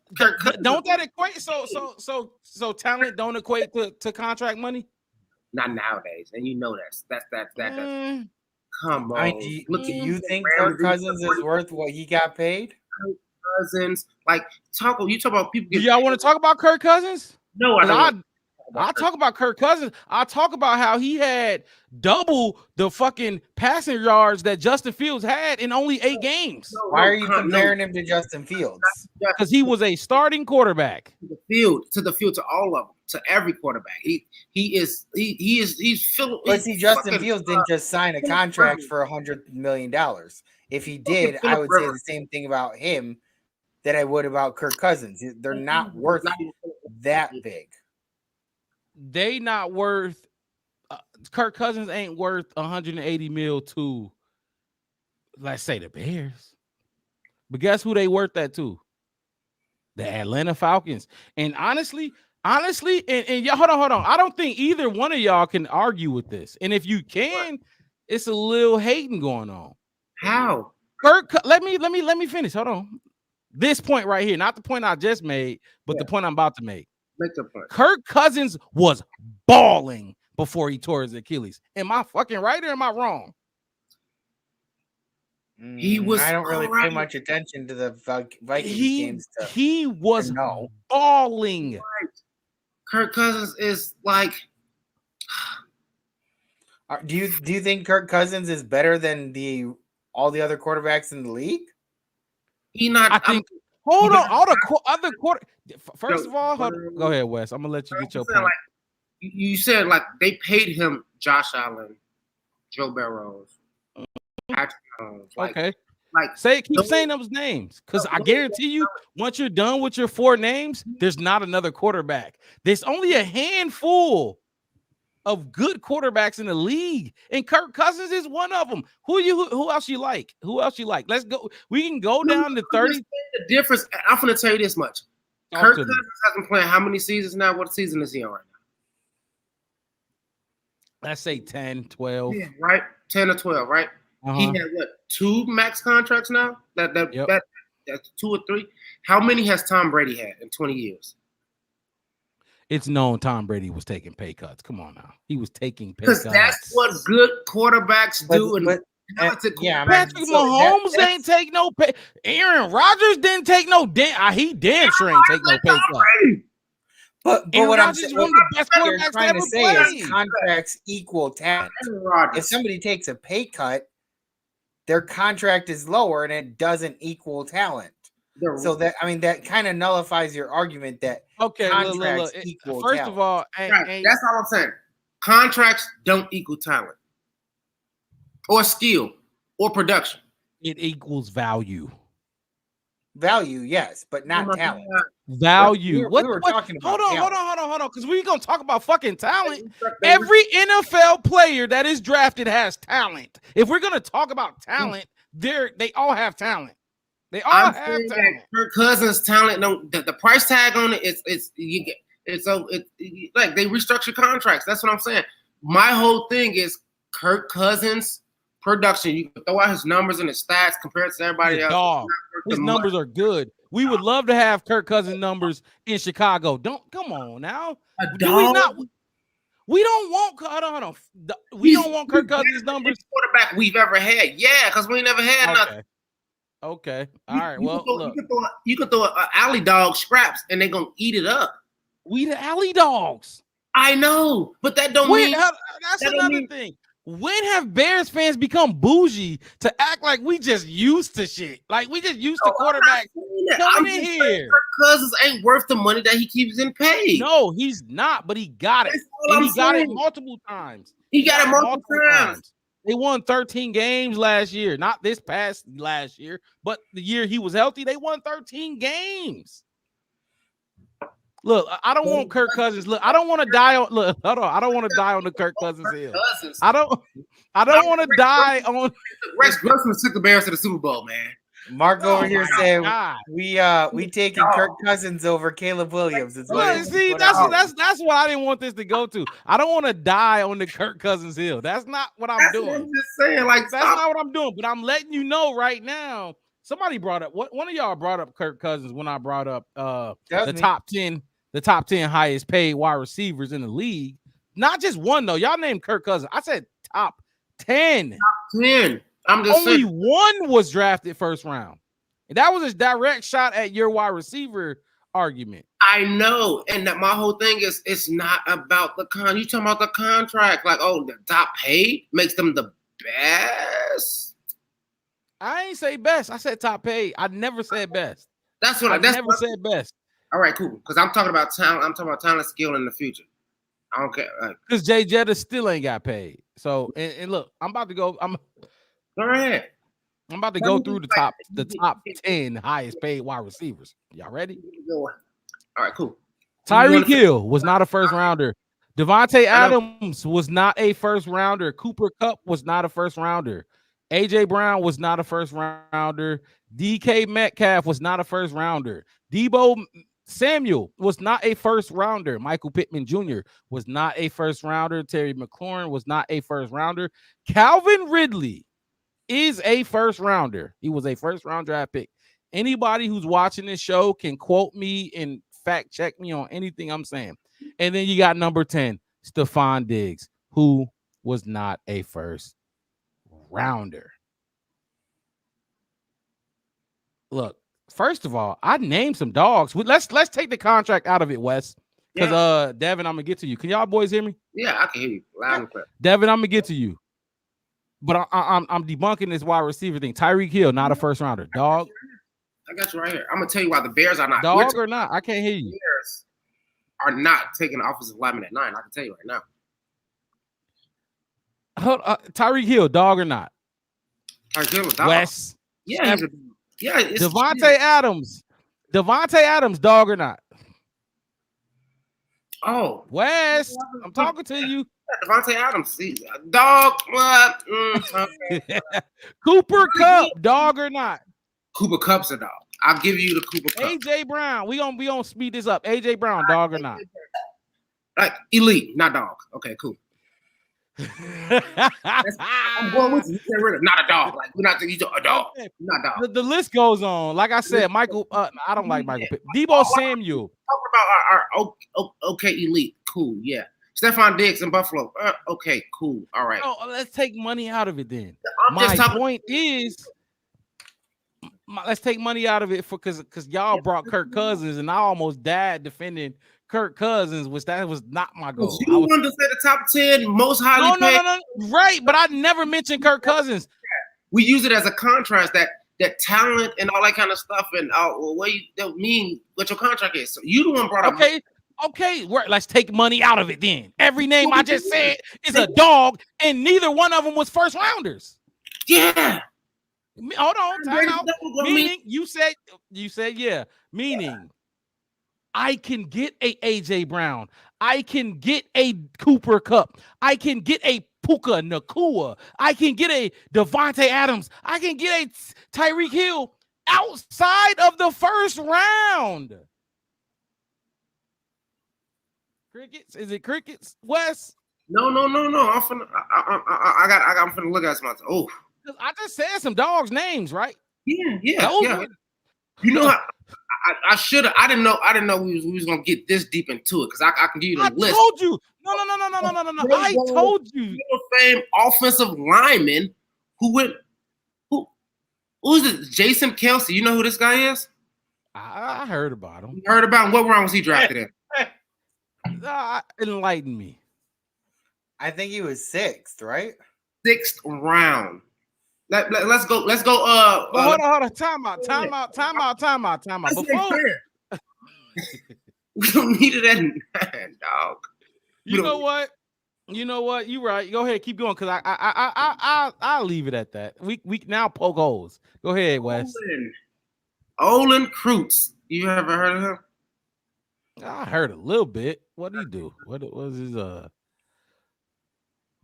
[SPEAKER 1] don't that equate? So talent don't equate to contract money?
[SPEAKER 6] Not nowadays, and you know that. Come on.
[SPEAKER 7] I mean, do you think Kirk Cousins is worth what he got paid?
[SPEAKER 6] Cousins, like you talk about people.
[SPEAKER 1] Do y'all want to talk about Kirk Cousins?
[SPEAKER 6] No, I don't.
[SPEAKER 1] I'll talk about Kirk Cousins. I'll talk about how he had double the fucking passing yards that Justin Fields had in only 8 games.
[SPEAKER 7] Why are you comparing him to Justin Fields?
[SPEAKER 1] Because he was a starting quarterback.
[SPEAKER 6] To the field, to all of them, to every quarterback. He's Phil.
[SPEAKER 7] But see, Justin Fields didn't just sign a contract for $100 million. If he did, I would say the same thing about him that I would about Kirk Cousins. They're not worth that big.
[SPEAKER 1] They not worth. Kirk Cousins ain't worth 180 mil to, let's say, the Bears. But guess who they worth that to? The Atlanta Falcons. And honestly, and y'all, hold on. I don't think either one of y'all can argue with this. And if you can, it's a little hating going on.
[SPEAKER 6] How?
[SPEAKER 1] Kirk, let me finish. Hold on. This point right here, not the point I just made, but the point I'm about to make.
[SPEAKER 6] Make the point.
[SPEAKER 1] Kirk Cousins was balling before he tore his Achilles. Am I fucking right or am I wrong?
[SPEAKER 6] He was.
[SPEAKER 7] I don't really pay much attention to the Vikings games.
[SPEAKER 1] He was balling.
[SPEAKER 6] Right. Kirk Cousins is like.
[SPEAKER 7] Do you think Kirk Cousins is better than all the other quarterbacks in the league?
[SPEAKER 1] I think. Hold on, all the other quarter. First of all, go ahead, Wes. I'm gonna let you get your point.
[SPEAKER 6] Like, you said like they paid him Josh Allen, Joe Burrow, Patrick Mahomes.
[SPEAKER 1] Okay. Keep saying those names, because I guarantee you, once you're done with your 4 names, there's not another quarterback. There's only a handful of good quarterbacks in the league, and Kirk Cousins is one of them. Who else you like? Let's go. We can go down to 30.
[SPEAKER 6] The difference. I'm going to tell you this much. Kirk Cousins has been playing how many seasons now? What season is he on right now?
[SPEAKER 1] Let's say 10, 12.
[SPEAKER 6] Yeah, right? 10 or 12, right?
[SPEAKER 1] Uh-huh.
[SPEAKER 6] He had 2 max contracts now? That's 2 or 3. How many has Tom Brady had in 20 years?
[SPEAKER 1] It's known Tom Brady was taking pay cuts. Come on now. He was taking pay cuts.
[SPEAKER 6] Because that's what good quarterbacks do.
[SPEAKER 1] Patrick Mahomes ain't take no pay. Aaron Rodgers didn't take no damn. He damn sure ain't take no pay cut.
[SPEAKER 7] But what I'm saying,
[SPEAKER 1] one of the best quarterbacks
[SPEAKER 7] trying
[SPEAKER 1] to
[SPEAKER 7] to say is contracts equal talent. If somebody takes a pay cut, their contract is lower and it doesn't equal talent. So that kind of nullifies your argument that contracts equal
[SPEAKER 1] First
[SPEAKER 7] talent.
[SPEAKER 1] of all,
[SPEAKER 6] that's all I'm saying. Contracts don't equal talent or skill or production.
[SPEAKER 1] It equals value.
[SPEAKER 7] Value, yes, but not talent.
[SPEAKER 1] Value.
[SPEAKER 7] We were talking about
[SPEAKER 1] hold on. Because we're gonna talk about fucking talent. Every NFL player that is drafted has talent. If we're gonna talk about talent, they all have talent. They all have talent.
[SPEAKER 6] Kirk Cousins' talent, the price tag on it, like they restructure contracts. That's what I'm saying. My whole thing is Kirk Cousins production. You can throw out his numbers and his stats compared to everybody else.
[SPEAKER 1] Dog. His numbers are good. We would love to have Kirk Cousins numbers in Chicago. Come on now. Do we not? We don't want. Hold on. We don't want Kirk Cousins numbers.
[SPEAKER 6] Quarterback we've ever had. Yeah, because we never had nothing.
[SPEAKER 1] Okay. All right. Well, look.
[SPEAKER 6] You can throw an alley dog scraps and they're gonna eat it up.
[SPEAKER 1] We the alley dogs.
[SPEAKER 6] I know, but that don't mean
[SPEAKER 1] that's another thing. When have Bears fans become bougie to act like we just used to shit? Like we just used to quarterback coming in here.
[SPEAKER 6] Kirk Cousins ain't worth the money that he keeps getting paid.
[SPEAKER 1] No, he's not, but he got it. And he got it multiple times.
[SPEAKER 6] He got it multiple times.
[SPEAKER 1] They won 13 games last year. Not this past last year, but the year he was healthy, they won 13 games. Look, I don't want Kirk Cousins. Look, I don't want to die on. Look, hold on. I don't want to die on the Kirk Cousins hill. I don't want to die on.
[SPEAKER 6] Rex Grossman took the Bears to the Super Bowl, man.
[SPEAKER 7] Mark over here saying we taking Kirk Cousins over Caleb Williams.
[SPEAKER 1] See, that's what I didn't want this to go to. I don't want to die on the Kirk Cousins hill. That's not what I'm doing.
[SPEAKER 6] What I'm just saying, like
[SPEAKER 1] that's not what I'm doing. But I'm letting you know right now. Somebody brought up one of y'all brought up Kirk Cousins when I brought up the top 10 highest paid wide receivers in the league. Not just one though. Y'all named Kirk Cousins. I said top 10.
[SPEAKER 6] Top 10. I'm just
[SPEAKER 1] only
[SPEAKER 6] saying.
[SPEAKER 1] One was drafted first round. And that was a direct shot at your wide receiver argument.
[SPEAKER 6] I know. And that my whole thing is it's not about the you talking about the contract. Like, oh, the top paid makes them the best.
[SPEAKER 1] I ain't say best. I said top paid. I never said best.
[SPEAKER 6] That's what I
[SPEAKER 1] never said best.
[SPEAKER 6] All right, cool. Because I'm talking about talent. I'm talking about talent, skill in the future. I don't care.
[SPEAKER 1] Because Jay Jetta still ain't got paid. So and look, I'm about to go.
[SPEAKER 6] Go ahead.
[SPEAKER 1] I'm about to go through the top 10 highest paid wide receivers. Y'all ready?
[SPEAKER 6] All right, cool.
[SPEAKER 1] Tyreek Hill was not a first rounder. Devontae Adams was not a first rounder. Cooper Kupp was not a first rounder. AJ Brown was not a first rounder. DK Metcalf was not a first rounder. Debo Samuel was not a first rounder. Michael Pittman Jr. was not a first rounder. Terry McLaurin was not a first rounder. Calvin Ridley is a first rounder. He was a first round draft pick. Anybody who's watching this show can quote me and fact check me on anything I'm saying. And then you got number 10, Stephon Diggs, who was not a first rounder. Look, first of all, I named some dogs. Let's take the contract out of it, Wes. Because Devin, I'm gonna get to you. Can y'all boys hear me?
[SPEAKER 6] Yeah, I can hear you loud and clear.
[SPEAKER 1] Devin, I'm gonna get to you. But I'm debunking this wide receiver thing. Tyreek Hill, not a first rounder. Dog.
[SPEAKER 6] I got you right here. I'm gonna tell you why the Bears are not.
[SPEAKER 1] Dog or not? I can't hear you.
[SPEAKER 6] Bears are not taking offensive lineman at 9. I can tell you right
[SPEAKER 1] now. Tyreek Hill, dog or not?
[SPEAKER 6] Tyreek Hill, dog.
[SPEAKER 1] Wes.
[SPEAKER 6] Yeah.
[SPEAKER 1] Devontae Adams, dog or not?
[SPEAKER 6] Oh,
[SPEAKER 1] Wes, I'm talking to you.
[SPEAKER 6] Devontae Adams, dog. What?
[SPEAKER 1] Cooper Kupp, dog or not?
[SPEAKER 6] Cooper Kupp's a dog. I'll give you the Cooper Kupp.
[SPEAKER 1] AJ Brown, we gonna speed this up. AJ Brown, dog or not?
[SPEAKER 6] Like elite, not dog. Okay, cool. I'm going with you. Not a dog. Like we're not a dog. Not dog.
[SPEAKER 1] The list goes on. Like I said, Michael. I don't like Michael Pitt. Debo Samuel.
[SPEAKER 6] Talking about our okay elite. Cool. Yeah. Stephon Diggs in Buffalo. Okay. Cool. All right.
[SPEAKER 1] Oh, let's take money out of it then. Let's take money out of it because y'all brought Kirk Cousins and I almost died defending Kirk Cousins, which that was not my goal.
[SPEAKER 6] You wanted to say the top 10 most highly paid.
[SPEAKER 1] No. Right, but I never mentioned Kirk Cousins.
[SPEAKER 6] We use it as a contrast that talent and all that kind of stuff and what you don't mean what your contract is. So you the one brought up.
[SPEAKER 1] Okay. Let's take money out of it then. Every name I just said is a dog, and neither one of them was first rounders.
[SPEAKER 6] Yeah.
[SPEAKER 1] Hold on, time out. Meaning you said yeah. Meaning I can get a AJ Brown. I can get a Cooper Kupp. I can get a Puka Nacua. I can get a Devontae Adams. I can get a Tyreek Hill outside of the first round. Crickets? Is it crickets, Wes?
[SPEAKER 6] No. I'm finna look at some. Oh,
[SPEAKER 1] I just said some dogs' names, right?
[SPEAKER 6] yeah.
[SPEAKER 1] Were,
[SPEAKER 6] You know, I should have. I didn't know we was gonna get this deep into it because I can give you the list.
[SPEAKER 1] I told you. No. I told you.
[SPEAKER 6] Fame offensive lineman who's it? Jason Kelsey. You know who this guy is?
[SPEAKER 1] I heard about him.
[SPEAKER 6] You heard about him? What round was he drafted in?
[SPEAKER 1] Enlighten me.
[SPEAKER 7] I think he was 6th, right?
[SPEAKER 6] 6th round. Let's go.
[SPEAKER 1] Hold on. Time out. Before
[SPEAKER 6] we don't need it at 9, dog.
[SPEAKER 1] You know what? You right. Go ahead, keep going because I'll leave it at that. We now poke holes. Go ahead, Wes.
[SPEAKER 6] Olin Kreutz. You ever heard of him?
[SPEAKER 1] I heard a little bit. What did he do? What was his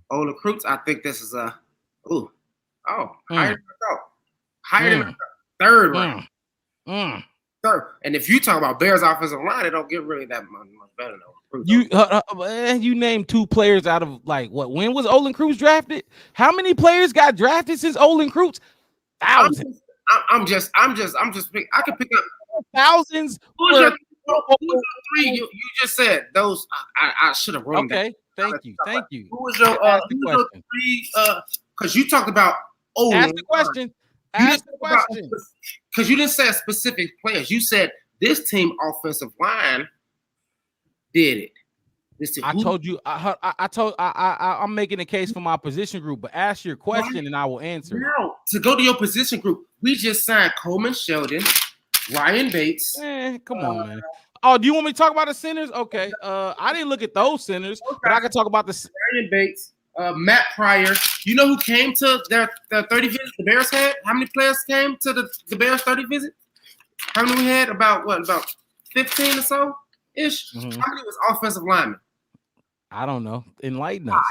[SPEAKER 6] Olin Kreutz? I think this is higher than 3rd round. Third. And if you talk about Bears offensive line, it don't get really that much better though.
[SPEAKER 1] You named 2 players out of like what? When was Olin Kreutz drafted? How many players got drafted since Olin Kreutz? Thousands.
[SPEAKER 6] I'm just. I can pick up
[SPEAKER 1] thousands.
[SPEAKER 6] Who's your 3? You just said those. I should have wrote them.
[SPEAKER 1] Okay. Thank you.
[SPEAKER 6] Who was your 3? Because you talked about
[SPEAKER 1] Ask the question.
[SPEAKER 6] Because you didn't say specific players. You said this team offensive line did it.
[SPEAKER 1] I told you. I'm making a case for my position group, but ask your question and I will answer.
[SPEAKER 6] Now, to go to your position group, we just signed Coleman Sheldon, Ryan Bates.
[SPEAKER 1] Come on, man. Oh, do you want me to talk about the centers? Okay. I didn't look at those centers, but I can talk about the
[SPEAKER 6] Ryan Bates, Matt Pryor. You know who came to their 30 visit? The Bears had? How many players came to the Bears 30 visit? How many we had? About 15 or so ish?
[SPEAKER 1] Mm-hmm.
[SPEAKER 6] How many was offensive linemen?
[SPEAKER 1] I don't know. Enlighten us.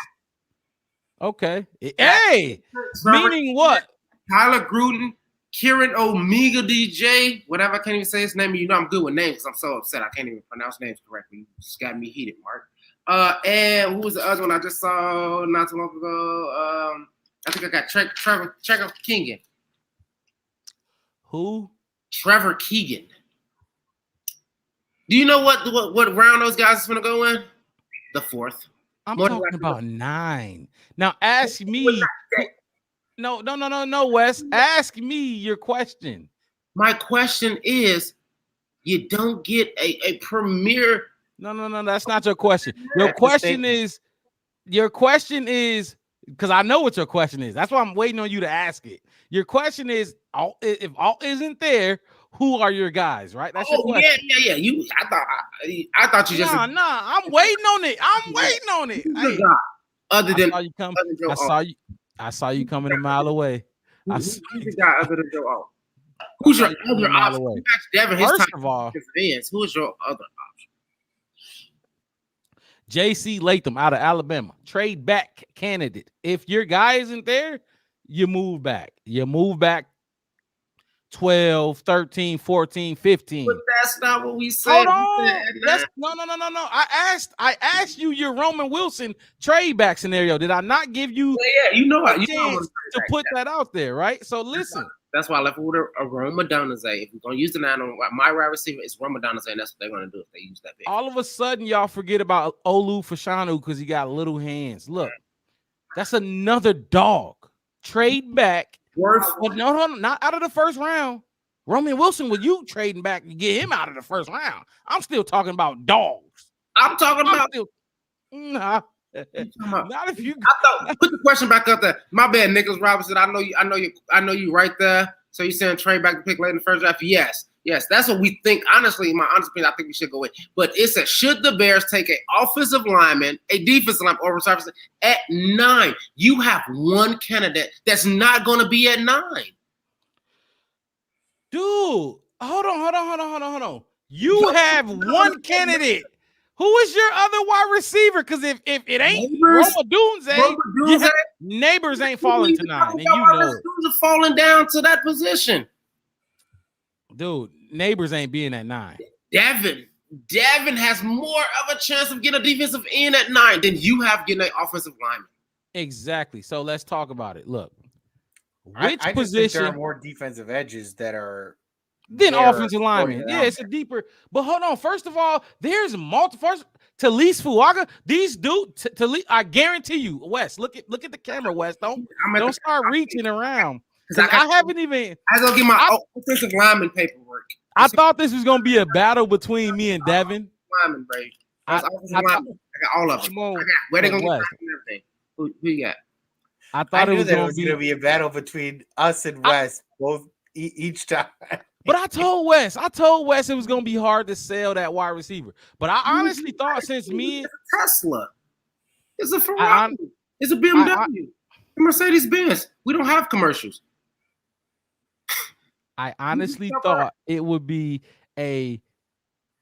[SPEAKER 1] Okay. Hey, meaning what?
[SPEAKER 6] Tyler Gruden, Kieran Omega DJ, whatever. I can't even say his name. You know I'm good with names because I'm so upset I can't even pronounce names correctly. You just got me heated, Mark. And who was the other one I just saw not too long ago? I think I got Trevor Keegan.
[SPEAKER 1] Who?
[SPEAKER 6] Trevor Keegan. Do you know what round those guys is going to go in? The 4th.
[SPEAKER 1] I'm talking about 9. Now ask me. No, Wes. Ask me your question.
[SPEAKER 6] My question is, you don't get a premier.
[SPEAKER 1] No, that's not your question. Your question is because I know what your question is. That's why I'm waiting on you to ask it. Your question is, if all isn't there, who are your guys? Right? That's your question.
[SPEAKER 6] Yeah. I thought you just.
[SPEAKER 1] Nah. I'm waiting on it. Hey,
[SPEAKER 6] other than
[SPEAKER 1] I saw you coming a mile away.
[SPEAKER 6] Who's the guy other than Joe Alt? Who's your other option?
[SPEAKER 1] First of all,
[SPEAKER 6] who's your other option?
[SPEAKER 1] J.C. Latham out of Alabama, trade back candidate. If your guy isn't there, you move back. 12, 13, 14, 15.
[SPEAKER 6] But that's not what we said.
[SPEAKER 1] Hold on. No. I asked you your Roman Wilson trade back scenario. Did I not give you
[SPEAKER 6] a
[SPEAKER 1] chance to put that out there, right? So listen.
[SPEAKER 6] That's why I left with a Roma Donazé. If we're going to use the 9 on my wide receiver, it's Roma Donazé, and that's what they're going to do if they use that pick.
[SPEAKER 1] All of a sudden, y'all forget about Olu Fashanu because he got little hands. Look, that's another dog. Trade back. No, not out of the first round. Roman Wilson, with you trading back to get him out of the first round. I'm still talking about dogs.
[SPEAKER 6] I'm talking about.
[SPEAKER 1] Not if you.
[SPEAKER 6] Put the question back up there. My bad, Nicholas Robinson. I know you right there. So you saying trade back to pick late in the first draft? Yes, that's what we think. Honestly, in my honest opinion, I think we should go with. But it's should the Bears take an offensive lineman, a defensive lineman, or reserve at 9? You have one candidate that's not going to be at 9.
[SPEAKER 1] Dude, hold on. You have one candidate. Who is your other wide receiver? Because if it ain't Roma Dunze, Neighbors ain't falling to 9, and you know it.
[SPEAKER 6] Are falling down to that position.
[SPEAKER 1] Dude, Neighbors ain't being at 9.
[SPEAKER 6] Devin Devin has more of a chance of getting a defensive end at 9 than you have getting an offensive lineman.
[SPEAKER 1] Exactly. So let's talk about it. Look,
[SPEAKER 7] I
[SPEAKER 1] which
[SPEAKER 7] just think
[SPEAKER 1] position
[SPEAKER 7] there are more defensive edges that are
[SPEAKER 1] then
[SPEAKER 7] there
[SPEAKER 1] offensive lineman?
[SPEAKER 7] floating
[SPEAKER 1] Yeah,
[SPEAKER 7] around
[SPEAKER 1] it's a deeper. But hold on. First of all, there's multiple. First, Talise Fuaga. These dudes. I guarantee you, Wes. Look at the camera, Wes. Don't start reaching around because I haven't even.
[SPEAKER 6] I was gonna get my offensive lineman paperwork.
[SPEAKER 1] I thought this was gonna be a battle between me and Devin.
[SPEAKER 6] Lineman, bro. I got all of them. I got where they gonna get and everything. Who you got?
[SPEAKER 1] I
[SPEAKER 7] knew that it was gonna be a battle between us and Wes both each time.
[SPEAKER 1] But I told Wes it was gonna be hard to sell that wide receiver. But I honestly thought since me,
[SPEAKER 6] it's a Tesla, it's a Ferrari, it's a BMW, a Mercedes Benz. We don't have commercials.
[SPEAKER 1] I honestly thought it would be a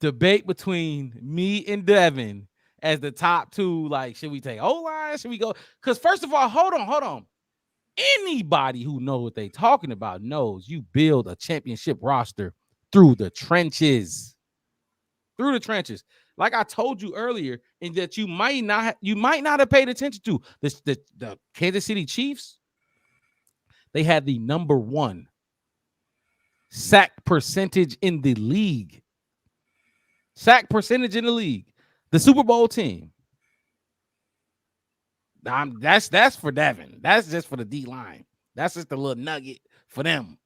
[SPEAKER 1] debate between me and Devin as the top two. Like, should we take O-line? Should we go? Because first of all, hold on. Anybody who knows what they talking about knows you build a championship roster through the trenches. Through the trenches. Like I told you earlier, and that you might not have paid attention to the Kansas City Chiefs. They had the number 1 sack percentage in the league. Sack percentage in the league. The Super Bowl team. That's for Devin. That's just for the D line. That's just a little nugget for them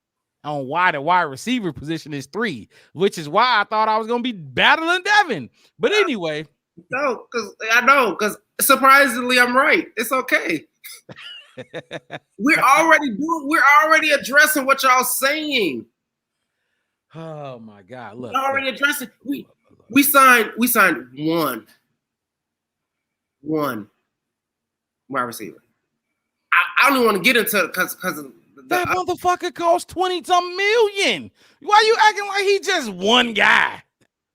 [SPEAKER 1] on why the wide receiver position is 3, which is why I thought I was gonna be battling Devin. But anyway,
[SPEAKER 6] no, because surprisingly I'm right. It's okay. We're already addressing what y'all saying.
[SPEAKER 1] Oh my God! Look,
[SPEAKER 6] we're already addressing. We signed one wide receiver. I don't want to get into it because
[SPEAKER 1] that motherfucker cost 20-some million. Why you acting like he just one guy?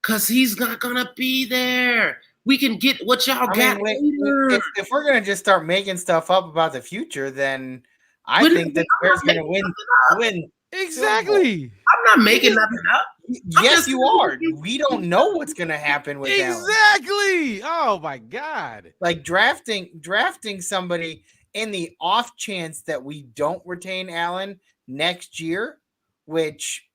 [SPEAKER 6] Because he's not gonna be there. We can get what y'all got later.
[SPEAKER 7] If we're gonna just start making stuff up about the future, then I think that Bears gonna win.
[SPEAKER 1] Exactly.
[SPEAKER 6] I'm not making nothing up.
[SPEAKER 7] Yes, you are. We don't know what's gonna happen with Allen.
[SPEAKER 1] Exactly. Oh my God.
[SPEAKER 7] Like drafting somebody in the off chance that we don't retain Allen next year, which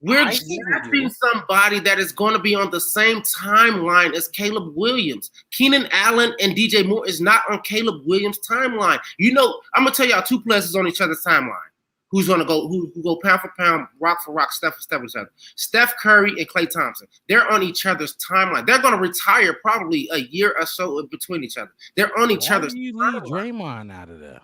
[SPEAKER 6] we're drafting somebody that is going to be on the same timeline as Caleb Williams. Keenan Allen and DJ Moore is not on Caleb Williams' timeline. You know, I'm gonna tell y'all 2 players on each other's timeline. Who's gonna go? Who go pound for pound, rock for rock, step for step with each other? Steph Curry and Klay Thompson. They're on each other's timeline. They're gonna retire probably a year or so between each other. They're on each other's.
[SPEAKER 1] Why do you leave Draymond out of there?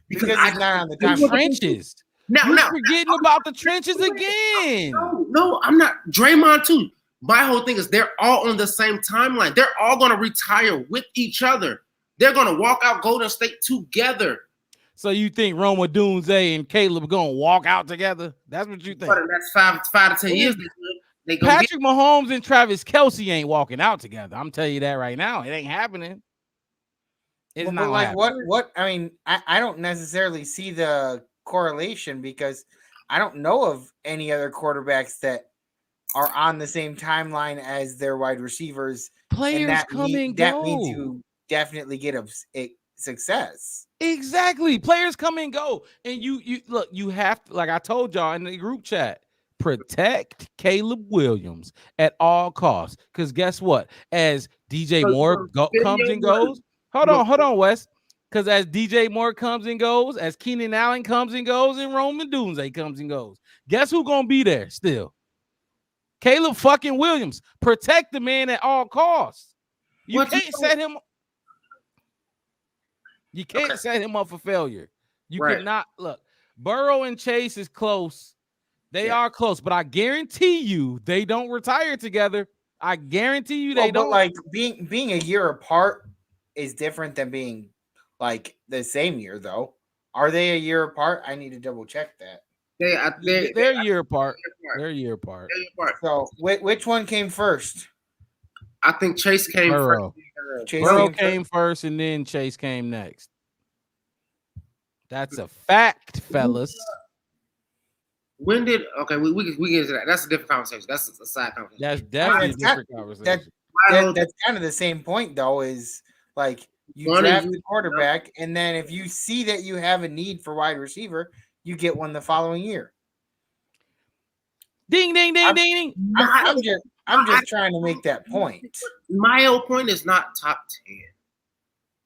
[SPEAKER 7] Because he's not on the
[SPEAKER 1] trenches. You're forgetting about the trenches again.
[SPEAKER 6] No, I'm not. Draymond too. My whole thing is they're all on the same timeline. They're all gonna retire with each other. They're gonna walk out Golden State together.
[SPEAKER 1] So you think Roma Dunze and Caleb are gonna walk out together? That's what you think?
[SPEAKER 6] But that's 5 to 10 years.
[SPEAKER 1] Patrick Mahomes and Travis Kelce ain't walking out together. I'm telling you that right now. It ain't happening.
[SPEAKER 7] It's not like happening. What I mean, I don't necessarily see the correlation because I don't know of any other quarterbacks that are on the same timeline as their wide receivers.
[SPEAKER 1] Players come and go.
[SPEAKER 7] That means you definitely get a success.
[SPEAKER 1] Exactly. Players come and go. And you look, you have to, like I told y'all in the group chat, protect Caleb Williams at all costs. Because guess what? As DJ Moore comes and goes, hold on, Wes. Because as DJ Moore comes and goes, as Keenan Allen comes and goes, and Roman Dunze comes and goes, guess who's gonna be there still? Caleb fucking Williams. Protect the man at all costs. You can't set him. You can't set him up for failure. You cannot look. Burrow and Chase is close. They are close, but I guarantee you they don't retire together. I guarantee you they don't.
[SPEAKER 7] But like being a year apart is different than being like the same year, though. Are they a year apart? I need to double check that.
[SPEAKER 1] They're a year apart. They're a year apart.
[SPEAKER 7] So which one came first?
[SPEAKER 6] I think Chase came
[SPEAKER 1] Burrow.
[SPEAKER 6] first.
[SPEAKER 1] Burrow came first, and then Chase came next. That's a fact, fellas.
[SPEAKER 6] When did we get into that? That's a different conversation. That's a side conversation.
[SPEAKER 1] That's definitely a different conversation.
[SPEAKER 7] That's kind of the same point, though. Is like you draft the quarterback, and then if you see that you have a need for wide receiver, you get one the following year.
[SPEAKER 1] Ding, ding, ding, ding, ding.
[SPEAKER 7] I'm just trying to make that point.
[SPEAKER 6] My whole point is not top 10.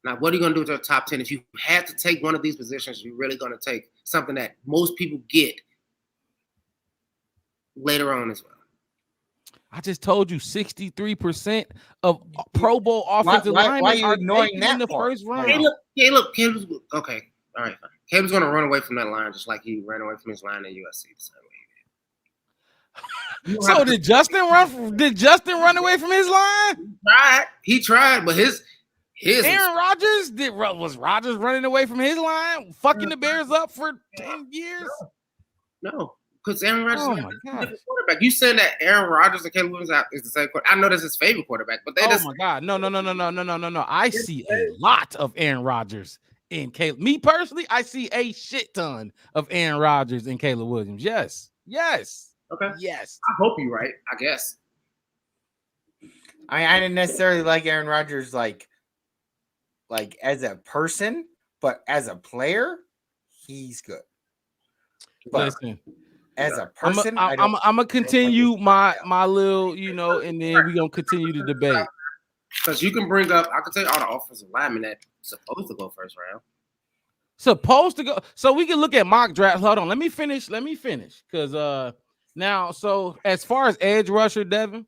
[SPEAKER 6] Now, what are you going to do with your top 10? If you had to take one of these positions, you're really going to take something that most people get later on as well.
[SPEAKER 1] I just told you 63% of Pro Bowl offensive linemen are ignoring that in the first round.
[SPEAKER 6] Caleb's okay. All right, fine. Caleb's going to run away from that line just like he ran away from his line at USC the same way.
[SPEAKER 1] So did Justin run away from his line?
[SPEAKER 6] He tried, but his
[SPEAKER 1] Aaron Rodgers was Rodgers running away from his line, fucking the Bears up for 10 years?
[SPEAKER 6] No. Because Aaron Rodgers is a
[SPEAKER 1] different
[SPEAKER 6] quarterback. You saying that Aaron Rodgers and Caleb Williams is the same quarterback? I know that's his favorite quarterback, but they
[SPEAKER 1] my God. No. I see a lot of Aaron Rodgers in Caleb. Me personally, I see a shit ton of Aaron Rodgers and Caleb Williams. Yes.
[SPEAKER 6] Okay.
[SPEAKER 1] Yes.
[SPEAKER 6] I hope you're right, I guess.
[SPEAKER 7] I didn't necessarily like Aaron Rodgers like as a person, but as a player, he's good. But
[SPEAKER 1] listen,
[SPEAKER 7] as a person,
[SPEAKER 1] I'm gonna continue my little, and then we're gonna continue the debate.
[SPEAKER 6] Because you can bring up, I can tell you all the offensive linemen that supposed to go first round.
[SPEAKER 1] Supposed to go, so we can look at mock drafts. Hold on, let me finish. Because now, so as far as edge rusher, Devin,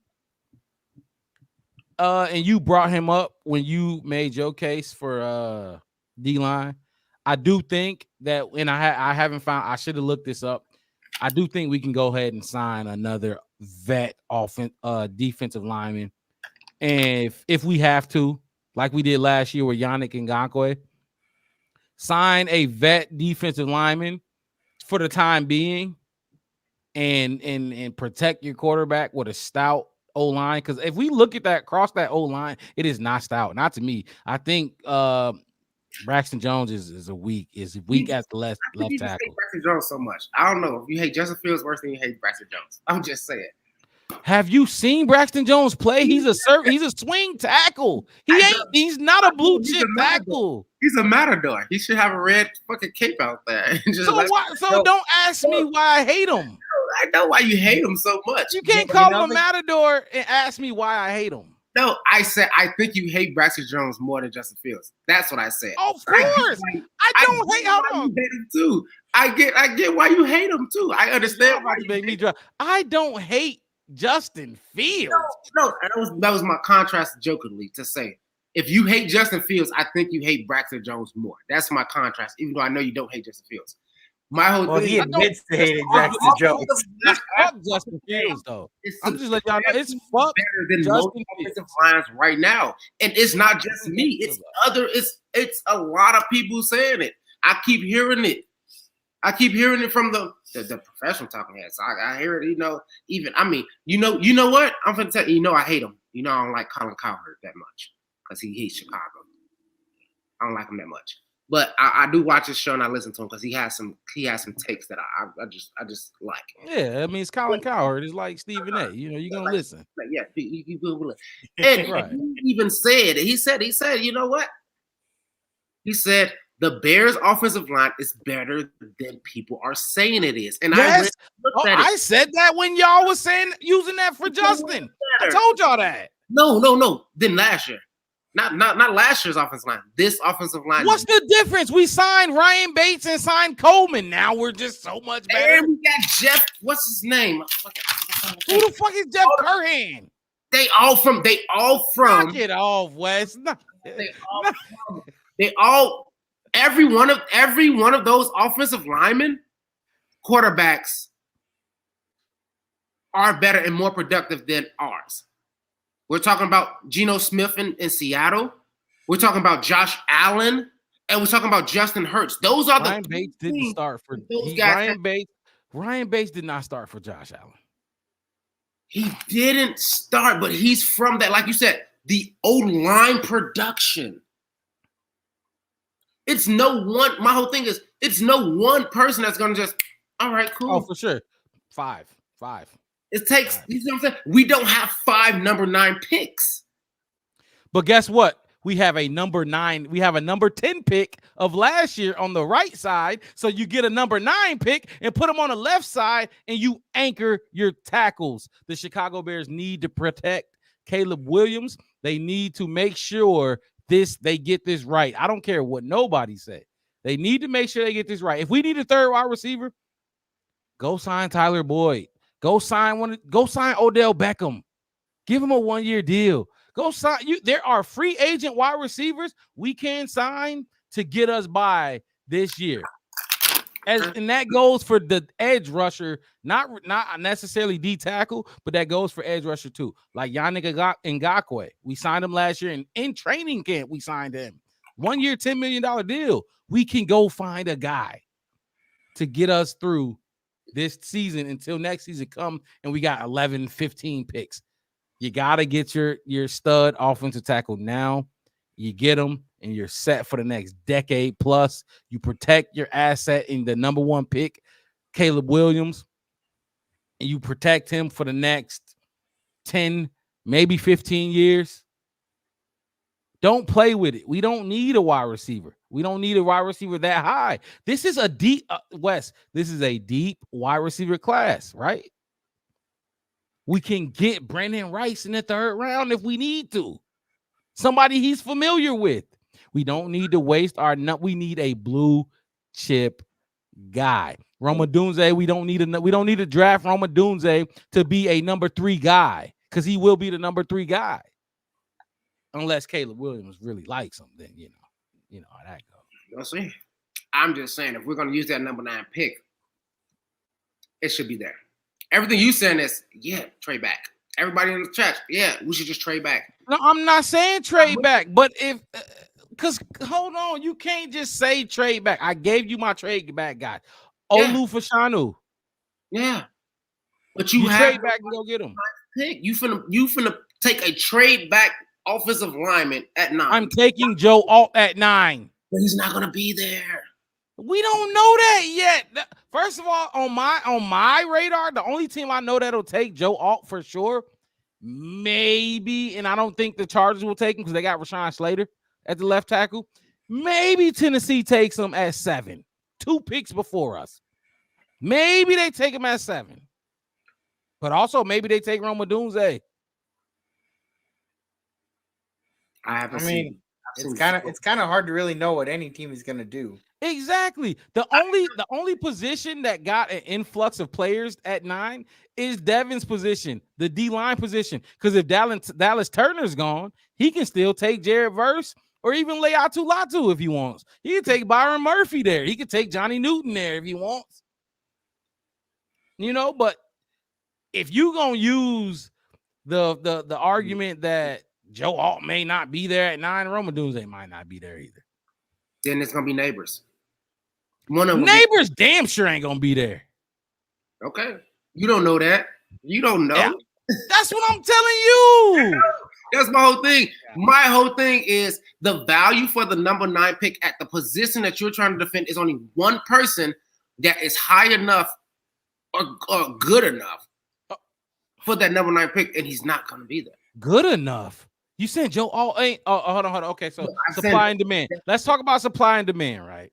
[SPEAKER 1] and you brought him up when you made your case for D-line. I do think that, and I haven't found, I should have looked this up. I do think we can go ahead and sign another vet defensive lineman. And if we have to, like we did last year with Yannick Ngakoue, sign a vet defensive lineman for the time being and protect your quarterback with a stout O-line. Because if we look at that, cross that O-line, it is not stout. Not to me. I think Braxton Jones is weak as the left tackle.
[SPEAKER 6] Hate Braxton Jones so much. I don't know if you hate Justin Fields worse than you hate Braxton Jones. I'm just saying.
[SPEAKER 1] Have you seen Braxton Jones play? He's a swing tackle. He's not a blue chip tackle.
[SPEAKER 6] He's a matador. He should have a red fucking cape out there.
[SPEAKER 1] Don't ask me why I hate him.
[SPEAKER 6] I know why you hate him so much.
[SPEAKER 1] You can't call him a matador and ask me why I hate him.
[SPEAKER 6] No, I said I think you hate Braxton Jones more than Justin Fields. That's what I said.
[SPEAKER 1] Of course, I don't hate him
[SPEAKER 6] too. I get why you hate him too. I understand why you
[SPEAKER 1] make me drop. I don't hate Justin Fields.
[SPEAKER 6] No, that was my contrast jokingly to say. If you hate Justin Fields, I think you hate Braxton Jones more. That's my contrast, even though I know you don't hate Justin Fields. My whole thing,
[SPEAKER 7] he admits to hating Braxton Jones.
[SPEAKER 1] Fuck Justin Fields, though. I'm just letting y'all know it's fuck
[SPEAKER 6] better than most offensive lines right now, and it's not just me. It's a lot of people saying it. I keep hearing it. From the professional talking heads. I hear it. Even you know what? I'm gonna tell you. I hate him. I don't like Colin Cowherd that much because he hates Chicago. I don't like him that much. But I do watch his show and I listen to him because he has some takes that I just like.
[SPEAKER 1] Yeah, it's Colin Cowherd. It's like Stephen A. You're gonna listen.
[SPEAKER 6] Yeah, you will listen. And right. He even said, he said, you know what? He said the Bears' offensive line is better than people are saying it is. And
[SPEAKER 1] yes. I said that when y'all was using that for Justin. I told y'all that.
[SPEAKER 6] No. Then last year. Not last year's offensive line. This offensive line.
[SPEAKER 1] What's the difference? We signed Ryan Bates and signed Coleman. Now we're just so much better.
[SPEAKER 6] And we got Jeff. What's his name?
[SPEAKER 1] Who the fuck is Jeff Curhan?
[SPEAKER 6] They all from.
[SPEAKER 1] Knock it off, Wes.
[SPEAKER 6] Every one of those offensive linemen, quarterbacks are better and more productive than ours. We're talking about Geno Smith in Seattle. We're talking about Josh Allen, and we're talking about Justin Hurts. Those are
[SPEAKER 1] Ryan Bates didn't start for those guys. Ryan Bates did not start for Josh Allen.
[SPEAKER 6] He didn't start, but he's from that, like you said, the O-line production. It's no one. My whole thing is, it's no one person that's gonna just. All right, cool.
[SPEAKER 1] Oh, for sure. Five.
[SPEAKER 6] It takes, you know what I'm saying? We don't have 5 number 9 picks.
[SPEAKER 1] But guess what? We have a number 9. We have a number 10 pick of last year on the right side. So you get a number 9 pick and put them on the left side, and you anchor your tackles. The Chicago Bears need to protect Caleb Williams. They need to make sure they get this right. I don't care what nobody say. They need to make sure they get this right. If we need a third wide receiver, go sign Tyler Boyd. Go sign Odell Beckham. Give him a 1-year deal. Go sign you. There are free agent wide receivers we can sign to get us by this year. And that goes for the edge rusher, not necessarily D tackle, but that goes for edge rusher too. Like Yannick Ngakoue. We signed him last year, and in training camp, we signed him. 1 year, $10 million deal. We can go find a guy to get us through this season until next season come, and we got 11, 15 picks. You got to get your stud offensive tackle now. You get them, and you're set for the next decade plus. You protect your asset in the number 1 pick, Caleb Williams, and you protect him for the next 10, maybe 15 years. Don't play with it. We don't need a wide receiver. We don't need a wide receiver that high. This is a deep, Wes, this is a deep wide receiver class, right? We can get Brandon Rice in the 3rd round if we need to. Somebody he's familiar with. We don't need to waste we need a blue chip guy. Roma Dunze, we don't need to draft Roma Dunze to be a number 3 guy, because he will be the number 3 guy. Unless Caleb Williams really likes him, then you know how that goes.
[SPEAKER 6] You'll see. I'm just saying, if we're going to use that number 9 pick, it should be there. Everything you saying is, trade back. Everybody in the chat, we should just trade back.
[SPEAKER 1] No, I'm not saying trade back, but because hold on, you can't just say trade back. I gave you my trade back guy, Olu Fashanu.
[SPEAKER 6] Yeah, but you
[SPEAKER 1] trade back and go get him.
[SPEAKER 6] Pick. You finna take a trade back offensive lineman at 9.
[SPEAKER 1] I'm taking Joe Alt at 9,
[SPEAKER 6] but he's not gonna be there.
[SPEAKER 1] We don't know that yet. First of all, on my radar, the only team I know that'll take Joe Alt for sure, maybe, and I don't think the Chargers will take him because they got Rashawn Slater at the left tackle. Maybe Tennessee takes him at 7, 2 picks before us. Maybe they take him at 7, but also maybe they take Roma Dunze.
[SPEAKER 7] It's kind of hard to really know what any team is going to do.
[SPEAKER 1] Exactly. The only position that got an influx of players at 9 is Devin's position, the D-line position. Because if Dallas Turner's gone, he can still take Jared Verse or even Leatu Latu if he wants. He can take Byron Murphy there. He can take Johnny Newton there if he wants. But if you gonna use the argument that Joe Alt may not be there at 9, Roma Dunze might not be there either.
[SPEAKER 6] Then it's gonna be Neighbors.
[SPEAKER 1] Neighbors damn sure ain't gonna be there.
[SPEAKER 6] Okay. You don't know that. You don't know.
[SPEAKER 1] Yeah. That's what I'm telling you.
[SPEAKER 6] That's my whole thing. My whole thing is the value for the number 9 pick at the position that you're trying to defend is only one person that is high enough or good enough for that number 9 pick, and he's not gonna be there.
[SPEAKER 1] Good enough. You said Joe Alt ain't. Hold on. Okay, so supply and demand. Let's talk about supply and demand, right?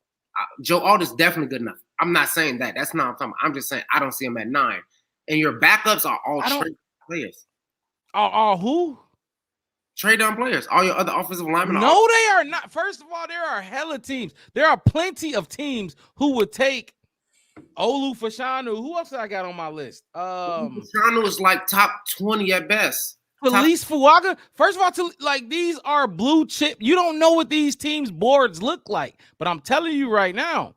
[SPEAKER 6] Joe Alt is definitely good enough. I'm not saying that. That's not what I'm talking about. I'm just saying I don't see him at 9. And your backups are all trade players.
[SPEAKER 1] All who?
[SPEAKER 6] Trade down players. All your other offensive linemen.
[SPEAKER 1] No, they are not. First of all, there are hella teams. There are plenty of teams who would take Olu Fashanu. Who else I got on my list?
[SPEAKER 6] Fashanu is like top 20 at best.
[SPEAKER 1] Felice Fuaga. First of all, these are blue chip. You don't know what these teams' boards look like, but I'm telling you right now,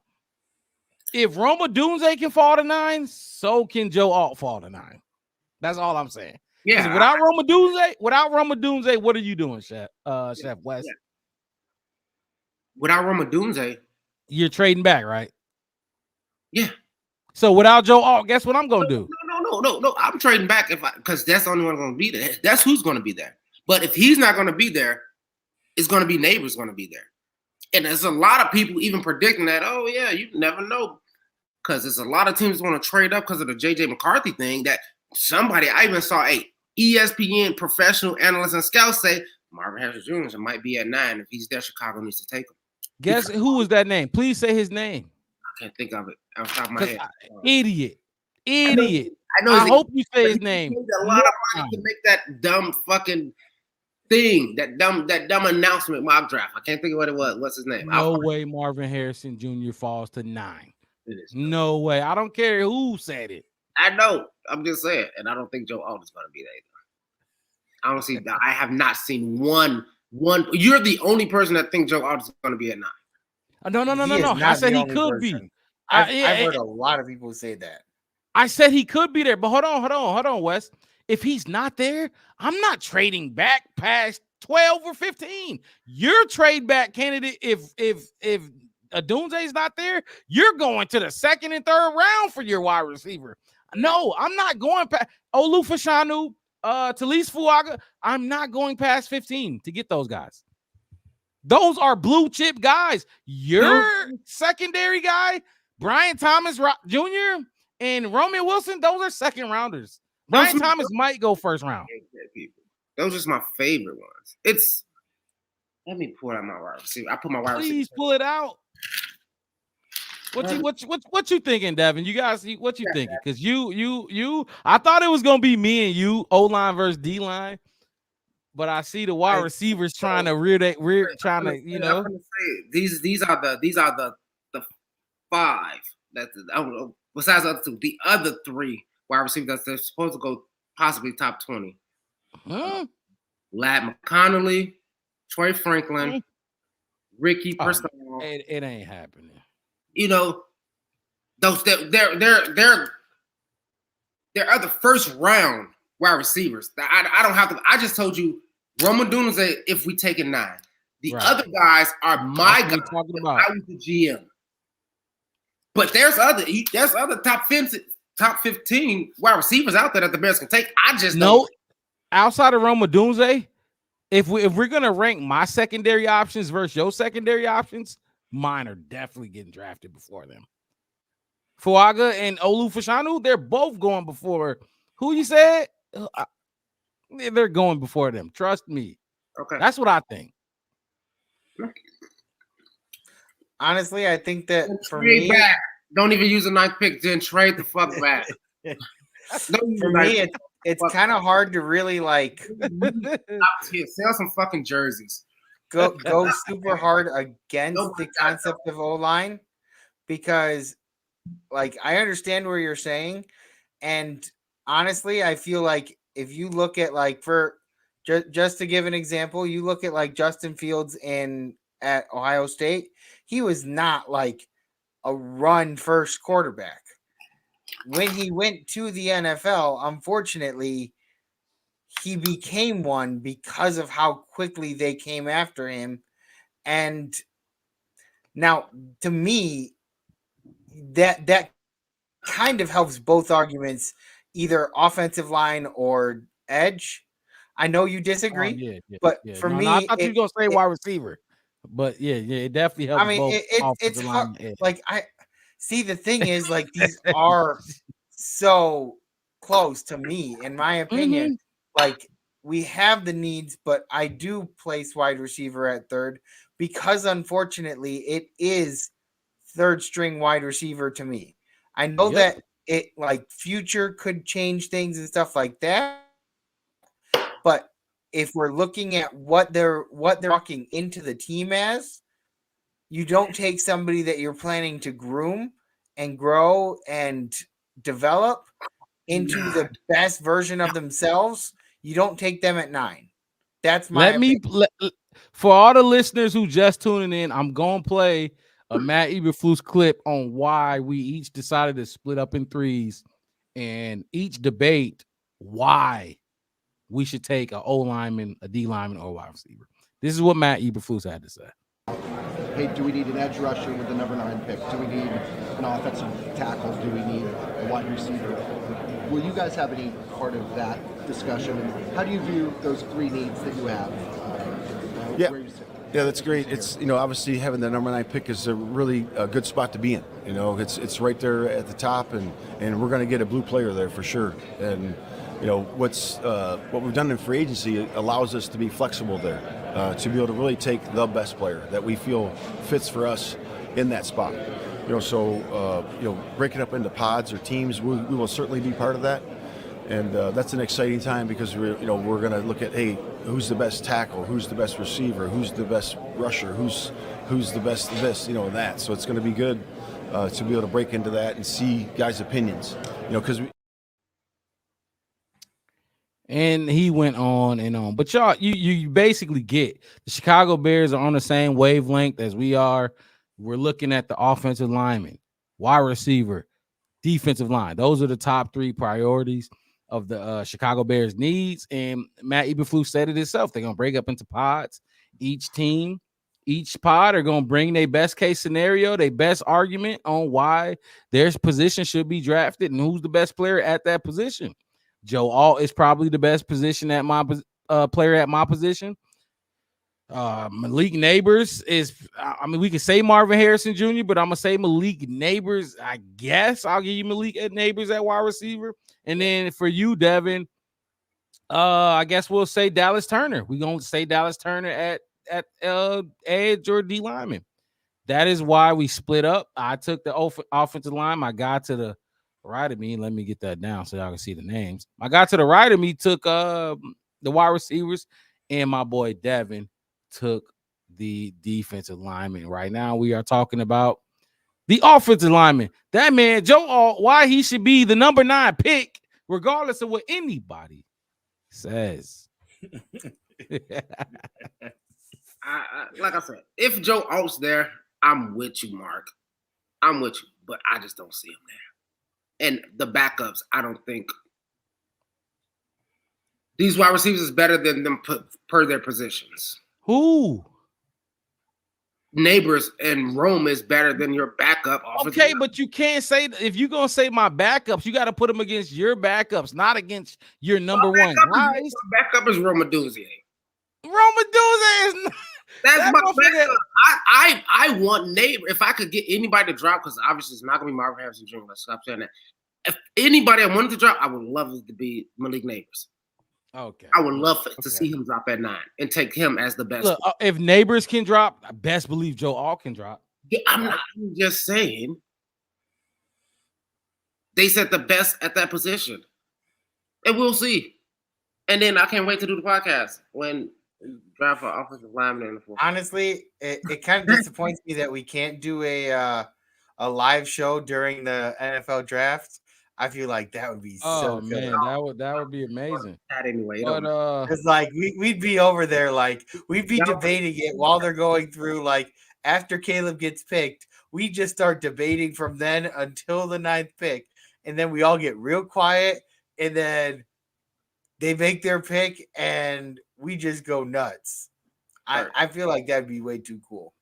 [SPEAKER 1] if Roma Dunze can fall to 9, so can Joe Alt fall to 9. That's all I'm saying.
[SPEAKER 6] Yeah.
[SPEAKER 1] Without Roma Dunze, what are you doing, Chef West?
[SPEAKER 6] Yeah. Without Roma Dunze,
[SPEAKER 1] you're trading back, right?
[SPEAKER 6] Yeah.
[SPEAKER 1] So without Joe Alt, guess what I'm gonna do?
[SPEAKER 6] No. I'm trading back because that's the only one going to be there. That's who's going to be there. But if he's not going to be there, it's going to be Neighbors going to be there. And there's a lot of people even predicting that. Oh yeah, you never know. because there's a lot of teams want to trade up because of the J.J. McCarthy thing. That somebody, I even saw a ESPN professional analyst and scout say Marvin Harrison Jr. might be at 9. If he's there, Chicago needs to take him.
[SPEAKER 1] Guess who was that name? Please say his name.
[SPEAKER 6] I can't think of it off the top of my head.
[SPEAKER 1] Idiot.
[SPEAKER 6] I know.
[SPEAKER 1] I hope you say his name.
[SPEAKER 6] He paid a lot of money to make that dumb fucking thing, that dumb announcement mock draft. I can't think of what it was. What's his name?
[SPEAKER 1] No way Marvin Harrison Jr. falls to 9. No way. I don't care who said it.
[SPEAKER 6] I know. I'm just saying. And I don't think Joe Alden's going to be there either. I don't see that. I have not seen one. You're the only person that thinks Joe Alden's going to be at 9.
[SPEAKER 1] No. I said he could be.
[SPEAKER 7] I've heard a lot of people say that.
[SPEAKER 1] I said he could be there, but hold on, Wes. If he's not there, I'm not trading back past 12 or 15. Your trade back candidate, if Adunze's not there, you're going to the second and third round for your wide receiver. No, I'm not going past Olu Fashanu, Talise Fuaga. I'm not going past 15 to get those guys. Those are blue chip guys. Your secondary guy, Brian Thomas Jr. and Roman Wilson, those are second rounders. Brian Thomas might go first round.
[SPEAKER 6] Those are just my favorite ones. Let me pull out my wide receiver. I put my wide receiver.
[SPEAKER 1] Please pull it out. What you thinking, Devin? You guys, what you thinking? Because you, I thought it was gonna be me and you, O-line versus D-line, but I see the wide receivers trying to trying to, you know.
[SPEAKER 6] These are the 5 that I don't know. Besides the other 2, the other 3 wide receivers they're supposed to go possibly top 20. Lad McConnelly, Troy Franklin, Ricky Personal.
[SPEAKER 1] It ain't happening.
[SPEAKER 6] You know, those they're other first round wide receivers. I don't have to. I just told you Roman Dunze if we take a 9. The other guys are my guys.
[SPEAKER 1] Talking about.
[SPEAKER 6] I was the GM. But there's other top 15 wide receivers out there that the Bears can take. I just
[SPEAKER 1] know outside of Roma Dunze, if we're gonna rank my secondary options versus your secondary options, mine are definitely getting drafted before them. Fuaga and Olu Fashanu, they're both going before who you said? They're going before them. Trust me.
[SPEAKER 6] Okay.
[SPEAKER 1] That's what I think.
[SPEAKER 7] Honestly, I think that for me,
[SPEAKER 6] don't even use a 9th pick. Then trade the fuck back.
[SPEAKER 7] For me, it's kind of hard to really like
[SPEAKER 6] sell some fucking jerseys.
[SPEAKER 7] Go super hard against the concept of O-line because, like, I understand where you're saying, and honestly, I feel like if you look at like just to give an example, you look at like Justin Fields at Ohio State, he was not like a run first quarterback. When he went to the NFL, unfortunately, he became one because of how quickly they came after him. And now, to me, that kind of helps both arguments, either offensive line or edge. I know you disagree, but for me,
[SPEAKER 1] I thought you were going to say wide receiver. But it definitely helps.
[SPEAKER 7] I mean, it's hard. Like I see, the thing is, like, these are so close to me, in my opinion. Like, we have the needs, but I do place wide receiver at 3rd because, unfortunately, it is 3rd string wide receiver to me. I know that it like future could change things and stuff like that, but if we're looking at what they're walking into the team as, you don't take somebody that you're planning to groom and grow and develop into the best version of themselves. You don't take them at 9. That's my
[SPEAKER 1] for all the listeners who just tuning in, I'm gonna play a Matt Eberflus clip on why we each decided to split up in 3s and each debate why we should take an O lineman, a D lineman, or a wide receiver. This is what Matt Eberflus had to say.
[SPEAKER 4] Hey, do we need an edge rusher with the number 9 pick? Do we need an offensive tackle? Do we need a wide receiver? Will you guys have any part of that discussion? And how do you view those 3 needs that you have? Where you sit?
[SPEAKER 5] Yeah, that's great. It's obviously having the number 9 pick is a really good spot to be in. It's right there at the top, and we're going to get a blue player there for sure. And what we've done in free agency allows us to be flexible there, to be able to really take the best player that we feel fits for us in that spot. Breaking up into pods or teams, we will certainly be part of that. And that's an exciting time because we're going to look at, hey, who's the best tackle, who's the best receiver, who's the best rusher, who's the best this, that. So it's going to be good to be able to break into that and see guys' opinions, because
[SPEAKER 1] And he went on and on. But y'all, you basically get the Chicago Bears are on the same wavelength as we are. We're looking at the offensive lineman, wide receiver, defensive line. Those are the top 3 priorities of the Chicago Bears needs. And Matt Eberflus said it himself. They're going to break up into pods. Each team, each pod are going to bring their best case scenario, their best argument on why their position should be drafted and who's the best player at that position. Joe Alt is probably the best position at my player at my position. Malik Neighbors is, we could say Marvin Harrison Jr., but I'm gonna say Malik Neighbors. I guess I'll give you Malik Neighbors at wide receiver, and then for you, Devin, I guess we'll say Dallas Turner. We're gonna say Dallas Turner at edge or D lineman. That is why we split up. I took the offensive line. My guy to the right of me, let me get that down so y'all can see the names. My guy to the right of me took the wide receivers, and my boy Devin took the defensive lineman. Right now, we are talking about the offensive lineman. That man, Joe Alt, why he should be the number 9 pick, regardless of what anybody says.
[SPEAKER 6] Like I said, if Joe Alt's there, I'm with you, Mark. I'm with you, but I just don't see him there. And the backups, I don't think these wide receivers is better than them per their positions.
[SPEAKER 1] Who?
[SPEAKER 6] Neighbors and Rome is better than your backup.
[SPEAKER 1] Okay, but you can't say, if you're gonna say my backups, you got to put them against your backups, not against your number 1 guys.
[SPEAKER 6] Backup is Romaduzzi.
[SPEAKER 1] Romaduzzi is.
[SPEAKER 6] That's my backup. I want Neighbor. If I could get anybody to drop, because obviously it's not gonna be Marvin Harrison Jr. Let's stop saying that. If anybody I wanted to drop, I would love it to be Malik Neighbors.
[SPEAKER 1] Okay.
[SPEAKER 6] I would love to see him drop at 9 and take him as the best.
[SPEAKER 1] Look, if Neighbors can drop, I best believe Joe Alt can drop.
[SPEAKER 6] I'm just saying. They said the best at that position. And we'll see. And then I can't wait to do the podcast when draft for offensive lineman in the fourth.
[SPEAKER 7] Honestly, it kind of disappoints me that we can't do a live show during the NFL draft. I feel like that would be so good.
[SPEAKER 1] Man, that would be amazing.
[SPEAKER 6] That anyway,
[SPEAKER 1] but
[SPEAKER 7] it's like we'd be over there, like we'd be debating it while they're going through. Like after Caleb gets picked, we just start debating from then until the 9th pick, and then we all get real quiet, and then they make their pick, and we just go nuts. I feel like that'd be way too cool.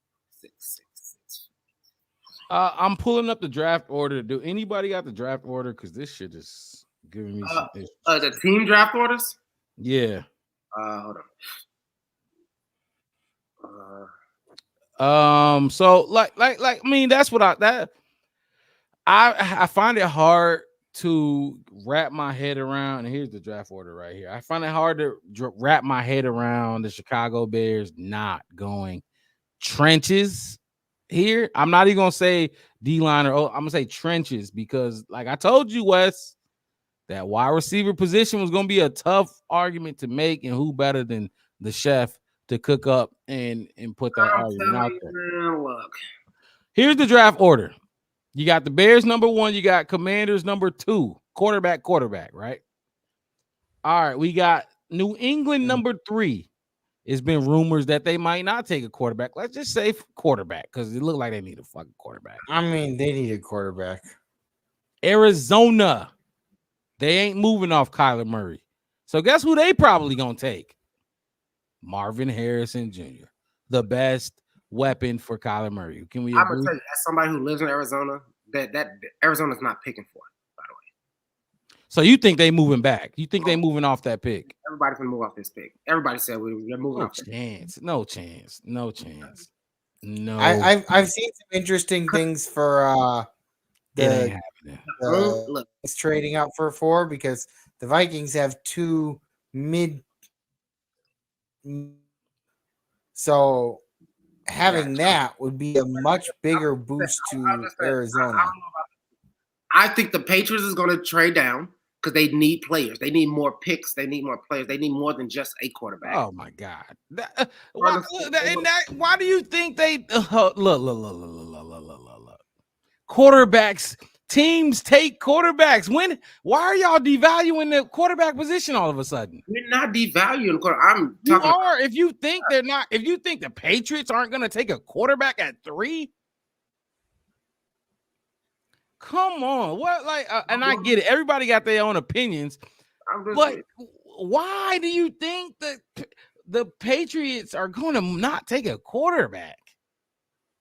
[SPEAKER 1] I'm pulling up the draft order. Do anybody got the draft order? Because this shit is giving me some issues.
[SPEAKER 6] The team draft orders?
[SPEAKER 1] Yeah.
[SPEAKER 6] Hold on.
[SPEAKER 1] So like I mean, that's what I find it hard to wrap my head around. And here's the draft order right here. I find it hard to wrap my head around the Chicago Bears not going trenches here. I'm not even gonna say D-line or I'm gonna say trenches, because like I told you, Wes, that wide receiver position was gonna be a tough argument to make, and who better than the chef to cook up and put that argument out there.
[SPEAKER 6] Man, look.
[SPEAKER 1] Here's the draft order. You got the Bears number 1, you got Commanders number 2, quarterback, right? All right, we got New England number 3. It's been rumors that they might not take a quarterback. Let's just say quarterback, because it looked like they need a fucking quarterback.
[SPEAKER 7] I mean, they need a quarterback.
[SPEAKER 1] Arizona, they ain't moving off Kyler Murray. So guess who they probably gonna take? Marvin Harrison Jr., the best weapon for Kyler Murray. Can we?
[SPEAKER 6] I'm gonna tell you, as somebody who lives in Arizona, that Arizona's not picking for it, by the way.
[SPEAKER 1] So you think they moving back? You think they moving off that pick?
[SPEAKER 6] Everybody's gonna move off this pick. Everybody said they're moving
[SPEAKER 1] No
[SPEAKER 6] off.
[SPEAKER 1] chance. No chance. No chance. No.
[SPEAKER 7] I've seen some interesting things for
[SPEAKER 1] It ain't
[SPEAKER 7] the
[SPEAKER 1] happening.
[SPEAKER 6] Look,
[SPEAKER 7] Vikings trading up for 4 because the Vikings have 2 mid. So having that would be a much bigger boost to Arizona.
[SPEAKER 6] I think the Patriots is going to trade down because they need players. They need more picks. They need more players. They need more than just a quarterback.
[SPEAKER 1] Oh my God! Why do you think they look? Quarterbacks, teams take quarterbacks. Why are y'all devaluing the quarterback position all of a sudden?
[SPEAKER 6] We're not devaluing. I'm
[SPEAKER 1] You
[SPEAKER 6] talking.
[SPEAKER 1] are. If you think they're not, if you think the Patriots aren't going to take a quarterback at 3. Come on, what like? And I get it. Everybody got their own opinions, but why do you think that the Patriots are going to not take a quarterback?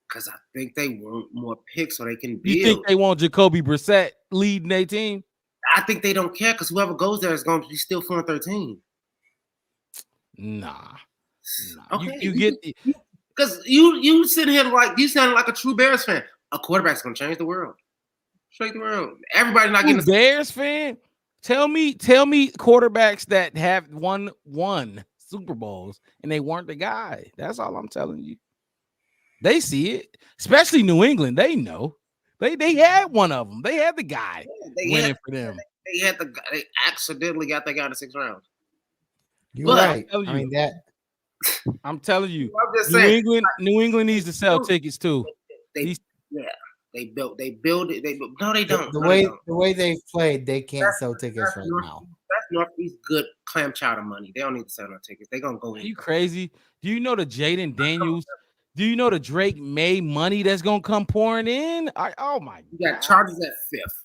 [SPEAKER 6] Because I think they want more picks so they can build.
[SPEAKER 1] You think they want Jacoby Brissett leading their team?
[SPEAKER 6] I think they don't care because whoever goes there is going to be still 4-13.
[SPEAKER 1] Nah.
[SPEAKER 6] Okay.
[SPEAKER 1] You get
[SPEAKER 6] because you sitting here like you sound like a true Bears fan. A quarterback's going to change the world. Shake the world. Everybody's not getting a
[SPEAKER 1] Bears fan. Tell me quarterbacks that have won Super Bowls and they weren't the guy. That's all I'm telling you. They see it, especially New England. They know. They had one of them. They had the guy winning for them.
[SPEAKER 6] They accidentally got that guy in the 6th round.
[SPEAKER 7] You're right. I mean that.
[SPEAKER 1] I'm telling you,
[SPEAKER 6] I'm just saying,
[SPEAKER 1] New England needs to sell tickets too.
[SPEAKER 6] They build it. No, they don't.
[SPEAKER 7] The way they've played, they can't sell tickets right now.
[SPEAKER 6] That's Northeast good clam chowder money. They don't need to sell no tickets. They're gonna go in.
[SPEAKER 1] Are you crazy? Do you know the Jaden Daniels? Do you know the Drake May money that's gonna come pouring in? Oh my God.
[SPEAKER 6] You got Chargers at 5th.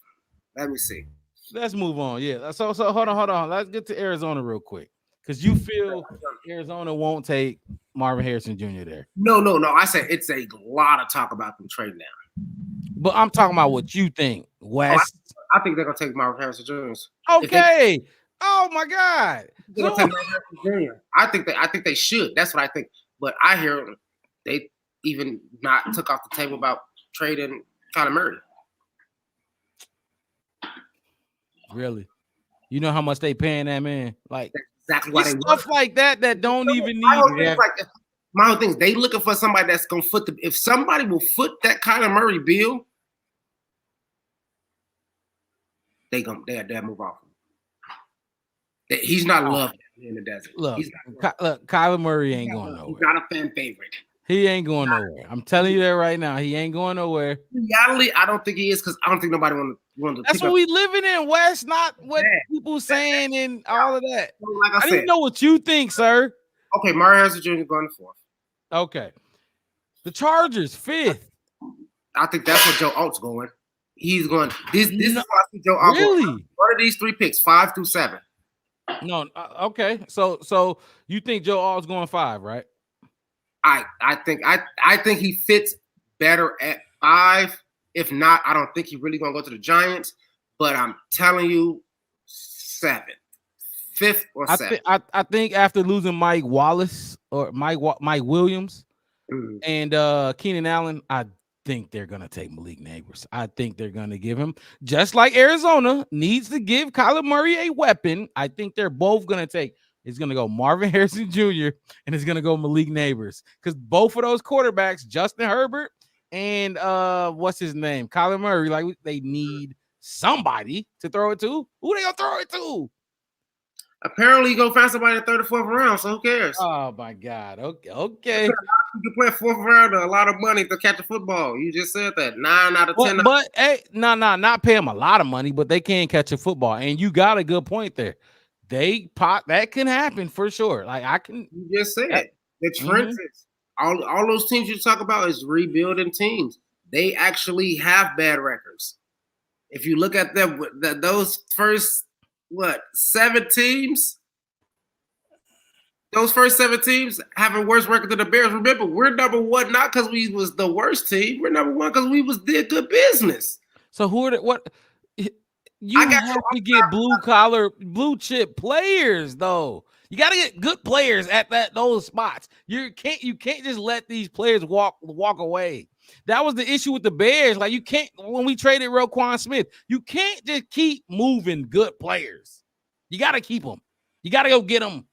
[SPEAKER 6] Let me see.
[SPEAKER 1] Let's move on. Yeah. So hold on. Let's get to Arizona real quick. Because you feel Arizona won't take Marvin Harrison Jr. there.
[SPEAKER 6] No. I said it's a lot of talk about them trading down.
[SPEAKER 1] But I'm talking about what you think, Wes.
[SPEAKER 6] I think they're gonna take Marvin Harrison Jr.
[SPEAKER 1] Okay. Oh my God.
[SPEAKER 6] They're gonna take Marvin Harrison Jr. I think they should. That's what I think. But I hear they even not took off the table about trading Kyler Murray.
[SPEAKER 1] Really? You know how much they paying that man? Like
[SPEAKER 6] that's exactly why they
[SPEAKER 1] stuff like that don't even need.
[SPEAKER 6] My whole thing is they looking for somebody that's gonna foot the. If somebody will foot that Kyler Murray bill, they move off. He's not loved in the desert.
[SPEAKER 1] Look, Kyler Murray ain't going nowhere.
[SPEAKER 6] He's not a fan favorite.
[SPEAKER 1] He ain't going nowhere. I'm telling you that right now. He ain't going nowhere.
[SPEAKER 6] In reality, I don't think he is because I don't think nobody want to.
[SPEAKER 1] That's what we living in, West. Not what people saying and all of that.
[SPEAKER 6] Like I said,
[SPEAKER 1] didn't know what you think, sir.
[SPEAKER 6] Okay, Marvin Harrison Jr. going to 4th.
[SPEAKER 1] Okay, the Chargers 5th.
[SPEAKER 6] I think that's where Joe Alt's going. He's going. This is why I see Joe Alt
[SPEAKER 1] really
[SPEAKER 6] going. One of these 3 picks, 5 through 7.
[SPEAKER 1] No, okay. So you think Joe Alt's going 5, right?
[SPEAKER 6] I think he fits better at 5. If not, I don't think he's really gonna go to the Giants. But I'm telling you, 7th, 5th, or 7th.
[SPEAKER 1] I think after losing Mike Wallace or Mike Williams and Keenan Allen, I think they're gonna take Malik Neighbors. I think they're gonna give him, just like Arizona needs to give Kyler Murray a weapon. I think they're both gonna take. It's going to go Marvin Harrison Jr. and it's going to go Malik Neighbors because both of those quarterbacks, Justin Herbert and what's his name, Kyler Murray, like they need somebody to throw it to. Who they going to throw it to?
[SPEAKER 6] Apparently, you go find somebody in the 3rd or 4th round, so who cares?
[SPEAKER 1] Oh, my God. Okay.
[SPEAKER 6] You can play 4th round a lot of money to catch a football. You just said that. 9 out of 10.
[SPEAKER 1] But hey, not pay them a lot of money, but they can catch a football. And you got a good point there. That can happen for sure. Like I can.
[SPEAKER 6] You just said the trenches. All those teams you talk about is rebuilding teams. They actually have bad records. If you look at them, those first 7 teams, those first 7 teams have a worse record than the Bears. Remember, we're number 1 not because we was the worst team. We're number 1 because we did good business.
[SPEAKER 1] So who are what? You
[SPEAKER 6] got
[SPEAKER 1] have to get blue chip players, though. You got to get good players at those spots. You can't just let these players walk away. That was the issue with the Bears. Like, you can't, when we traded Roquan Smith, you can't just keep moving good players. You got to keep them. You got to go get them.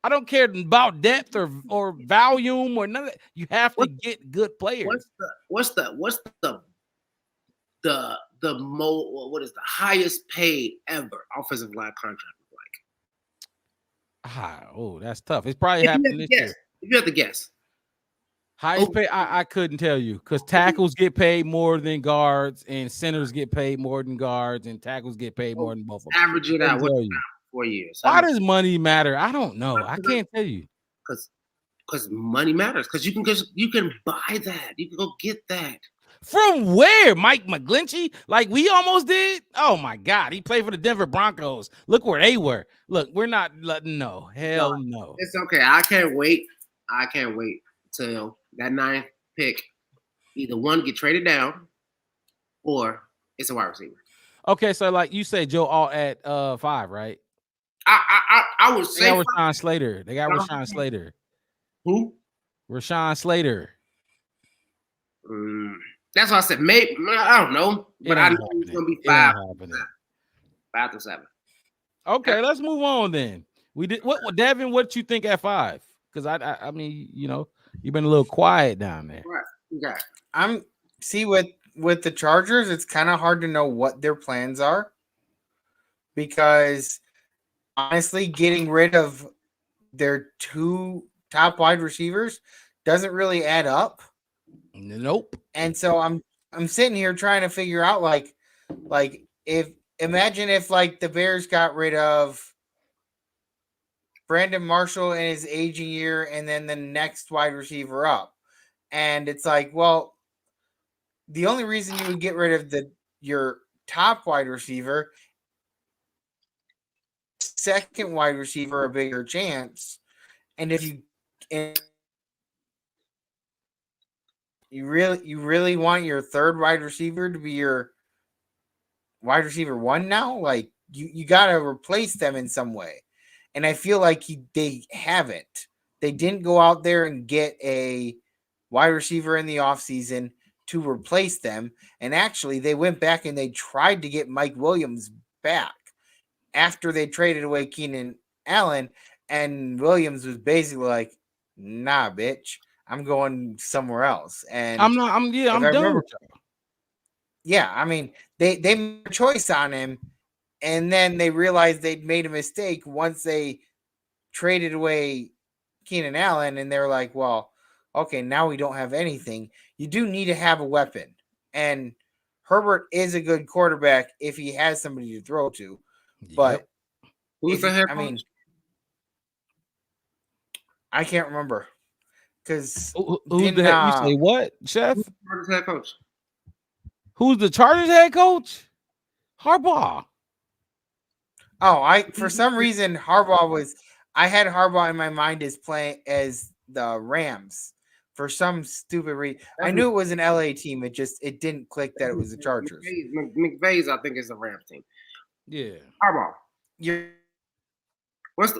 [SPEAKER 1] I don't care about depth or volume or none of that. You have to get good players.
[SPEAKER 6] What's the what is the highest paid ever offensive line contract like?
[SPEAKER 1] Oh, that's tough. It's probably happening this year.
[SPEAKER 6] If you have to guess.
[SPEAKER 1] Highest pay, I couldn't tell you, because tackles get paid more than guards, and centers get paid more than guards, and tackles get paid more than both of them.
[SPEAKER 6] Average it out. 4 years.
[SPEAKER 1] Why does money matter? I don't know. I can't tell you.
[SPEAKER 6] Because money matters. Because you can buy that. You can go get that.
[SPEAKER 1] From where? Mike McGlinchey? Like we almost did? Oh my God. He played for the Denver Broncos. Look where they were. Look, we're not letting no. Hell no.
[SPEAKER 6] It's okay. I can't wait till that 9th pick. Either one get traded down or it's a wide receiver.
[SPEAKER 1] Okay, so like you say Joe Alt at 5, right?
[SPEAKER 6] I would say
[SPEAKER 1] they got Rashawn Slater. They got Rashawn Slater.
[SPEAKER 6] Who?
[SPEAKER 1] Rashawn Slater.
[SPEAKER 6] That's why I said maybe. I don't know, but I know it's gonna be 5 to 7.
[SPEAKER 1] Okay, let's move on then. We did what Devin? What you think at 5? Because I mean, you know, you've been a little quiet down there.
[SPEAKER 6] Right.
[SPEAKER 7] Okay. With the Chargers, it's kind of hard to know what their plans are, because honestly, getting rid of their 2 top wide receivers doesn't really add up.
[SPEAKER 1] Nope.
[SPEAKER 7] And so I'm sitting here trying to figure out like imagine if like the Bears got rid of Brandon Marshall in his aging year and then the next wide receiver up. And it's like, well, the only reason you would get rid of your top wide receiver, second wide receiver, a bigger chance. And if you really want your third wide receiver to be your wide receiver 1 now, like you got to replace them in some way. And I feel like they haven't. They didn't go out there and get a wide receiver in the offseason to replace them. And actually, they went back and they tried to get Mike Williams back after they traded away Keenan Allen. And Williams was basically like, nah, bitch, I'm going somewhere else. And
[SPEAKER 1] I'm done with y'all.
[SPEAKER 7] Yeah, I mean, they made a choice on him, and then they realized they'd made a mistake once they traded away Keenan Allen, and they're like, well, okay, now we don't have anything. You do need to have a weapon. And Herbert is a good quarterback if he has somebody to throw to. But
[SPEAKER 6] who's the head coach?
[SPEAKER 7] I mean, I can't remember. Because
[SPEAKER 1] who's the head? You say what, Chef?
[SPEAKER 6] Who's the Chargers head coach?
[SPEAKER 1] Who's the Chargers head coach? Harbaugh.
[SPEAKER 7] Oh, for some reason I had Harbaugh in my mind as playing as the Rams for some stupid reason. I knew it was an LA team. It didn't click that it was the Chargers.
[SPEAKER 6] McVay's, I think, is the Rams team.
[SPEAKER 1] Yeah.
[SPEAKER 6] Harbaugh. What's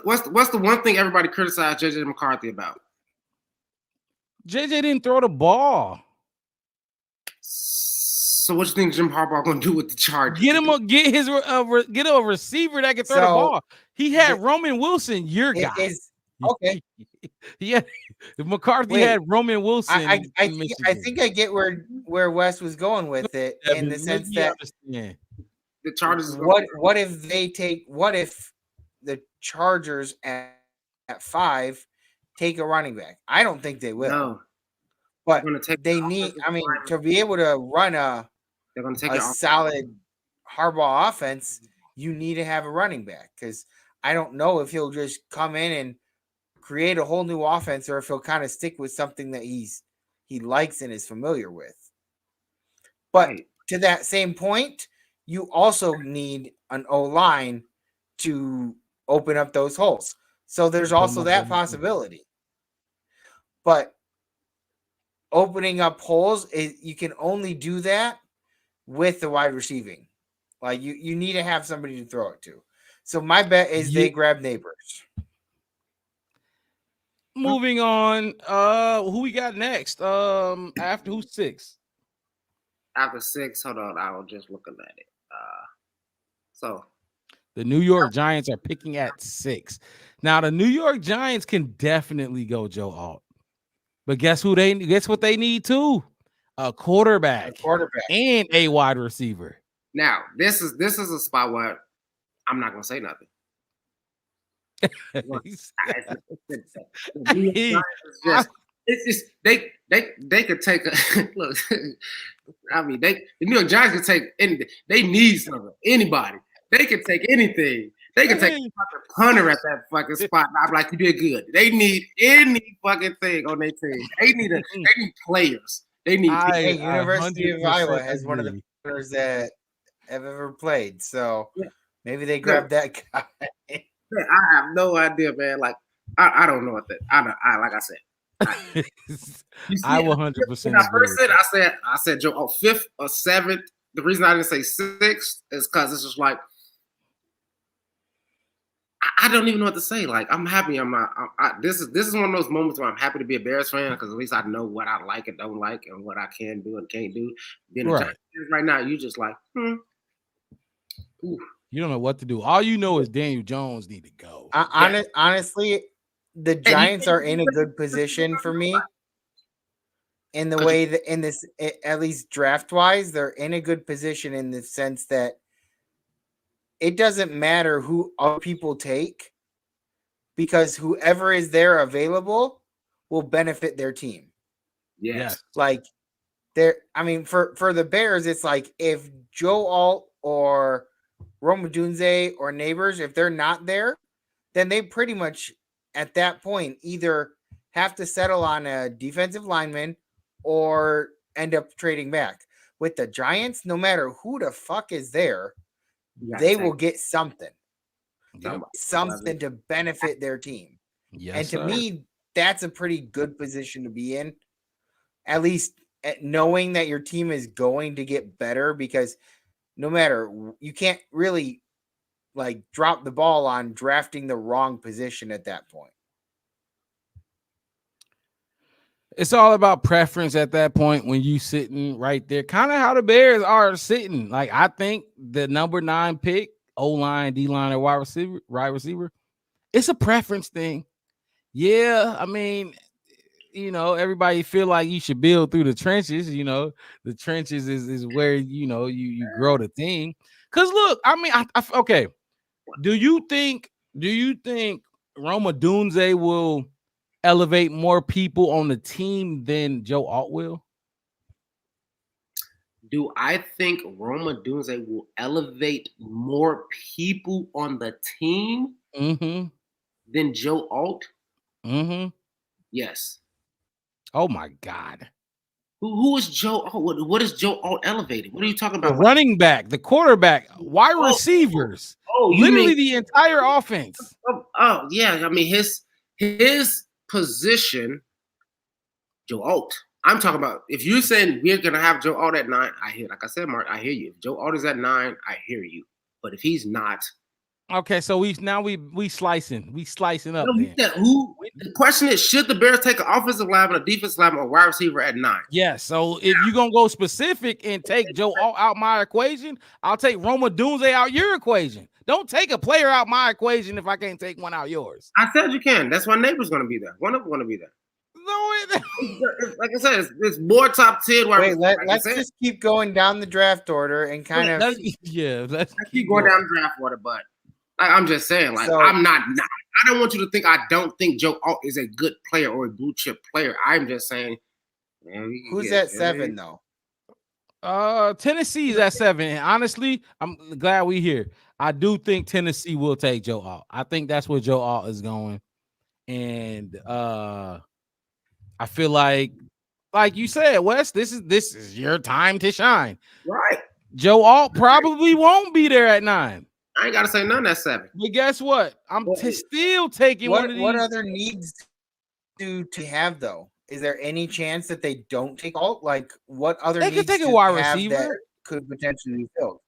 [SPEAKER 6] the one thing everybody criticized JJ McCarthy about?
[SPEAKER 1] JJ didn't throw the ball.
[SPEAKER 6] So what you think Jim Harbaugh gonna do with the Chargers?
[SPEAKER 1] Get a receiver that can throw the ball. He had Roman Wilson, your guy.
[SPEAKER 7] Okay.
[SPEAKER 1] Yeah. McCarthy had Roman Wilson.
[SPEAKER 7] I think I get where Wes was going with it in the sense that
[SPEAKER 6] the Chargers.
[SPEAKER 7] What if the Chargers at 5 take a running back? I don't think they will. No. But they need, I mean, to be able to run a solid Harbaugh offense, you need to have a running back, because I don't know if he'll just come in and create a whole new offense or if he'll kind of stick with something that he likes and is familiar with. But to that same point, you also need an O-line to open up those holes. So there's also that possibility. But opening up holes, you can only do that with the wide receiving. Like you need to have somebody to throw it to. So my bet is they grab Neighbors.
[SPEAKER 1] Moving on. Who we got next? After who's 6?
[SPEAKER 6] After 6, hold on, I was just looking at it. So
[SPEAKER 1] The New York Giants are picking at 6. Now the New York Giants can definitely go Joe Alt. But guess what they need too? A quarterback and a wide receiver.
[SPEAKER 6] Now, this is a spot where I'm not gonna say nothing. It's just they could take a look. I mean, the New York Giants could take anything. They need something. Anybody. They could take anything. They could take a fucking punter at that fucking spot. I'm like, you did good. They need any fucking thing on their team. They need players. They need.
[SPEAKER 7] University of Iowa has one of the players that have ever played. So maybe they grab that guy.
[SPEAKER 6] I have no idea, man. Like I don't know what that. I like I said.
[SPEAKER 1] I will 100%.
[SPEAKER 6] When I first said, I said Joe 5th or 7th. The reason I didn't say 6th is because it's just like I don't even know what to say. Like I'm happy. I'm not. This is one of those moments where I'm happy to be a Bears fan because at least I know what I like and don't like and what I can do and can't do. Being a Giants fan right now, you just like, Ooh.
[SPEAKER 1] You don't know what to do. All you know is Daniel Jones need to go.
[SPEAKER 7] Honestly, the Giants are in a good position for me. In the way that in this, at least draft wise, they're in a good position in the sense that it doesn't matter who other people take because whoever is there available will benefit their team.
[SPEAKER 6] Yes.
[SPEAKER 7] Like I mean, for the Bears, it's like if Joe Alt or Rome Odunze or Neighbors, if they're not there, then they pretty much at that point either have to settle on a defensive lineman or end up trading back. With the Giants, no matter who the fuck is there, they will get something. Something to benefit their team.
[SPEAKER 1] Yes,
[SPEAKER 7] and to me, that's a pretty good position to be in. At least knowing that your team is going to get better because no matter, you can't really like drop the ball on drafting the wrong position at that point.
[SPEAKER 1] It's all about preference at that point when you sitting right there. Kind of how the Bears are sitting. Like I think the number 9 pick, O-line, D-line, or wide receiver, it's a preference thing. Yeah, I mean, everybody feel like you should build through the trenches. The trenches is where you grow the thing. Cause look, I mean, okay. Do you think Rome Odunze will elevate more people on the team than Joe Alt will?
[SPEAKER 6] Do I think Rome Odunze will elevate more people on the team than Joe Alt? Yes.
[SPEAKER 1] Oh my God.
[SPEAKER 6] Who is Joe Alt? What is Joe Alt elevated? What are you talking about?
[SPEAKER 1] The running back, the quarterback, wide receivers. Literally the entire offense.
[SPEAKER 6] Oh yeah. I mean his position, Joe Alt. I'm talking about if you're saying we're gonna have Joe Alt at 9, I hear. Like I said, Mark, I hear you. If Joe Alt is at 9, I hear you. But if he's not,
[SPEAKER 1] okay, so we slicing up.
[SPEAKER 6] The question is, should the Bears take an offensive lineman, a defensive lineman, or wide receiver at 9?
[SPEAKER 1] Yes. So if you're gonna go specific and take Joe Alt out my equation, I'll take Rome Odunze out your equation. Don't take a player out my equation if I can't take one out yours.
[SPEAKER 6] I said you can. That's why Neighbor's gonna be there. One of them gonna be there.
[SPEAKER 1] No,
[SPEAKER 6] like I said, it's more top 10.
[SPEAKER 7] Wait, let's just keep going down the draft order and kind of
[SPEAKER 6] let's keep going down the draft order. But I'm just saying, like I'm not. I don't want you to think I don't think Joe Alt is a good player or a blue chip player. I'm just saying. Man,
[SPEAKER 7] who's at 7 though?
[SPEAKER 1] Tennessee's at 7. And honestly, I'm glad we here. I do think Tennessee will take Joe Alt. I think that's where Joe Alt is going. And I feel like you said, Wes, this is your time to shine.
[SPEAKER 6] Right.
[SPEAKER 1] Joe Alt probably won't be there at 9.
[SPEAKER 6] I ain't gotta say none at 7.
[SPEAKER 1] But guess what? I'm still taking one of these.
[SPEAKER 7] What other needs to have though? Is there any chance that they don't take Alt? Like what other
[SPEAKER 1] they
[SPEAKER 7] needs
[SPEAKER 1] could take a
[SPEAKER 7] do
[SPEAKER 1] wide
[SPEAKER 7] they have
[SPEAKER 1] receiver
[SPEAKER 7] that could potentially be filled?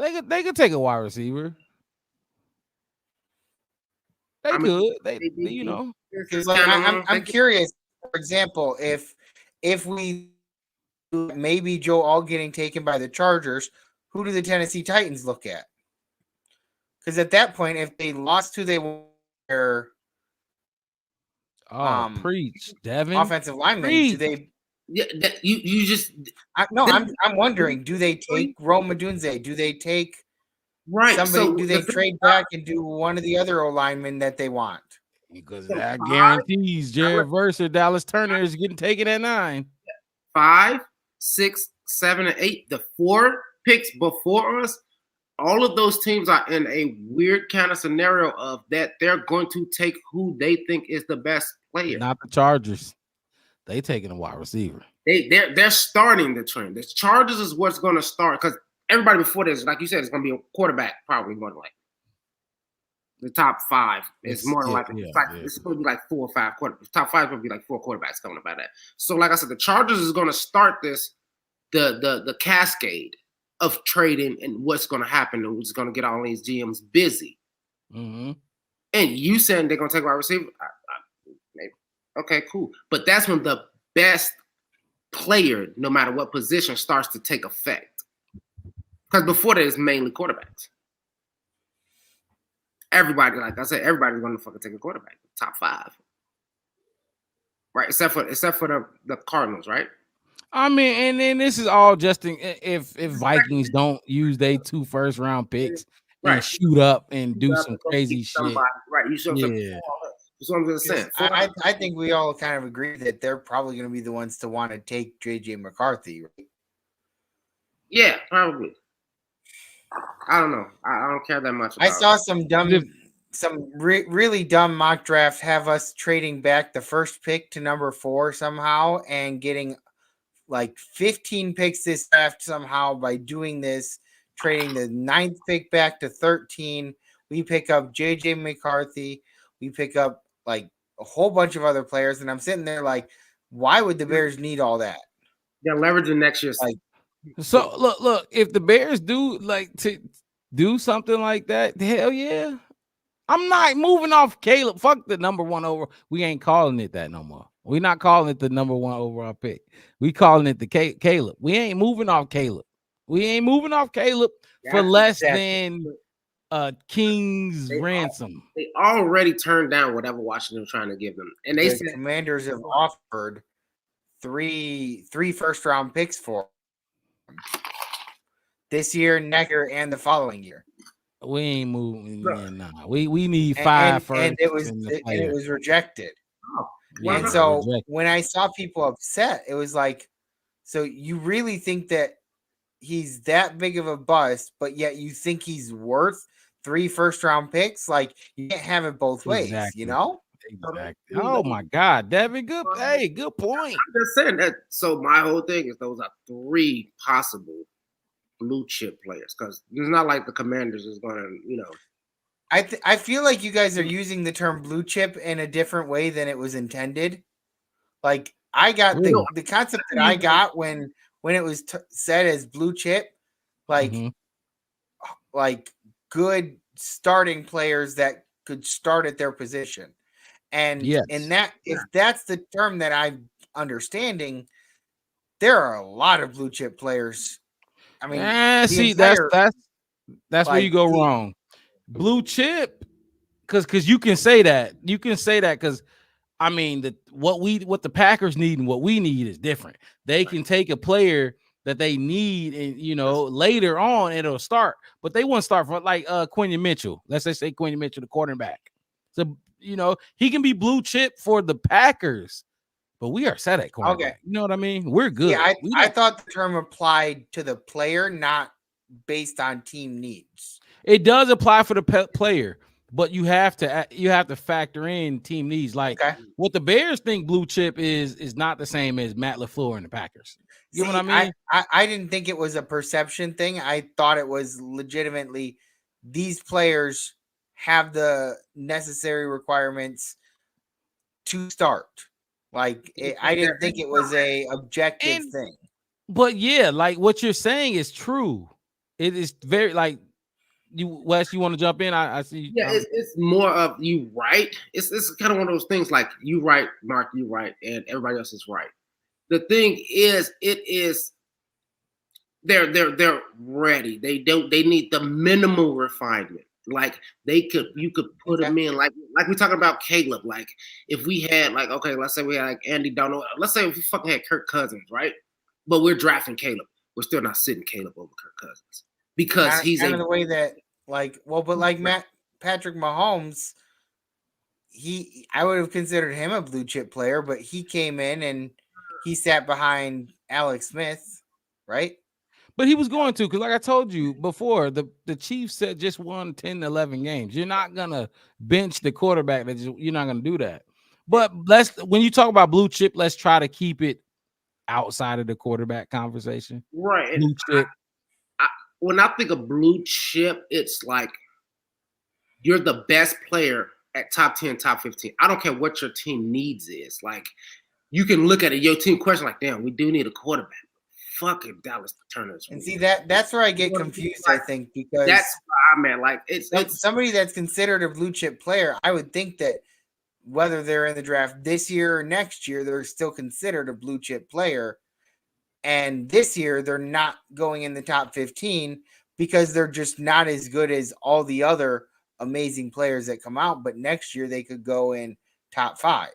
[SPEAKER 1] They could take a wide receiver. They
[SPEAKER 6] I mean,
[SPEAKER 1] could.
[SPEAKER 6] they-
[SPEAKER 1] You know.
[SPEAKER 7] Because like I'm curious. For example, if we maybe Joe All getting taken by the Chargers, who do the Tennessee Titans look at? Because at that point, if they lost who they were,
[SPEAKER 1] Preach, Devin.
[SPEAKER 7] offensive linemen,
[SPEAKER 1] Preach.
[SPEAKER 7] do they?
[SPEAKER 6] Yeah, you just
[SPEAKER 7] I'm wondering, do they take Rome Odunze? Do they take somebody?
[SPEAKER 6] So
[SPEAKER 7] do they trade back and do one of the other O linemen that they want?
[SPEAKER 1] Because that guarantees Jared Verse or Dallas Turner is getting taken at 9.
[SPEAKER 6] 5, 6, 7, and 8. The 4 picks before us, all of those teams are in a weird kind of scenario of that they're going to take who they think is the best player.
[SPEAKER 1] Not the Chargers. They taking a wide receiver.
[SPEAKER 6] They're starting the trend. The Chargers is what's going to start because everybody before this, like you said, is going to be a quarterback, probably more than likely. The top 5 is more than likely. It's supposed to be like 4 or 5 quarterbacks. Top 5 is going to be like 4 quarterbacks coming up by that. So, like I said, the Chargers is going to start this the cascade of trading and what's going to happen and what's going to get all these GMs busy.
[SPEAKER 1] Mm-hmm.
[SPEAKER 6] And you saying they're going to take wide receiver? Maybe. Okay, cool. But that's when the best player, no matter what position, starts to take effect. Because before that, it's mainly quarterbacks. Everybody, like I said, everybody's going to fucking take a quarterback. Top 5. Right? Except for the Cardinals, right?
[SPEAKER 1] I mean, and then this is all just if Vikings don't use their 2 first-round picks and shoot up and do some crazy shit.
[SPEAKER 6] Right. You show that's what I'm just saying.
[SPEAKER 7] I think we all kind of agree that they're probably going to be the ones to want to take JJ McCarthy, right?
[SPEAKER 6] Yeah, probably. I don't know. I don't care that much.
[SPEAKER 7] I saw some really dumb mock draft have us trading back the first pick to number 4 somehow and getting like 15 picks this draft somehow by doing this, trading the 9th pick back to 13. We pick up JJ McCarthy. We pick up like a whole bunch of other players, and I'm sitting there like, why would the Bears need all that?
[SPEAKER 6] They're leveraging next year's.
[SPEAKER 7] Like,
[SPEAKER 1] so look, if the Bears do like to do something like that, hell yeah. I'm not moving off Caleb. Fuck the number 1 over. We ain't calling it that no more. We're not calling it the number 1 overall pick. We calling it the Caleb. We ain't moving off Caleb. We ain't moving off Caleb for less than King's ransom.
[SPEAKER 6] They already turned down whatever Washington was trying to give them, and they said
[SPEAKER 7] Commanders have offered three first-round picks for them this year, next year, and the following year.
[SPEAKER 1] We ain't moving. Nah. We need 5 first.
[SPEAKER 7] And it was rejected.
[SPEAKER 6] Oh,
[SPEAKER 7] and so when I saw people upset, it was like, so you really think that he's that big of a bust, but yet you think he's worth 3 first-round picks? Like, you can't have it both ways, you know?
[SPEAKER 1] Exactly. Oh my God, Devin, good point.
[SPEAKER 6] I'm just saying that. So my whole thing is those are 3 possible blue chip players because it's not like the Commanders is going to, you know.
[SPEAKER 7] I feel like you guys are using the term blue chip in a different way than it was intended. Like, I got the concept that I got when it was said as blue chip, like like good starting players that could start at their position. And if that's the term that I'm understanding, there are a lot of blue chip players. I mean,
[SPEAKER 1] see, that's where you go wrong. Blue chip, because you can say that. You can say that because I mean what the Packers need and what we need is different. They can take a player that they need and later on it'll start, but they won't start from like Quinion Mitchell. Let's just say Quinion Mitchell, the quarterback. So he can be blue chip for the Packers. But we are set at cornerback. Okay. You know what I mean? We're good.
[SPEAKER 7] Yeah, I thought the term applied to the player, not based on team needs.
[SPEAKER 1] It does apply for the player, but you have to factor in team needs. Like what the Bears think blue chip is not the same as Matt LaFleur and the Packers. You know what I mean?
[SPEAKER 7] I didn't think it was a perception thing. I thought it was legitimately these players have the necessary requirements to start. Like I didn't think it was a objective thing.
[SPEAKER 1] But yeah, like what you're saying is true. It is very like you, Wes. You want to jump in? I see.
[SPEAKER 6] Yeah, it's more of you right. It's kind of one of those things like you right, Mark, you right, and everybody else is right. The thing is, it is they're ready. They need the minimal refinement. Like you could put them in like we talking about Caleb. Like if we had like okay, let's say we had like Andy Donald. Let's say if we fucking had Kirk Cousins, right? But we're drafting Caleb. We're still not sitting Caleb over Kirk Cousins because he's
[SPEAKER 7] kind of the way that Patrick Mahomes. I would have considered him a blue chip player, but he came in and he sat behind Alex Smith, right?
[SPEAKER 1] But he was going to, because like I told you before, the Chiefs said just won 10, 11 games. You're not going to bench the quarterback. You're not going to do that. But when you talk about blue chip, let's try to keep it outside of the quarterback conversation.
[SPEAKER 6] Right.
[SPEAKER 1] Blue chip.
[SPEAKER 6] When I think of blue chip, it's like you're the best player at top 10, top 15. I don't care what your team needs is. Like, you can look at your team question like, damn, we do need a quarterback. Fucking Dallas Turner's.
[SPEAKER 7] And see that's where I get confused. I think because
[SPEAKER 6] that's what I meant. Like it's
[SPEAKER 7] somebody that's considered a blue chip player. I would think that whether they're in the draft this year or next year, they're still considered a blue chip player. And this year, they're not going in the top 15 because they're just not as good as all the other amazing players that come out. But next year, they could go in top 5.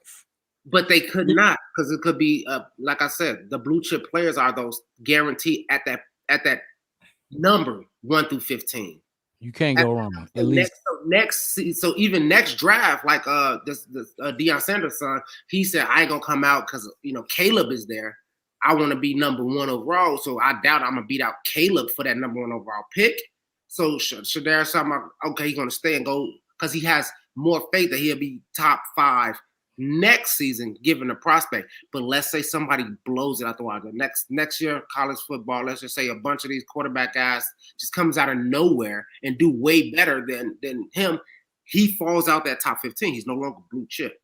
[SPEAKER 6] But they could not, because it could be like I said, the blue chip players are those guaranteed at that number 1 through 15.
[SPEAKER 1] You can't go wrong. At
[SPEAKER 6] least so even next draft, like this Deion Sanders' son, he said I ain't gonna come out because Caleb is there. I want to be number 1 overall, so I doubt I'm gonna beat out Caleb for that number 1 overall pick. So Shadar something okay, he's gonna stay and go because he has more faith that he'll be top 5 next season, given the prospect. But let's say somebody blows it out the water. Next year, college football, let's just say a bunch of these quarterback guys just comes out of nowhere and do way better than him. He falls out that top 15. He's no longer blue chip.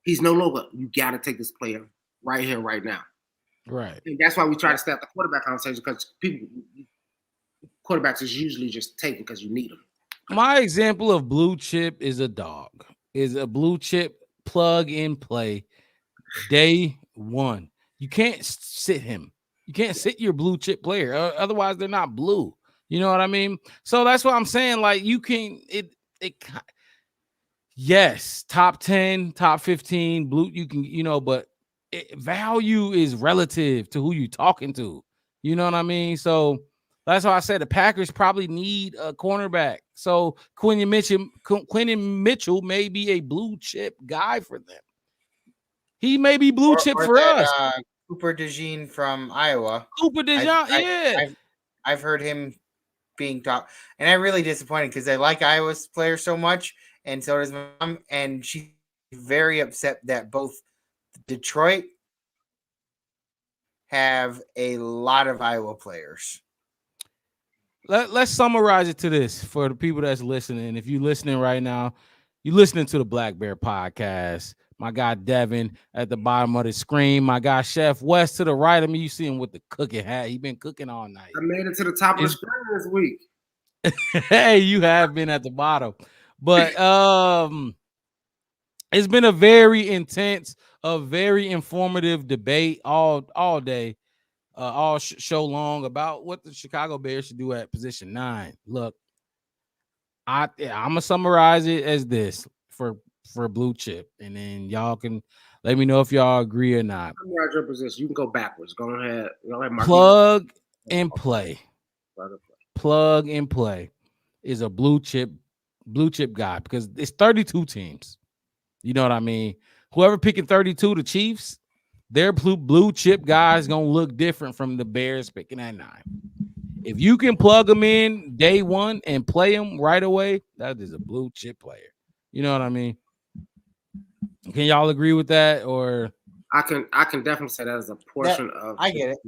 [SPEAKER 6] He's no longer, you got to take this player right here, right now.
[SPEAKER 1] Right.
[SPEAKER 6] And that's why we try to stay at the quarterback conversation because quarterbacks is usually just taken because you need them.
[SPEAKER 1] My example of blue chip is a dog. Is a blue chip plug and play day 1. You can't sit him. You can't sit your blue chip player. Otherwise, they're not blue. You know what I mean? So that's what I'm saying. Like you can yes, top 10, top 15, blue. You can, but value is relative to who you're talking to. You know what I mean? So that's why I said the Packers probably need a cornerback. So Quentin Mitchell may be a blue chip guy for them. He may be blue chip for us.
[SPEAKER 7] Cooper DeJean from Iowa.
[SPEAKER 1] Cooper DeJean, yeah.
[SPEAKER 7] I've heard him being talked, and I'm really disappointed because I like Iowa's players so much, and so does my mom, and she's very upset that both Detroit have a lot of Iowa players.
[SPEAKER 1] Let's summarize it to this for the people that's listening. If you're listening right now, you're listening to the Black Bear Podcast. My guy Devin at the bottom of the screen. My guy Chef West to the right of me. You see him with the cooking hat. He been cooking all night.
[SPEAKER 6] I made it to the top of the screen this week.
[SPEAKER 1] Hey, you have been at the bottom. But it's been a very intense, a very informative debate all day. All show long about what the Chicago Bears should do at position 9. Look, I'm gonna summarize it as this for blue chip, and then y'all can let me know if y'all agree or not.
[SPEAKER 6] Summarize your position. You can go backwards. Go ahead.
[SPEAKER 1] Plug and play. Plug and play is a blue chip guy because it's 32 teams. You know what I mean? Whoever picking 32, the Chiefs. Their blue chip guys gonna look different from the Bears picking at 9. If you can plug them in day 1 and play them right away, that is a blue chip player. You know what I mean? Can y'all agree with that? Or
[SPEAKER 6] I can definitely say that is a portion of.
[SPEAKER 7] I get it.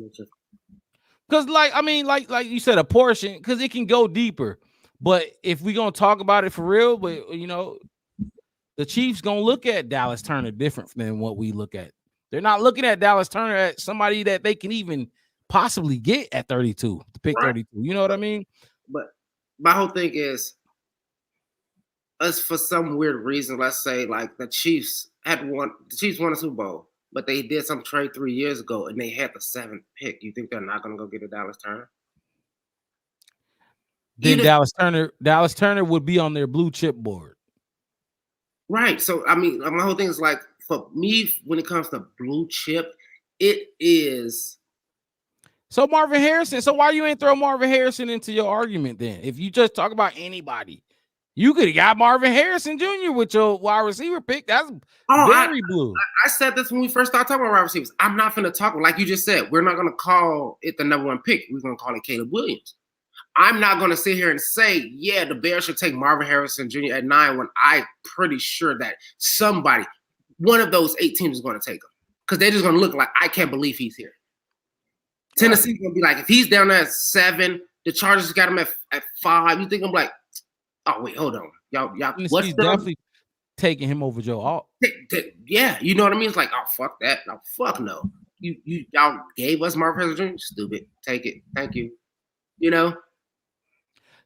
[SPEAKER 1] Because like you said, a portion because it can go deeper. But if we gonna talk about it for real, but the Chiefs gonna look at Dallas Turner different than what we look at. They're not looking at Dallas Turner as somebody that they can even possibly get at 32 to pick
[SPEAKER 6] Right.
[SPEAKER 1] 32. You know what I mean?
[SPEAKER 6] But my whole thing is, us for some weird reason, let's say like the Chiefs won a Super Bowl, but they did some trade 3 years ago and they had the 7th pick. You think they're not gonna go get a Dallas Turner?
[SPEAKER 1] Then Dallas Turner would be on their blue chip board.
[SPEAKER 6] Right. So I mean, my whole thing is like, for me, when it comes to blue chip, it is.
[SPEAKER 1] So Marvin Harrison. So why you ain't throw Marvin Harrison into your argument then? If you just talk about anybody, you could have got Marvin Harrison Jr. with your wide receiver pick. That's very blue.
[SPEAKER 6] I said this when we first started talking about wide receivers. I'm not going to talk, like you just said, we're not going to call it the number 1 pick. We're going to call it Caleb Williams. I'm not going to sit here and say, yeah, the Bears should take Marvin Harrison Jr. at 9 when I'm pretty sure that somebody, one of those 8 teams is going to take him. Because they're just going to look like, I can't believe he's here. Tennessee's going to be like, if he's down there at 7, the Chargers got him at 5, you think I'm like, oh, wait, hold on. Y'all,
[SPEAKER 1] what's definitely taking him over Joe Alt.
[SPEAKER 6] Yeah, you know what I mean? It's like, oh, fuck that. No, fuck no. Y'all gave us Marvin Harrison Jr. Stupid. Take it. Thank you. You know?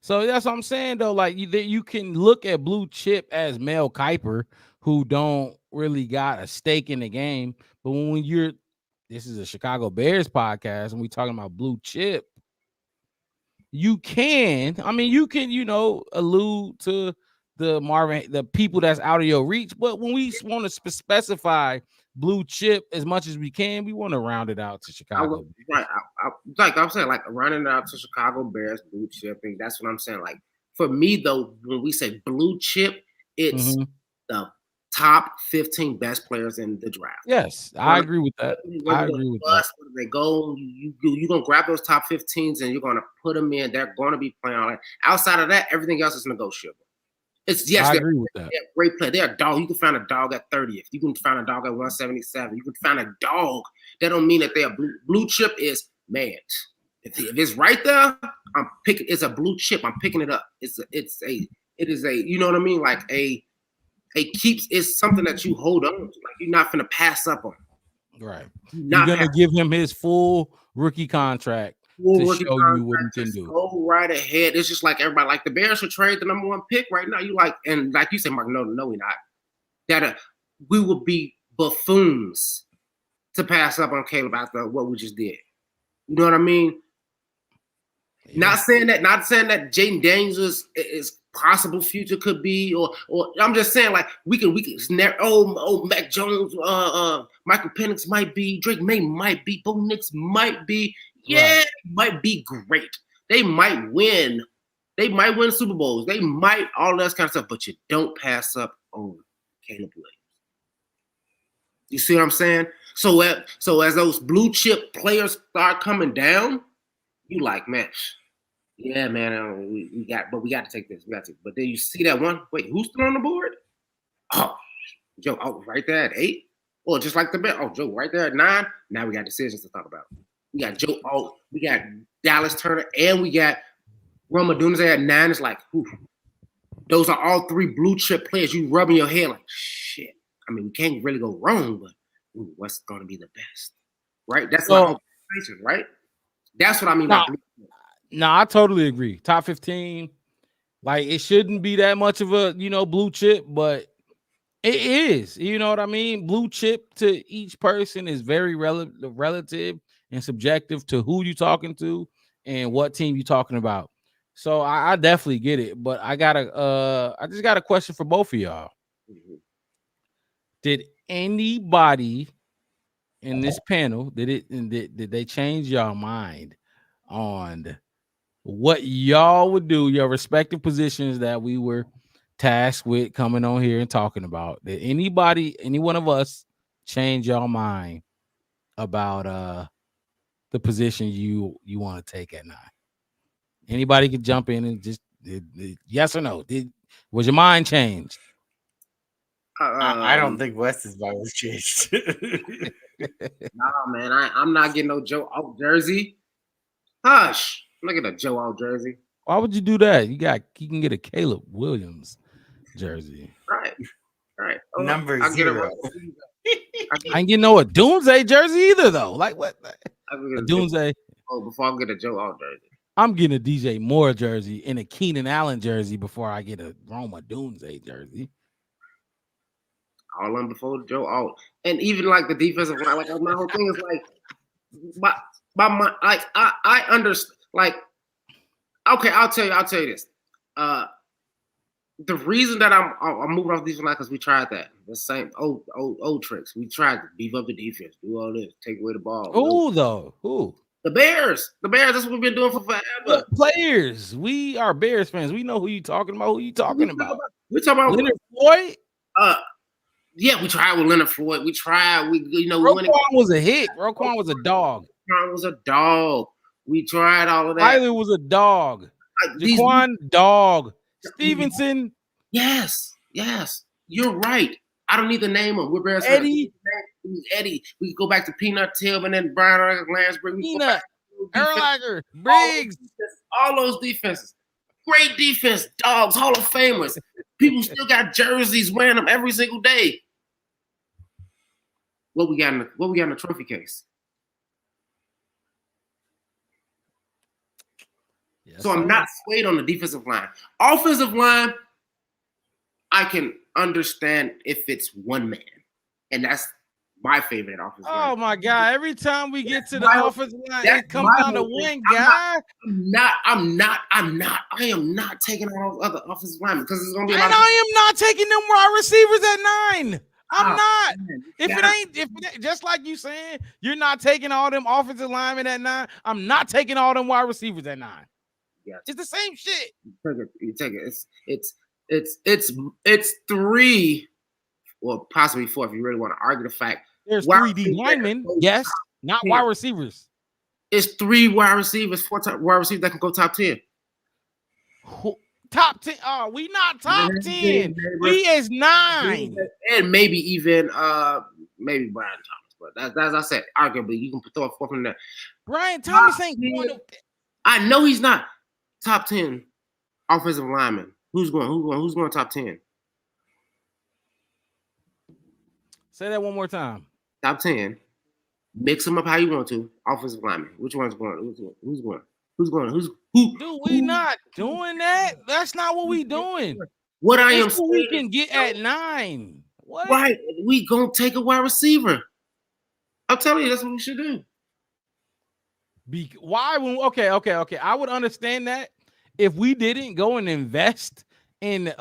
[SPEAKER 1] So that's what I'm saying, though. Like, you can look at blue chip as Mel Kiper, who don't really got a stake in the game. But when this is a Chicago Bears podcast, and we talking about blue chip, you can allude to the people that's out of your reach. But when we want to specify blue chip as much as we can, we want to round it out to Chicago.
[SPEAKER 6] Like I'm saying, like rounding it out to Chicago Bears blue chip, and that's what I'm saying. Like for me though, when we say blue chip, it's the top 15 best players in the draft.
[SPEAKER 1] Yes, I agree with that. I agree with that.
[SPEAKER 6] They go, you're gonna grab those top 15s and you're gonna put them in. They're gonna be playing all that. Outside of that, everything else is negotiable.
[SPEAKER 1] I agree with that.
[SPEAKER 6] They're a great player. They're a dog. You can find a dog at 30th. You can find a dog at 177. You can find a dog. That don't mean that they're blue chip. Is man. If it's right there, I'm picking. It's a blue chip. I'm picking it up. It is a. You know what I mean? Like a keeps is something that you hold on to. Like you're not gonna pass up on.
[SPEAKER 1] Right. You're gonna give him his full rookie contract to show you what he can do.
[SPEAKER 6] Go right ahead. It's just like everybody, like the Bears should trade the number 1 pick right now. You like, and like you said, Mark, no, we're not. That we would be buffoons to pass up on Caleb after what we just did. You know what I mean? Yeah. Not saying that Jaden Daniels is possible future could be, or I'm just saying like we can Mac Jones, Michael Penix might be, Drake May might be, Bo Nix might be. Yeah, right. Might be great. They might win. They might win Super Bowls. They might all that kind of stuff. But you don't pass up on Caleb Williams. You see what I'm saying? So as those blue chip players start coming down, you like, man, yeah, man, we got to take this. We got to. But then you see that one. Wait, who's still on the board? Oh, Joe, right there at 8. Or just like the bet. Oh, Joe, right there at 9. Now we got decisions to talk about. We got Joe Alt, we got Dallas Turner, and we got Rome Odunze at 9. It's like, whew, those are all 3 blue chip players. You rubbing your head like, shit. I mean, we can't really go wrong, but what's going to be the best? Right? That's my whole conversation, right? That's what I mean.
[SPEAKER 1] No, I totally agree. Top 15, like it shouldn't be that much of a, blue chip, but it is. You know what I mean? Blue chip to each person is very relative and subjective to who you're talking to and what team you're talking about. So I definitely get it, but I just got a question for both of y'all. Mm-hmm. Did anybody in this panel did they change your mind on what y'all would do, your respective positions that we were tasked with coming on here and talking about? Did any one of us change your mind about the position you want to take at 9? Anybody could jump in and just yes or no. Was your mind changed?
[SPEAKER 7] I don't think Wes's mind was changed.
[SPEAKER 6] Nah, man, I'm not getting no Joe Alt jersey. Hush! I'm not getting a Joe Alt jersey.
[SPEAKER 1] Why would you do that? You can get a Caleb Williams jersey.
[SPEAKER 6] Right.
[SPEAKER 7] Number 0.
[SPEAKER 1] I ain't getting no Odunze jersey either, though. Like what? Odunze.
[SPEAKER 6] before I get a Joe Alt jersey.
[SPEAKER 1] I'm getting a DJ Moore jersey and a Keenan Allen jersey before I get a Roma Doomsday jersey.
[SPEAKER 6] All on before Joe Alt, and even like the defensive line. Like my whole thing is like, I understand. Like, okay, I'll tell you this. The reason that I'm moving off defense line because we tried that. The same old tricks. We tried to beef up the defense, do all this, take away the ball.
[SPEAKER 1] Who though? Who?
[SPEAKER 6] The Bears. That's what we've been doing for forever.
[SPEAKER 1] The players. We are Bears fans. We know who you talking about. Who you talking about?
[SPEAKER 6] We talking about
[SPEAKER 1] Leonard Floyd.
[SPEAKER 6] Yeah, we tried with Leonard Floyd. We tried.
[SPEAKER 1] Roquan was a hit. Roquan was a dog.
[SPEAKER 6] Roquan was a dog. We tried all of that.
[SPEAKER 1] Tyler was a dog. Jaquan, dog. Stevenson.
[SPEAKER 6] Yes. You're right. I don't need to name him. We're Bears fans. Eddie. We can go back to Peanut Tillman and Brian Lansbury.
[SPEAKER 1] Peanut, Erlacher, Briggs.
[SPEAKER 6] All those defenses. Great defense. Dogs, Hall of Famers. People still got jerseys wearing them every single day. What we got in the trophy case? Yes, so I'm not swayed on the defensive line. Offensive line, I can understand if it's one man, and that's my favorite offensive line.
[SPEAKER 1] Oh my God! Every time we get to the offensive line, it comes down to one guy.
[SPEAKER 6] I am not taking all those other offensive linemen because it's gonna be.
[SPEAKER 1] And I am not taking them wide receivers at 9. I'm not. Man, if just like you saying, you're not taking all them offensive linemen at 9. I'm not taking all them wide receivers at 9. Yeah, it's the same shit.
[SPEAKER 6] You take it. It's 3, or possibly 4 if you really want to argue the fact.
[SPEAKER 1] There's 3 D linemen, yes, not wide receivers.
[SPEAKER 6] It's 3 wide receivers, 4 wide receivers that can go top 10.
[SPEAKER 1] Top 10? Oh, we not top 10. We is 9.
[SPEAKER 6] And maybe even maybe Brian Thomas, but that's as I said, arguably you can throw a 4 from there.
[SPEAKER 1] Brian Thomas ain't going to.
[SPEAKER 6] I know he's not top 10 offensive lineman. Who's going top 10?
[SPEAKER 1] Say that one more time.
[SPEAKER 6] Top 10. Mix them up how you want to. Offensive lineman. Which one's going? Who's going?
[SPEAKER 1] Dude, we not doing that. That's not what we doing.
[SPEAKER 6] What I am
[SPEAKER 1] saying, we can get at 9. What?
[SPEAKER 6] Right. We gonna take a wide receiver. I'm telling you, that's what we should do.
[SPEAKER 1] Why? Okay. I would understand that if we didn't go and invest in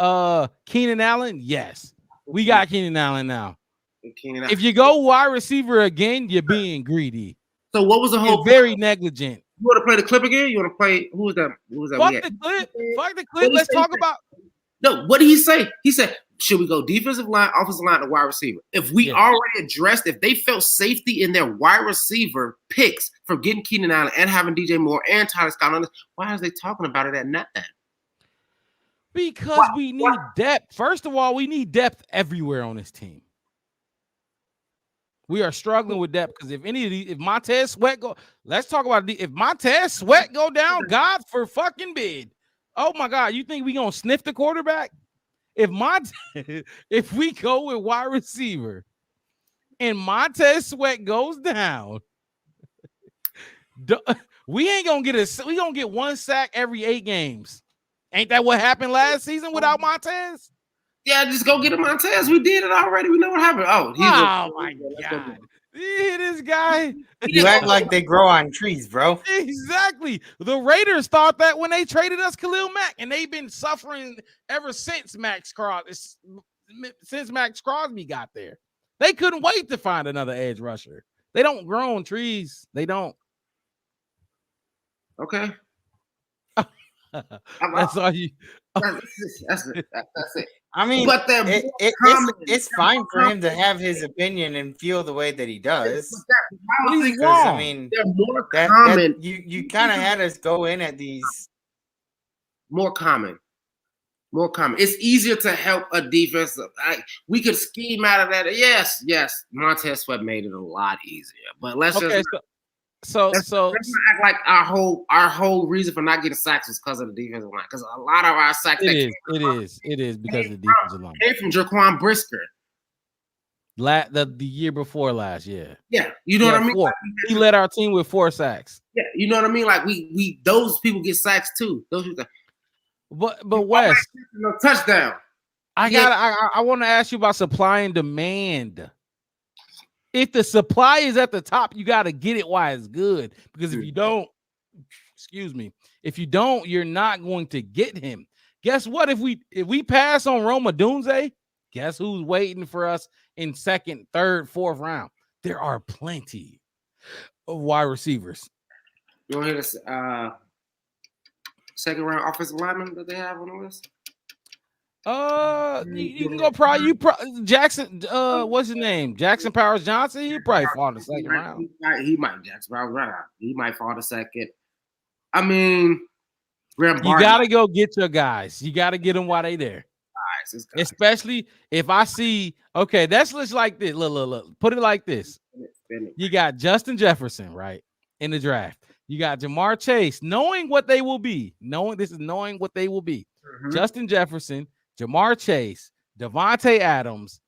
[SPEAKER 1] Keenan Allen. Yes, we got Keenan Allen now. If you go wide receiver again, you're being greedy.
[SPEAKER 6] So what was the whole?
[SPEAKER 1] Very negligent.
[SPEAKER 6] You want to play the clip again? You want to play? Who was that?
[SPEAKER 1] Fuck the clip. Let's talk about.
[SPEAKER 6] No, what did he say? He said, should we go defensive line, offensive line, or wide receiver? If we already addressed, if they felt safety in their wide receiver picks for getting Keenan Allen and having DJ Moore and Tyler Scott on this, why are they talking about it at 9?
[SPEAKER 1] Because we need depth. First of all, we need depth everywhere on this team. We are struggling with depth because if Montez Sweat let's talk about if Montez Sweat go down, God for fucking bid. Oh my God, you think we gonna sniff the quarterback? If we go with wide receiver and Montez Sweat goes down, we ain't gonna we gonna get 1 sack every 8 games. Ain't that what happened last season without Montez?
[SPEAKER 6] Yeah, just go get a Montez. We did it already. We know what happened. Oh
[SPEAKER 1] my God. This guy.
[SPEAKER 7] You act like they grow on trees, bro.
[SPEAKER 1] Exactly. The Raiders thought that when they traded us Khalil Mack, and they've been suffering ever since Max Crosby got there. They couldn't wait to find another edge rusher. They don't grow on trees. They don't.
[SPEAKER 6] Okay.
[SPEAKER 1] That's all you.
[SPEAKER 6] That's it.
[SPEAKER 7] I mean,
[SPEAKER 6] but
[SPEAKER 7] it's fine for him to have his opinion and feel the way that he does.
[SPEAKER 1] I
[SPEAKER 7] mean,
[SPEAKER 6] they're more common.
[SPEAKER 7] You kind of had us go in at these.
[SPEAKER 6] More common. It's easier to help a defense. We could scheme out of that. Yes. Montez Sweat made it a lot easier. But let's just.
[SPEAKER 1] So
[SPEAKER 6] let's not act like our whole reason for not getting sacks was because of the defensive line. Because a lot of our sacks
[SPEAKER 1] it is because of the defensive line.
[SPEAKER 6] Came from Jaquan Brisker.
[SPEAKER 1] The year before last, yeah.
[SPEAKER 6] Yeah, you know what I mean?
[SPEAKER 1] 4. He led our team with 4 sacks.
[SPEAKER 6] Yeah, You know what I mean? Like we those people get sacks too. Those people.
[SPEAKER 1] But Wes,
[SPEAKER 6] no touchdown.
[SPEAKER 1] I want to ask you about supply and demand. If the supply is at the top, you got to get it while it's good. Because if you don't, if you don't, you're not going to get him. Guess what? If we pass on Roma Dunze, guess who's waiting for us in second, third, fourth round? There are plenty of wide receivers.
[SPEAKER 6] You want to hear this second round offensive lineman that they have on the list?
[SPEAKER 1] You can go Jackson. What's his name? Jackson Powers Johnson. He probably fall in the second round.
[SPEAKER 6] He might Jackson Powers right. He might fall the second. I mean,
[SPEAKER 1] you got to go get your guys. You got to get them while they there.
[SPEAKER 6] Guys.
[SPEAKER 1] Especially if I see. Okay, that's just like this. Look. Put it like this. You got Justin Jefferson right in the draft. You got Jamar Chase, knowing what they will be. Knowing what they will be. Mm-hmm. Justin Jefferson, Jamar Chase, Devontae Adams,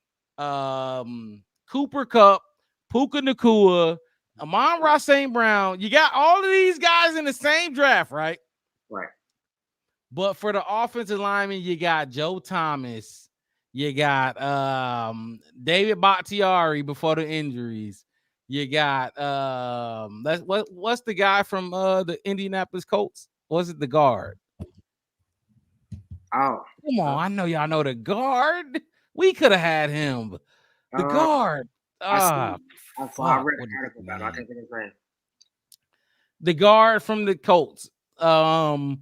[SPEAKER 1] Cooper Kupp, Puka Nacua, Amon-Ra St. Brown. You got all of these guys in the same draft, right?
[SPEAKER 6] Right.
[SPEAKER 1] But for the offensive lineman, you got Joe Thomas. You got David Bakhtiari before the injuries. You got what's the guy from the Indianapolis Colts? Was it the guard?
[SPEAKER 6] Oh,
[SPEAKER 1] come on! I know y'all know the guard. We could have had him. The guard.
[SPEAKER 6] I read an article about it. I can't think of his name.
[SPEAKER 1] The guard from the Colts. I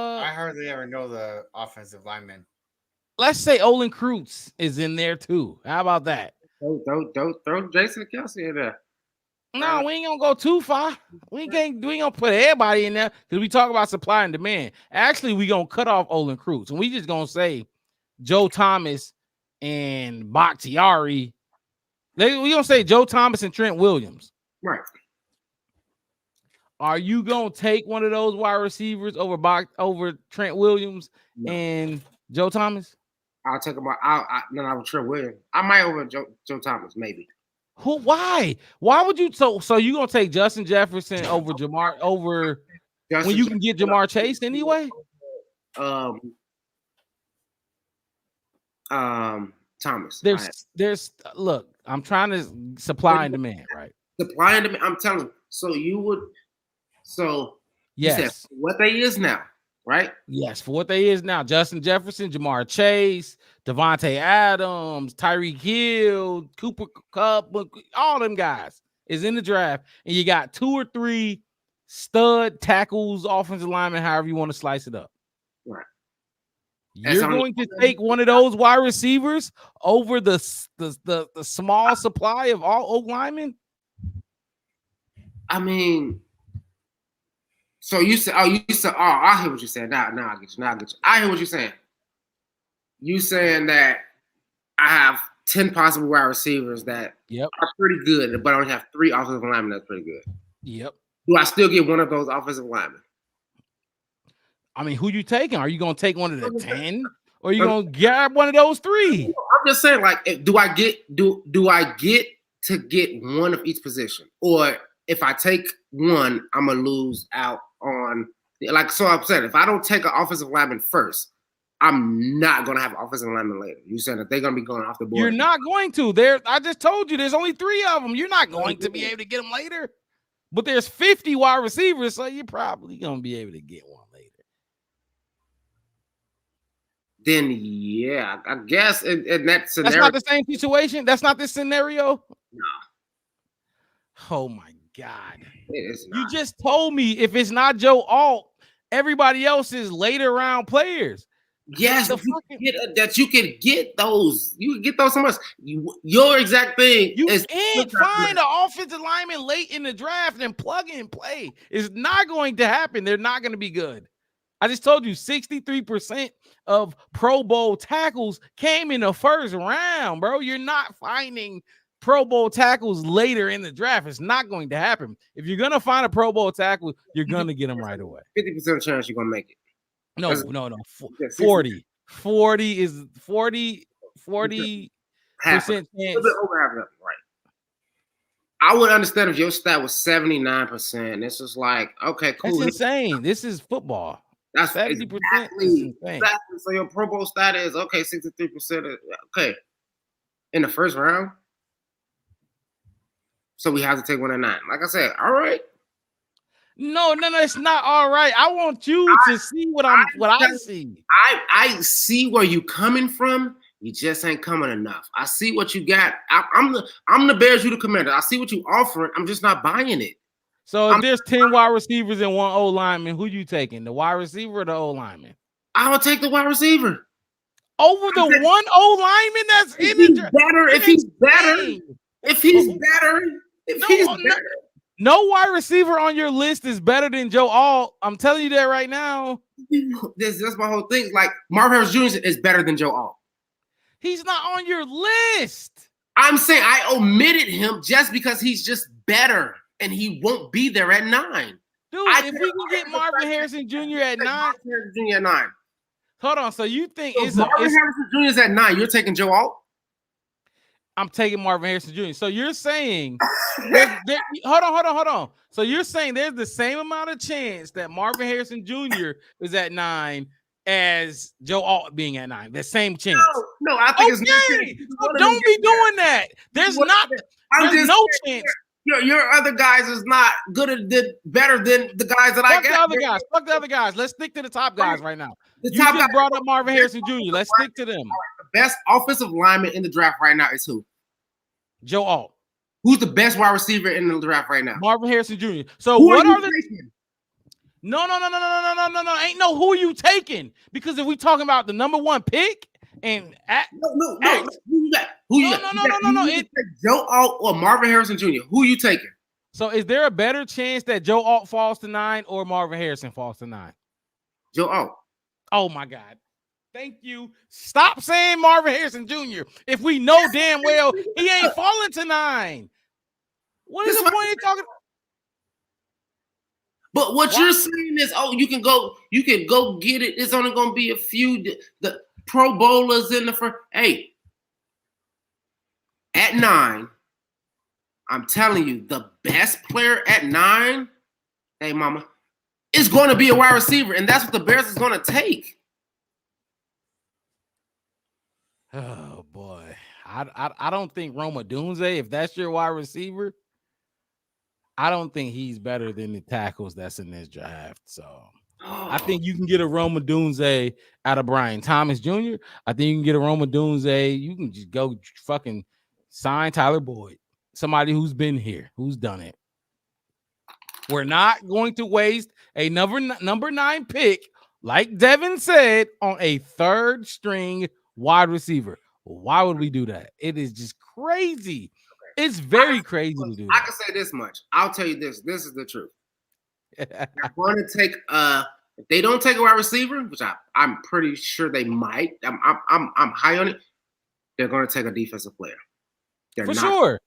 [SPEAKER 7] hardly ever know the offensive lineman.
[SPEAKER 1] Let's say Olin Kreutz is in there too. How about that?
[SPEAKER 6] Don't throw Jason Kelsey in there.
[SPEAKER 1] No, we ain't gonna go too far. We ain't gonna put everybody in there because we talk about supply and demand. Actually, we gonna cut off Olin Kreutz and we just gonna say Joe Thomas and Bakhtiari. We gonna say Joe Thomas and Trent Williams.
[SPEAKER 6] Right.
[SPEAKER 1] Are you gonna take one of those wide receivers over Trent Williams and Joe Thomas?
[SPEAKER 6] I'll take him. I would Trent Williams. I might over Joe Thomas, maybe.
[SPEAKER 1] Who? Why? Why would you? So you gonna take Justin Jefferson over Jamar when you can get Jamar Chase anyway?
[SPEAKER 6] Thomas.
[SPEAKER 1] There's look. I'm trying to supply and demand, right?
[SPEAKER 6] Supply and demand. I'm telling you. So you would. So
[SPEAKER 1] yes,
[SPEAKER 6] you said what they is now, right?
[SPEAKER 1] Yes, for what they is now. Justin Jefferson, Jamar Chase, Devontae Adams, Tyreek Hill, Cooper Kupp, all them guys is in the draft. And you got 2 or 3 stud tackles, offensive linemen, however you want to slice it up.
[SPEAKER 6] Right.
[SPEAKER 1] You're going to take one of those wide receivers over the small supply of all old linemen?
[SPEAKER 6] I mean, so you said, I hear what you're saying. Now I get you. I hear what you're saying. You saying that I have 10 possible wide receivers that are pretty good, but I only have 3 offensive linemen that's pretty good.
[SPEAKER 1] Yep.
[SPEAKER 6] Do I still get one of those offensive linemen?
[SPEAKER 1] I mean, who you taking? Are you going to take one of the 10, or are you going to grab one of those 3?
[SPEAKER 6] I'm just saying, like, do I get to get one of each position, or if I take one, I'm gonna lose out on so I'm saying if I don't take an offensive lineman first, I'm not gonna have an offensive lineman later. You saying that they're gonna be going off the board?
[SPEAKER 1] You're not going to. I just told you there's only 3 of them. You're not going to be able to get them later. But there's 50 wide receivers, so you're probably gonna be able to get one later.
[SPEAKER 6] Then yeah, I guess in that scenario.
[SPEAKER 1] That's not the same situation. That's not this scenario.
[SPEAKER 6] No.
[SPEAKER 1] Oh my God.
[SPEAKER 6] You
[SPEAKER 1] just told me if it's not Joe Alt, everybody else is later round players.
[SPEAKER 6] Yes, that you can get those. You can get those somewhere else. Your exact thing.
[SPEAKER 1] You can't find an offensive lineman late in the draft and plug and play. It's not going to happen. They're not going to be good. I just told you 63% of Pro Bowl tackles came in the first round, bro. You're not finding Pro Bowl tackles later in the draft. It's not going to happen. If you're going to find a Pro Bowl tackle, you're going to get them right away.
[SPEAKER 6] 50% chance you're going to make it.
[SPEAKER 1] No. 40 is 40% chance.
[SPEAKER 6] Over half of them, right. I would understand if your stat was 79%. It's just like, okay, cool.
[SPEAKER 1] That's insane. This is football.
[SPEAKER 6] That's
[SPEAKER 1] 70% is
[SPEAKER 6] exactly.
[SPEAKER 1] insane.
[SPEAKER 6] So your Pro Bowl stat is okay, 63%. Okay, in the first round. So we have to take 1 and 9. Like I said, all right.
[SPEAKER 1] No, it's not all right. I want you to see what I see.
[SPEAKER 6] I see where you coming from. You just ain't coming enough. I see what you got. I'm the Bears, you the Commander. I see what you offering. I'm just not buying it.
[SPEAKER 1] So if there's 10 wide receivers and 1 O lineman, who you taking? The wide receiver or the O lineman?
[SPEAKER 6] I would take the wide receiver
[SPEAKER 1] over the 1 O lineman that's in the
[SPEAKER 6] better. If he's better. If he's better. If he's better.
[SPEAKER 1] No wide receiver on your list is better than Joe Alt. I'm telling you that right now.
[SPEAKER 6] That's my whole thing. Like Marvin Harris Jr. is better than Joe Alt.
[SPEAKER 1] He's not on your list.
[SPEAKER 6] I'm saying I omitted him just because he's just better and he won't be there at 9.
[SPEAKER 1] Dude, if we can get Marvin Harrison Jr. at 9.
[SPEAKER 6] Marvin Harrison Jr. at 9.
[SPEAKER 1] Hold on. So you think
[SPEAKER 6] Marvin Harrison Jr. is at 9. You're taking Joe Alt?
[SPEAKER 1] I'm taking Marvin Harrison Jr. So you're saying hold on. So you're saying there's the same amount of chance that Marvin Harrison Jr. is at 9 as Joe Alt being at 9. The same chance.
[SPEAKER 6] No, I think it's
[SPEAKER 1] okay. So don't be doing that. There's no chance.
[SPEAKER 6] Your other guys is not better than the guys that I got.
[SPEAKER 1] Fuck the other guys. Let's stick to the top guys right now.
[SPEAKER 6] You just
[SPEAKER 1] brought up Marvin Harrison Jr. Let's stick to them.
[SPEAKER 6] The best offensive lineman in the draft right now is who?
[SPEAKER 1] Joe Alt.
[SPEAKER 6] Who's the best wide receiver in the draft right now?
[SPEAKER 1] Marvin Harrison Jr. So what are the taking? No. Ain't no who are you taking? Because if we talking about the number 1 pick and
[SPEAKER 6] no. Who you got? No. Joe Alt or Marvin Harrison Jr. Who you taking?
[SPEAKER 1] So is there a better chance that Joe Alt falls to 9 or Marvin Harrison falls to 9?
[SPEAKER 6] Joe Alt.
[SPEAKER 1] Oh my God. Thank you. Stop saying Marvin Harrison Jr. if we know damn well he ain't falling to 9. What is the point of talking?
[SPEAKER 6] But what you're saying is, you can go get it. It's only gonna be a few the Pro Bowlers in the first. Hey, at 9, I'm telling you, the best player at 9, hey mama, is going to be a wide receiver, and that's what the Bears is going to take.
[SPEAKER 1] Oh boy, I don't think Roma Dunze, if that's your wide receiver, I don't think he's better than the tackles that's in this draft. So I think you can get a Roma Dunze out of Brian Thomas Jr. I think you can get a Roma Dunze. You can just go fucking sign Tyler Boyd, somebody who's been here, who's done it. We're not going to waste a number 9 pick, like Devin said, on a 3rd string wide receiver. Why would we do that? It is just crazy. It's very crazy to do.
[SPEAKER 6] I can say this much. I'll tell you this. This is the truth. They're going to take if they don't take a wide receiver, which I'm pretty sure they might. I'm high on it. They're going to take a defensive player.
[SPEAKER 1] For sure.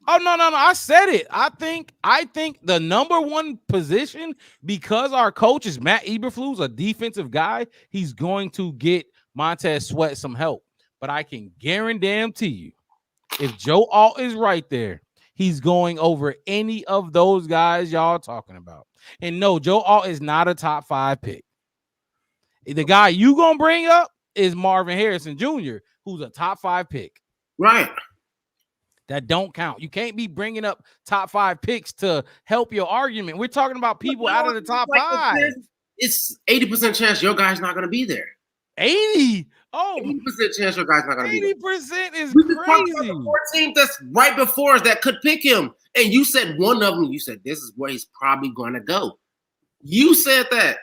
[SPEAKER 1] Oh no! I said it. I think the number 1 position, because our coach is Matt Eberflus, a defensive guy, he's going to get Montez Sweat some help. But I can guarantee you, if Joe Alt is right there, he's going over any of those guys y'all talking about. And no, Joe Alt is not a top 5 pick. The guy you gonna bring up is Marvin Harrison Jr., who's a top 5 pick.
[SPEAKER 6] Right.
[SPEAKER 1] That don't count. You can't be bringing up top 5 picks to help your argument. We're talking about people out of the top 5.
[SPEAKER 6] It's 80% chance your guy's not going to be there.
[SPEAKER 1] 80? Oh,
[SPEAKER 6] 80% chance your guy's not going to be there.
[SPEAKER 1] 80% is crazy.
[SPEAKER 6] 14 that's right before us that could pick him. And you said one of them, you said this is where he's probably going to go. You said that.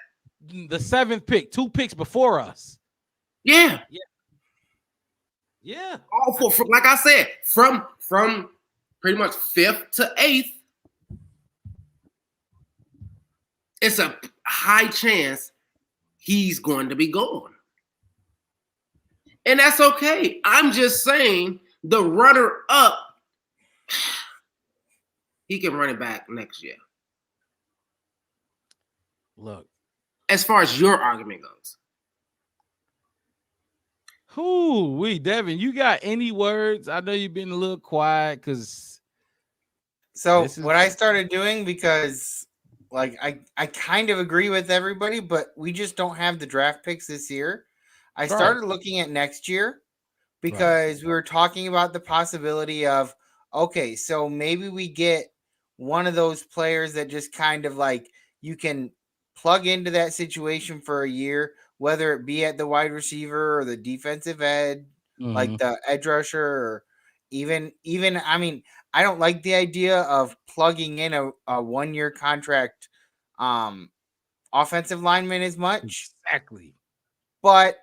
[SPEAKER 1] The 7th pick, 2 picks before us.
[SPEAKER 6] Yeah. All for like I said, from pretty much 5th to 8th, it's a high chance he's going to be gone. And that's okay. I'm just saying the runner-up, he can run it back next year.
[SPEAKER 1] Look.
[SPEAKER 6] As far as your argument goes.
[SPEAKER 1] Devin, you got any words? I know you've been a little quiet because
[SPEAKER 7] So what I started doing, because like I kind of agree with everybody, but we just don't have the draft picks this year. I started looking at next year because we were talking about the possibility of, okay, so maybe we get one of those players that just kind of like you can plug into that situation for a year, whether it be at the wide receiver or the defensive end, like the edge rusher, or even I mean, I don't like the idea of plugging in a 1-year contract offensive lineman as much.
[SPEAKER 1] Exactly.
[SPEAKER 7] But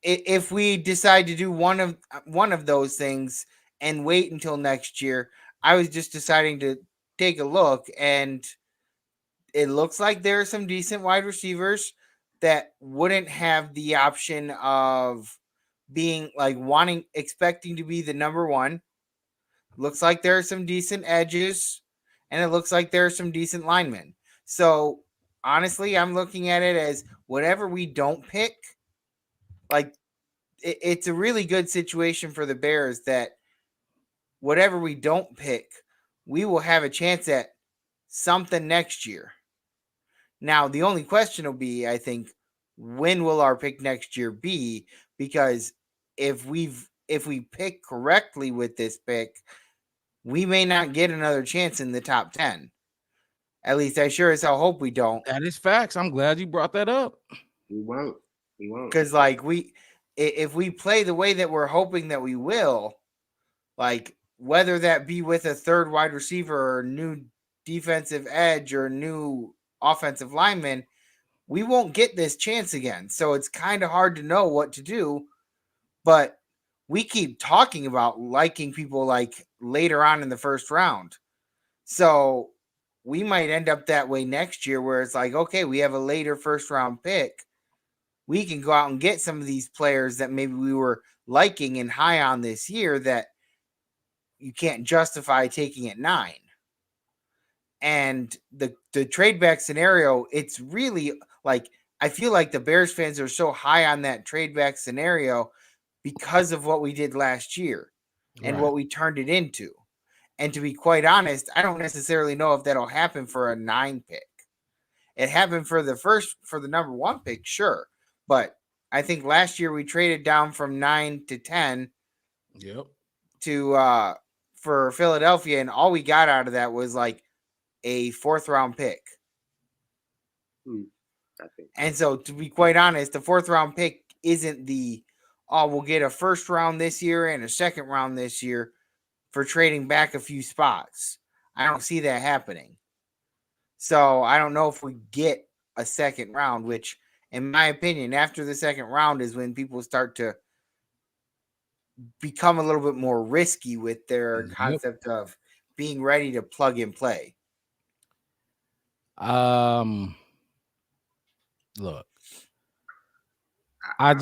[SPEAKER 7] if we decide to do one of those things and wait until next year, I was just deciding to take a look, and it looks like there are some decent wide receivers that wouldn't have the option of being like expecting to be the number one. Looks like there are some decent edges, and it looks like there are some decent linemen. So honestly, I'm looking at it as whatever we don't pick, like it's a really good situation for the Bears that whatever we don't pick, we will have a chance at something next year. Now, the only question will be, I think, when will our pick next year be? Because if we pick correctly with this pick, we may not get another chance in the top 10. At least I sure as hell hope we don't.
[SPEAKER 1] That is facts. I'm glad you brought that up.
[SPEAKER 6] We won't.
[SPEAKER 7] Because like if we play the way that we're hoping that we will, like whether that be with a third wide receiver or new defensive edge or new offensive lineman, we won't get this chance again. So it's kind of hard to know what to do. But we keep talking about liking people like later on in the first round. So we might end up that way next year where it's like, okay, we have a later first round pick. We can go out and get some of these players that maybe we were liking and high on this year that you can't justify taking at 9. And the trade back scenario, it's really like, I feel like the Bears fans are so high on that trade back scenario because of what we did last year and what we turned it into. And to be quite honest, I don't necessarily know if that'll happen for a 9 pick. It happened for the number 1 pick, sure. But I think last year we traded down from 9 to 10 to for Philadelphia, and all we got out of that was like a 4th round pick. And so to be quite honest, the 4th round pick isn't we'll get a 1st round this year and a 2nd round this year for trading back a few spots. I don't see that happening. So I don't know if we get a 2nd round, which in my opinion, after the 2nd round is when people start to become a little bit more risky with their concept of being ready to plug and play.
[SPEAKER 1] Look, I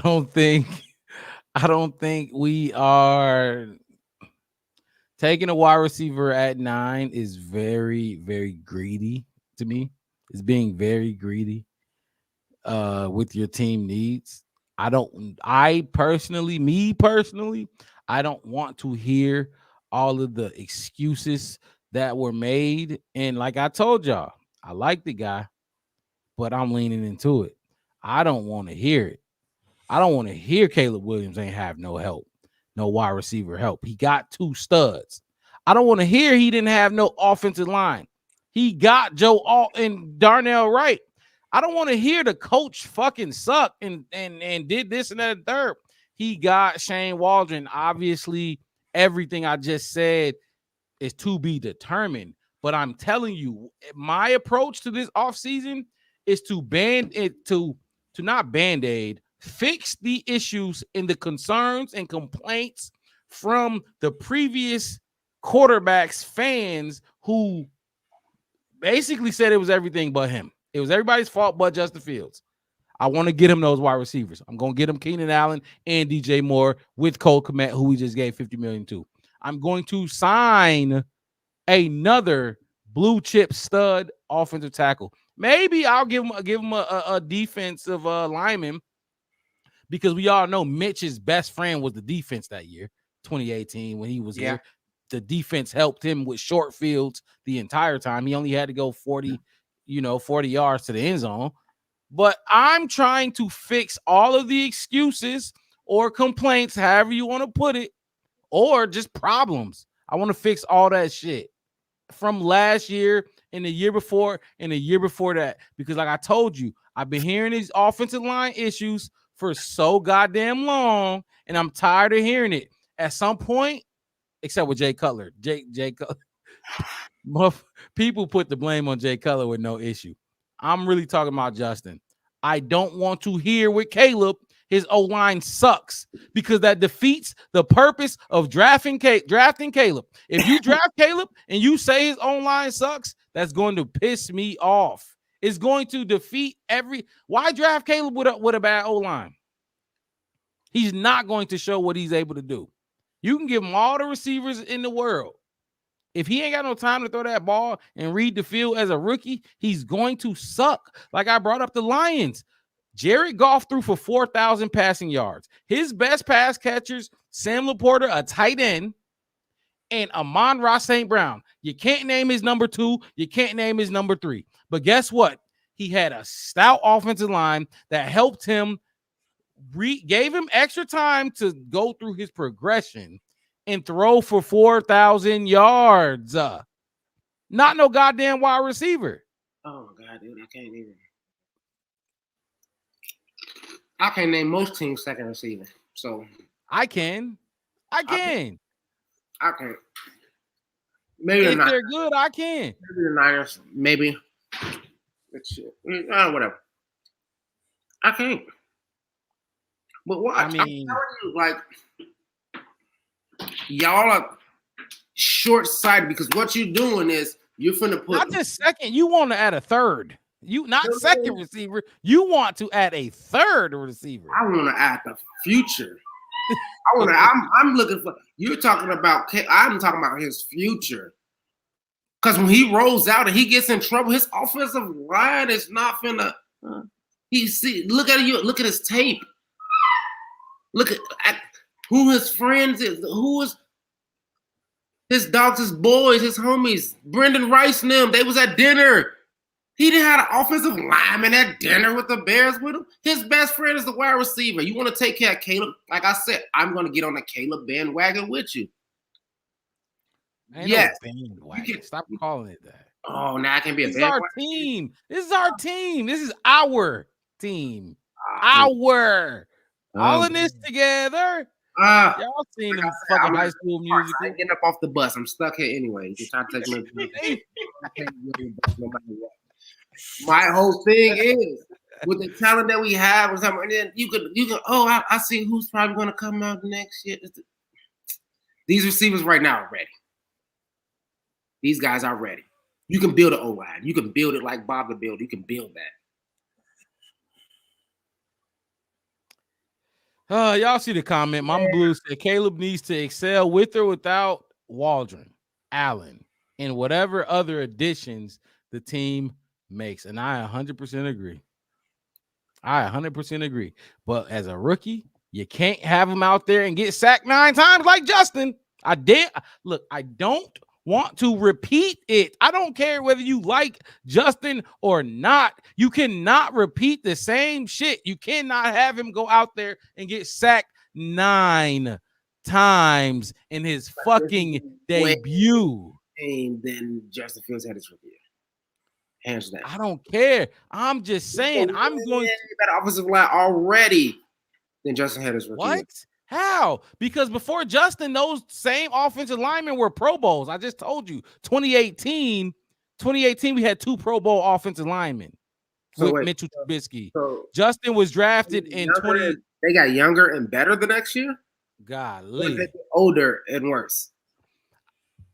[SPEAKER 1] don't think we are taking a wide receiver at 9 is very, very greedy to me. It's being very greedy with your team needs. I personally, I don't want to hear all of the excuses that were made. And like I told y'all, I like the guy, but I'm leaning into it. I don't want to hear it. I don't want to hear Caleb Williams ain't have no help, no wide receiver help. He got 2 studs. I don't want to hear he didn't have no offensive line. He got Joe Alt and Darnell Wright. I don't want to hear the coach fucking suck and did this and that and third. He got Shane Waldron. Obviously, everything I just said is to be determined. But I'm telling you, my approach to this offseason is to not band-aid, fix the issues and the concerns and complaints from the previous quarterbacks fans who basically said it was everything but him. It was everybody's fault but Justin Fields. I want to get him those wide receivers. I'm going to get him Keenan Allen and DJ Moore with Cole Kmet, who we just gave $50 million to. I'm going to sign another blue chip stud offensive tackle. Maybe I'll give him a defensive lineman, because we all know Mitch's best friend was the defense that year, 2018, when he was here. the defense helped him with short fields the entire time. He only had to go 40 yards to the end zone. But I'm trying to fix all of the excuses or complaints, however you want to put it, or just problems. I want to fix all that shit from last year and the year before and the year before that. Because like I told you, I've been hearing these offensive line issues for so goddamn long, and I'm tired of hearing it. At some point, except with Jay Cutler. Jay Cutler. People put the blame on Jay Cutler with no issue. I'm really talking about Justin. I don't want to hear with Caleb his O-line sucks, because that defeats the purpose of drafting Caleb. If you draft Caleb and you say his O-line sucks, that's going to piss me off. It's going to defeat why draft Caleb with a bad O-line? He's not going to show what he's able to do. You can give him all the receivers in the world. If he ain't got no time to throw that ball and read the field as a rookie, he's going to suck. Like I brought up the Lions. Jared Goff threw for 4,000 passing yards. His best pass catchers, Sam Laporta, a tight end, and Amon-Ra St. Brown. You can't name his number 2. You can't name his number 3. But guess what? He had a stout offensive line that helped him, gave him extra time to go through his progression and throw for 4,000 yards. Not no goddamn wide receiver.
[SPEAKER 6] Oh my God, dude, I can't name most teams' second receiver. So
[SPEAKER 1] I can. I can't.
[SPEAKER 6] Maybe
[SPEAKER 1] if they're good, I can.
[SPEAKER 6] Maybe the Niners. Maybe. Whatever. I can't. But watch. I'm telling you, like, y'all are short-sighted, because what you're doing is you're finna put
[SPEAKER 1] not just second. You want to add a third. You not second receiver. You want to add a third receiver.
[SPEAKER 6] I want to add the future. I'm looking for. You're talking about. I'm talking about his future. Because when he rolls out and he gets in trouble, his offensive line is not finna. Look at his tape. Look at who his friends is. Who is his dogs, his boys, his homies. Brendan Rice and them. They was at dinner. He didn't have an offensive lineman at dinner with the Bears with him. His best friend is the wide receiver. You want to take care of Caleb? Like I said, I'm going to get on the Caleb bandwagon with you.
[SPEAKER 1] Yes. No bandwagon. Stop calling it that.
[SPEAKER 6] Oh, now I can be a bandwagon.
[SPEAKER 1] This is our team. This is our team. This is our team. All in this together. Y'all seen them fucking High School Musical.
[SPEAKER 6] I ain't getting up off the bus. I'm stuck here anyway. You try to take me. My whole thing is, with the talent that we have, and then you could. Oh, I see who's probably going to come out next year. These receivers right now are ready. These guys are ready. You can build an O-line. You can build it like Bob the Builder. You can build that.
[SPEAKER 1] Y'all see the comment. Mama Blue said Caleb needs to excel with or without Waldron, Allen, and whatever other additions the team makes. And I 100% agree. But as a rookie, you can't have him out there and get sacked 9 times like Justin. I don't want to repeat it. I don't care whether you like Justin or not. You cannot repeat the same shit. You cannot have him go out there and get sacked 9 times in his fucking debut.
[SPEAKER 6] And then Justin Fields had his rookie year. Hands down.
[SPEAKER 1] I don't care. I'm just saying. I'm going
[SPEAKER 6] to better offensive line already than Justin had his rookie year.
[SPEAKER 1] What? How? Because before Justin, those same offensive linemen were Pro Bowls. I just told you. 2018, we had 2 Pro Bowl offensive linemen with Mitchell Trubisky. So Justin was drafted in 20.
[SPEAKER 6] They got younger and better the next year?
[SPEAKER 1] Golly.
[SPEAKER 6] Older and worse.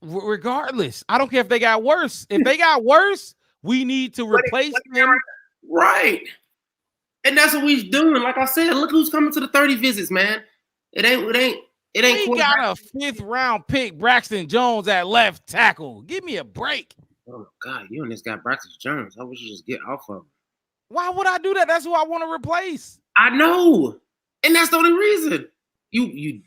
[SPEAKER 1] Regardless, I don't care if they got worse. If they got worse, we need to replace them.
[SPEAKER 6] Right. And that's what we're doing. Like I said, look who's coming to the 30 visits, man. It ain't.
[SPEAKER 1] We got a 5th round pick, Braxton Jones at left tackle. Give me a break.
[SPEAKER 6] Oh God, you and this guy Braxton Jones. How would you just get off of him?
[SPEAKER 1] Why would I do that? That's who I want to replace.
[SPEAKER 6] I know, and that's the only reason. You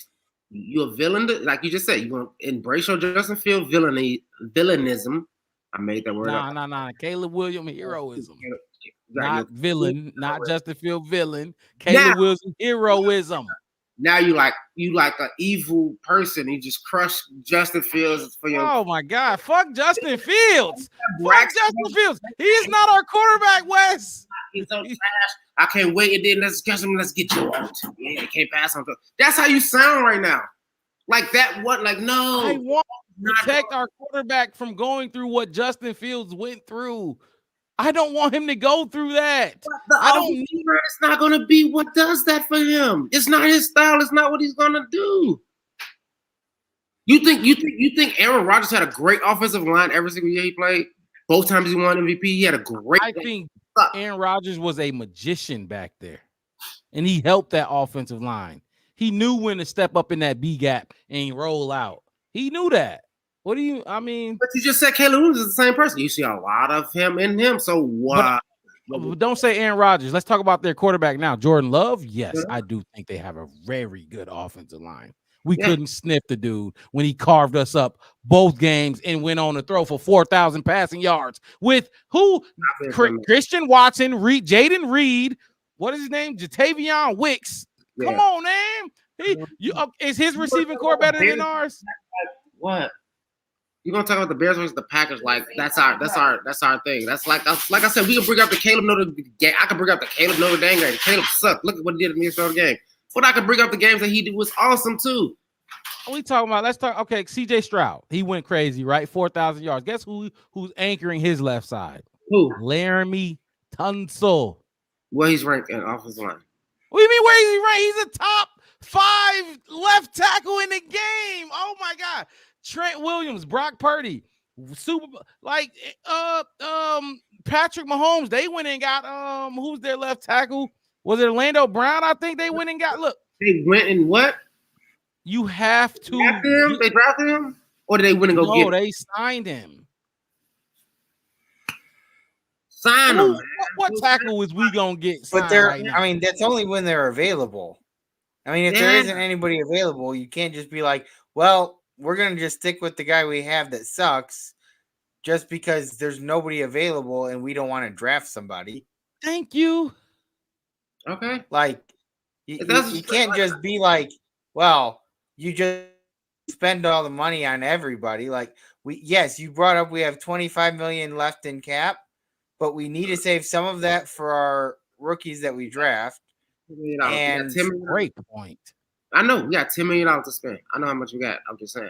[SPEAKER 6] You're a villain, like you just said. You're gonna embrace your Justin Field villainism. I made that word up.
[SPEAKER 1] Nah. Caleb Williams heroism.
[SPEAKER 6] Got your
[SPEAKER 1] Not villain, not Justin Field villain.
[SPEAKER 6] now,
[SPEAKER 1] Caleb Williams heroism.
[SPEAKER 6] now you like an evil person. You just crush Justin Fields for your.
[SPEAKER 1] Oh my God! Fuck Justin Fields. Fuck
[SPEAKER 6] Braxton.
[SPEAKER 1] Justin Fields. He is not our quarterback, Wes.
[SPEAKER 6] He's so trash. I can't wait. And then let's catch him. Let's get you out. Yeah, can't pass on. That's how you sound right now. Like that. What? Like no.
[SPEAKER 1] I want to protect our quarterback from going through what Justin Fields went through. I don't want him to go through that. I don't need.
[SPEAKER 6] It's not going to be what does that for him. It's not his style. It's not what he's going to do. You think Aaron Rodgers had a great offensive line every single year he played? Both times he won MVP, he had a great.
[SPEAKER 1] I think Aaron Rodgers was a magician back there, and he helped that offensive line. He knew when to step up in that B gap and roll out. He knew that. What do you? I mean,
[SPEAKER 6] but you just said Caleb Williams is the same person. You see a lot of him in him. So why?
[SPEAKER 1] Don't say Aaron Rodgers. Let's talk about their quarterback now. Jordan Love. Yes, I do think they have a very good offensive line. We couldn't sniff the dude when he carved us up both games and went on to throw for 4,000 passing yards with who? Christian Watson, Jaden Reed. What is his name? Jatavion Wicks. Yeah. Come on, man. Is his receiving core better than ours?
[SPEAKER 6] What? You're gonna talk about the Bears versus the Packers? Like that's our thing. That's like I said, we can bring up the Caleb Notre game. I can bring up the Caleb Notre Dame game. Caleb sucked. Look at what he did in the Minnesota game. But I can bring up the games that he did was awesome too.
[SPEAKER 1] We talking about? Let's talk. Okay, C.J. Stroud. He went crazy, right? 4,000 yards. Guess who's anchoring his left side?
[SPEAKER 6] Who?
[SPEAKER 1] Laramie Tunsil.
[SPEAKER 6] Well, he's ranked in offensive line.
[SPEAKER 1] What do you mean? Where is he ranked? He's a top 5 left tackle in the game. Oh my God. Trent Williams, Brock Purdy, Patrick Mahomes. They went and got who's their left tackle? Was it Orlando Brown? I think they went and got. Look,
[SPEAKER 6] they went and what?
[SPEAKER 1] You have to.
[SPEAKER 6] They drafted him, or did they went and go get him?
[SPEAKER 1] No, they signed him.
[SPEAKER 6] Sign him.
[SPEAKER 1] What tackle is we gonna get?
[SPEAKER 7] But I mean, that's only when they're available. I mean, if there isn't anybody available, you can't just be like, well, we're going to just stick with the guy we have that sucks just because there's nobody available and we don't want to draft somebody.
[SPEAKER 1] Thank you.
[SPEAKER 6] Okay.
[SPEAKER 7] Like, you can't just be like, well, you just spend all the money on everybody. Like, you brought up we have $25 million left in cap, but we need to save some of that for our rookies that we draft. And
[SPEAKER 1] great point.
[SPEAKER 6] I know we got $10 million to spend. I know how much we got. I'm just saying.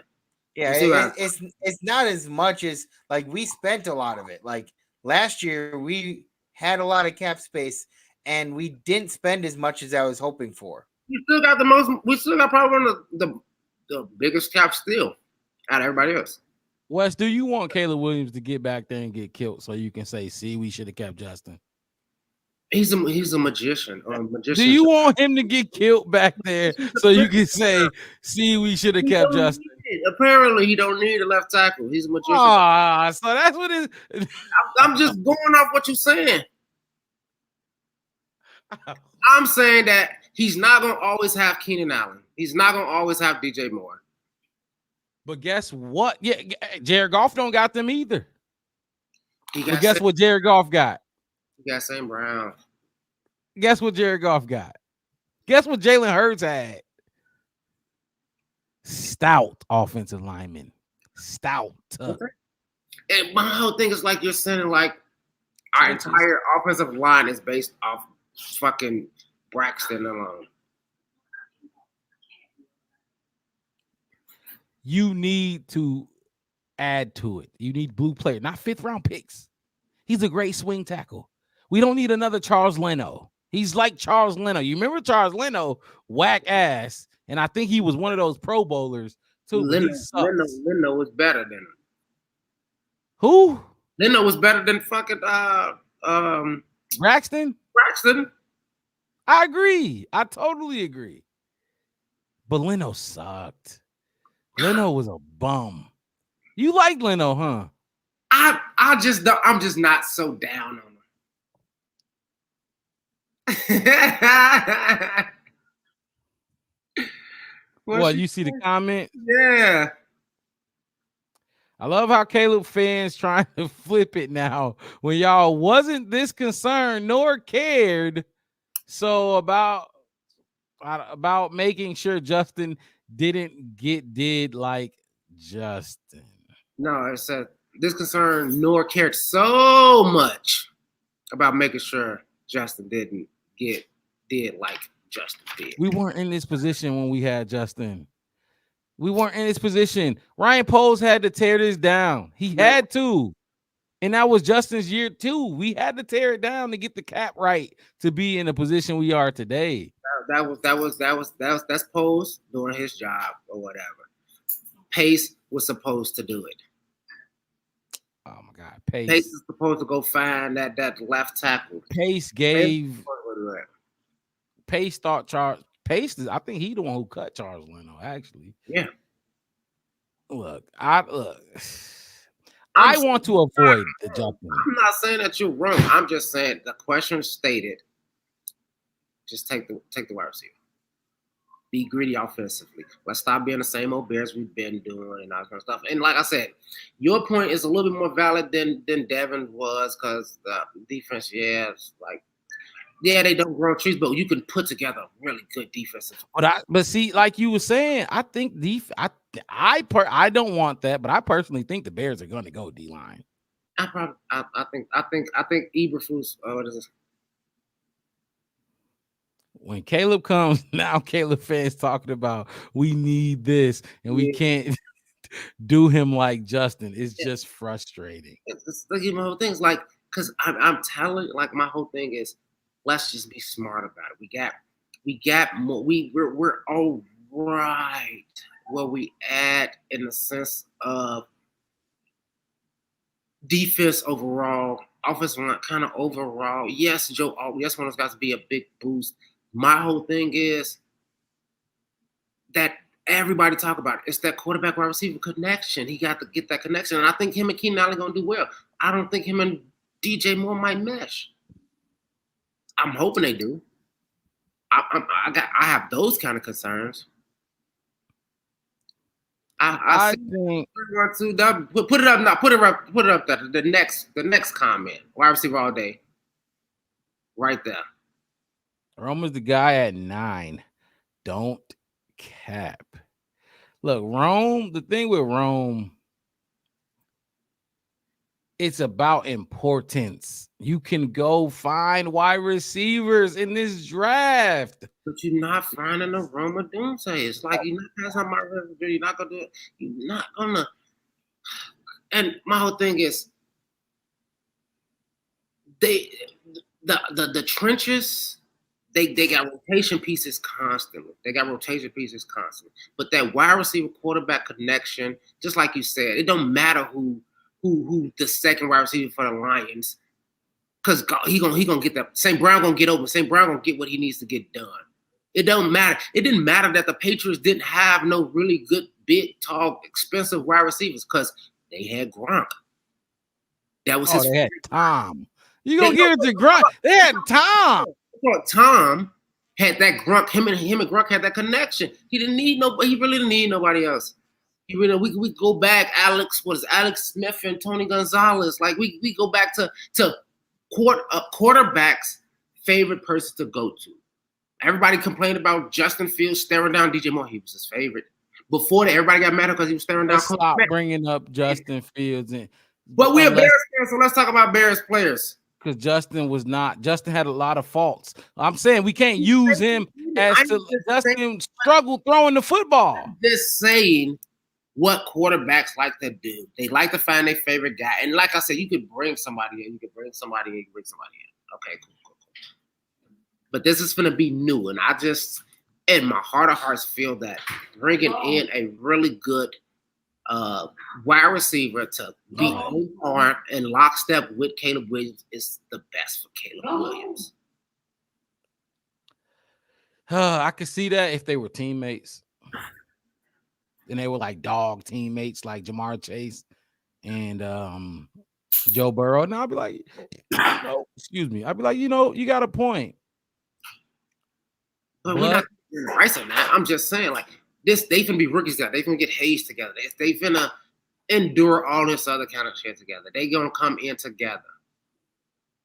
[SPEAKER 7] Yeah, it's not as much as like we spent a lot of it. Like last year, we had a lot of cap space and we didn't spend as much as I was hoping for.
[SPEAKER 6] We still got the most. We still got probably one of the biggest cap still out of everybody else.
[SPEAKER 1] Wes, do you want Caleb Williams to get back there and get killed so you can say, "See, we should have kept Justin"?
[SPEAKER 6] He's a magician.
[SPEAKER 1] Do you want him to get killed back there so you can say, "See, we should have kept Justin"?
[SPEAKER 6] Apparently, he don't need a left tackle. He's a magician.
[SPEAKER 1] So that's what it is.
[SPEAKER 6] I'm just going off what you're saying. I'm saying that he's not going to always have Keenan Allen. He's not going to always have DJ Moore.
[SPEAKER 1] But guess what? Yeah, Jared Goff don't got them either. But guess what Jared Goff got?
[SPEAKER 6] You got St. Brown.
[SPEAKER 1] Guess what Jared Goff got? Guess what Jalen Hurts had? Stout offensive lineman. Stout.
[SPEAKER 6] Okay. And my whole thing is like you're saying, like our entire offensive line is based off fucking Braxton alone.
[SPEAKER 1] You need to add to it. You need blue player, not 5th round picks. He's a great swing tackle. We don't need another Charles Leno. He's like Charles Leno. You remember Charles Leno, whack ass, and I think he was one of those Pro Bowlers too.
[SPEAKER 6] Leno was better than him.
[SPEAKER 1] Who?
[SPEAKER 6] Leno was better than fucking
[SPEAKER 1] Braxton.
[SPEAKER 6] Braxton.
[SPEAKER 1] I agree. I totally agree. But Leno sucked. Leno was a bum. You like Leno, huh?
[SPEAKER 6] I'm just not so down on him.
[SPEAKER 1] What, you see the comment?
[SPEAKER 6] Yeah.
[SPEAKER 1] I love how Caleb fans trying to flip it now when y'all wasn't this concerned nor cared so about making sure Justin didn't get did like Justin.
[SPEAKER 6] No, it said this concern nor cared so much about making sure Justin didn't get did like Justin did.
[SPEAKER 1] We weren't in this position when we had Justin. We weren't in this position. Ryan Poles had to tear this down. He had to. And that was Justin's year too. We had to tear it down to get the cap right to be in the position we are today.
[SPEAKER 6] That's Poles doing his job or whatever. Pace was supposed to do it.
[SPEAKER 1] Oh my God,
[SPEAKER 6] Pace is supposed to go find that left tackle.
[SPEAKER 1] Pace thought Charles. Pace is, I think he the one who cut Charles Leno, actually.
[SPEAKER 6] Yeah.
[SPEAKER 1] Look, I want to avoid the jumping.
[SPEAKER 6] I'm not saying that you're wrong. I'm just saying the question stated. Just take the wide receiver. Be greedy offensively. Let's stop being the same old Bears we've been doing and all that kind of stuff. And like I said, your point is a little bit more valid than Devin was because the defense, they don't grow trees, but you can put together a really good defensive.
[SPEAKER 1] But see, like you were saying, I think I don't want that, but I personally think the Bears are going to go D line.
[SPEAKER 6] I think Eberflus. What is this?
[SPEAKER 1] When Caleb comes now, Caleb fans talking about we need this and we can't do him like Justin. It's just frustrating.
[SPEAKER 6] It's my whole thing's like, because I'm telling, like my whole thing is, let's just be smart about it. We got more. We're all right where we at in the sense of defense overall, offensive line kind of overall. Yes, Joe. Yes, one of those guys to be a big boost. My whole thing is that everybody talk about it. It's that quarterback wide receiver connection. He got to get that connection, and I think him and Keenan Allen gonna do well. I don't think him and DJ Moore might mesh. I'm hoping they do. I have those kind of concerns. I think put it up now. Put it up there. The next comment. Wide receiver all day. Right there.
[SPEAKER 1] Rome is the guy at 9. Don't cap. Look, Rome, the thing with Rome, it's about importance. You can go find wide receivers in this draft.
[SPEAKER 6] But you're not finding a Roma Doomsday. It's like you're not passing on my revenue. You're not gonna do it. You're not gonna. And my whole thing is the trenches. They got rotation pieces constantly. But that wide receiver quarterback connection, just like you said, it don't matter who the second wide receiver for the Lions, because he gonna get that. St. Brown gonna get open. St. Brown gonna get what he needs to get done. It don't matter. It didn't matter that the Patriots didn't have no really good, big, tall, expensive wide receivers because they had Gronk. That was
[SPEAKER 1] they had Tom. You gonna give it to Gronk? They had Tom.
[SPEAKER 6] Tom had that Gronk. Him and Gronk had that connection. He didn't need nobody. He really didn't need nobody else. We go back. Alex Smith and Tony Gonzalez. Like we go back to quarterback's favorite person to go to. Everybody complained about Justin Fields staring down DJ Moore. He was his favorite. Before that, everybody got mad because he was staring down.
[SPEAKER 1] Stop bringing up Justin Fields.
[SPEAKER 6] But we're Bears fans, so let's talk about Bears players.
[SPEAKER 1] Because Justin had a lot of faults. I'm saying we can't use him Justin struggled throwing the football.
[SPEAKER 6] I'm just saying what quarterbacks like to do. They like to find their favorite guy. And like I said, you could bring somebody in. Okay, cool. But this is going to be new. And I just, in my heart of hearts, feel that bringing in a really good wide receiver to be on par and lockstep with Caleb Williams is the best for Caleb Williams.
[SPEAKER 1] I could see that if they were teammates. And they were like dog teammates like Jamar Chase and Joe Burrow. And I'd be like, excuse me. I'd be like, you got a point.
[SPEAKER 6] But we're not right on that. I'm just saying, like, they finna be rookies together. They finna get hazed together. They finna endure all this other kind of shit together. They gonna come in together.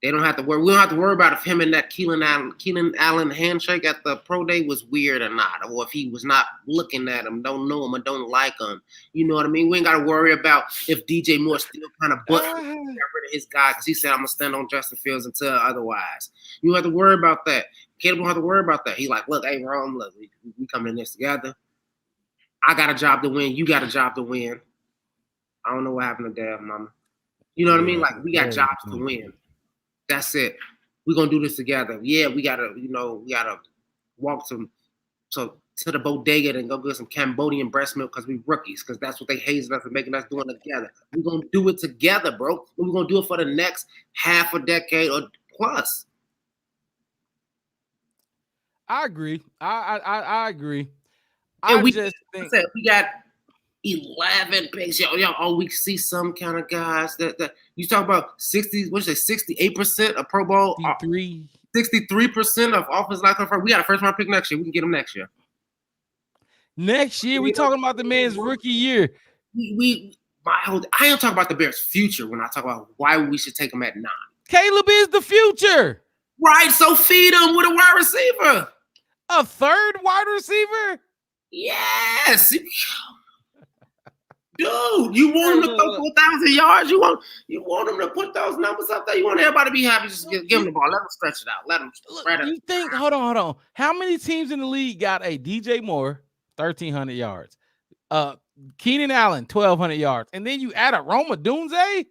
[SPEAKER 6] They don't have to worry. We don't have to worry about if him and that Keenan Allen handshake at the pro day was weird or not, or if he was not looking at him, don't know him, or don't like him. You know what I mean? We ain't got to worry about if DJ Moore still kind of got rid of his guy because he said I'm gonna stand on Justin Fields until otherwise. You don't have to worry about that. Caleb don't have to worry about that. He's like, look, hey, Rome, look, we coming in this together. I got a job to win. You got a job to win. I don't know what happened to Dad, Mama. You know what I mean? Like we got jobs to win. That's it. We're gonna do this together. Yeah, we gotta walk to the bodega and go get some Cambodian breast milk because we rookies, because that's what they hazed us and making us doing it together. We're gonna do it together, bro. We're gonna do it for the next half a decade or plus.
[SPEAKER 1] I agree. I agree.
[SPEAKER 6] And
[SPEAKER 1] I just think
[SPEAKER 6] we got 11 picks. Y'all, we see some kind of guys that you talk about 68% of Pro Bowl, 63% of offensive line confirmed. We got a first round pick next year. We can get him next year.
[SPEAKER 1] Next year, we talking about the man's rookie year.
[SPEAKER 6] I ain't talking about the Bears' future when I talk about why we should take him at 9.
[SPEAKER 1] Caleb is the future.
[SPEAKER 6] Right, so feed him with a wide receiver.
[SPEAKER 1] A third wide receiver?
[SPEAKER 6] Yes. Dude, you want him to throw 4,000 yards? You want him to put those numbers up there? You want everybody to be happy? Just give him the ball. Let him stretch it out. Let him spread it.
[SPEAKER 1] You think? Hold on. How many teams in the league got a DJ Moore 1,300 yards, Keenan Allen 1,200 yards, and then you add a Roma Dunze?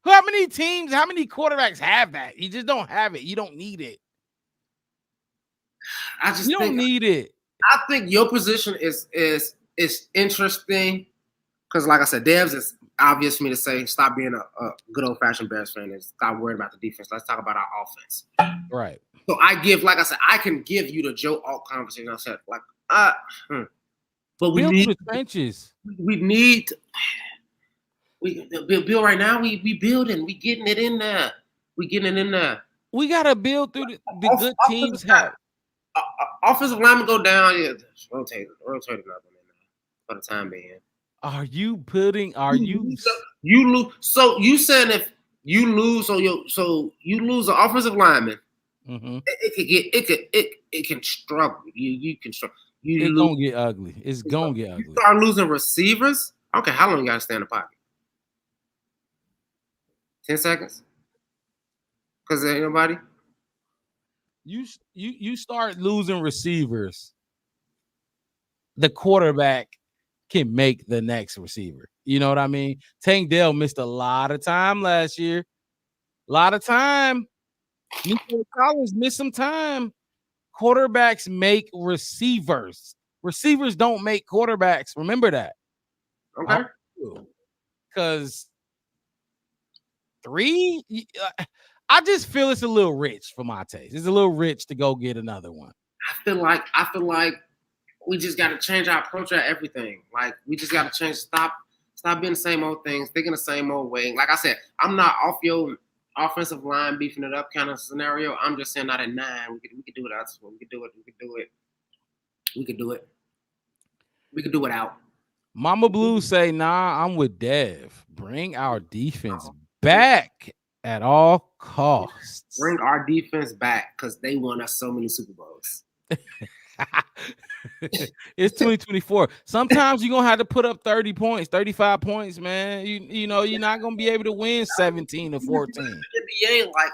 [SPEAKER 1] How many teams? How many quarterbacks have that? You just don't have it. You don't need it. You don't need it.
[SPEAKER 6] I think your position is interesting. Because, like I said, Devs is obvious for me to say, stop being a good old-fashioned Bears fan and stop worrying about the defense. Let's talk about our offense.
[SPEAKER 1] Right.
[SPEAKER 6] So I can give you the Joe Alt conversation. I said, but we need
[SPEAKER 1] the trenches.
[SPEAKER 6] We need build right now. We building. We getting it in there. We
[SPEAKER 1] gotta build through the good teams have.
[SPEAKER 6] Offensive linemen go down. Yeah, rotate another one in there for the time being.
[SPEAKER 1] You
[SPEAKER 6] lose? So you saying if you lose, you lose an offensive lineman, it can struggle. You can struggle.
[SPEAKER 1] It's gonna get ugly. It's gonna get ugly.
[SPEAKER 6] You start losing receivers. Okay, how long you gotta stay in the pocket? 10 seconds. Because there ain't nobody.
[SPEAKER 1] You start losing receivers. The quarterback can make the next receiver. You know what I mean? Tank Dell missed a lot of time last year. A lot of time. Nico Collins missed some time. Quarterbacks make receivers. Receivers don't make quarterbacks. Remember that.
[SPEAKER 6] Okay.
[SPEAKER 1] Because 3, I just feel it's a little rich for my taste. It's a little rich to go get another one.
[SPEAKER 6] I feel like we just got to change our approach at everything. Like, we just got to change. Stop being the same old things, thinking the same old way. Like I said, I'm not off your offensive line beefing it up kind of scenario. I'm just saying not at 9. We could do it out. We could do it out.
[SPEAKER 1] Mama Blue say, nah, I'm with Dev. Bring our defense back at all costs.
[SPEAKER 6] Bring our defense back because they won us so many Super Bowls.
[SPEAKER 1] It's 2024. Sometimes you're gonna have to put up 30 points, 35 points, man. You know you're not gonna be able to win 17 or 14.
[SPEAKER 6] NBA, like,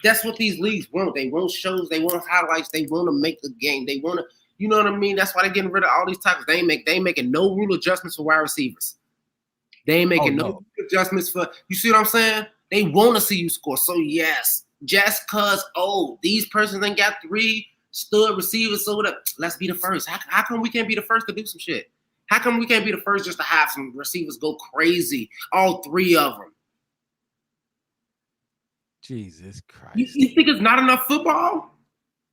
[SPEAKER 6] that's what these leagues want. They want shows, they want highlights, they want to make the game, they want to, you know what I mean? That's why they're getting rid of all these tackles. They ain't making no rule adjustments for wide receivers. They ain't making no adjustments for, you see what I'm saying? They want to see you score. So yes, just cause these persons ain't got 3 stud receivers, so let's be the first. How come we can't be the first to do some shit? How come we can't be the first just to have some receivers go crazy? All 3 of them.
[SPEAKER 1] Jesus Christ.
[SPEAKER 6] You think it's not enough football?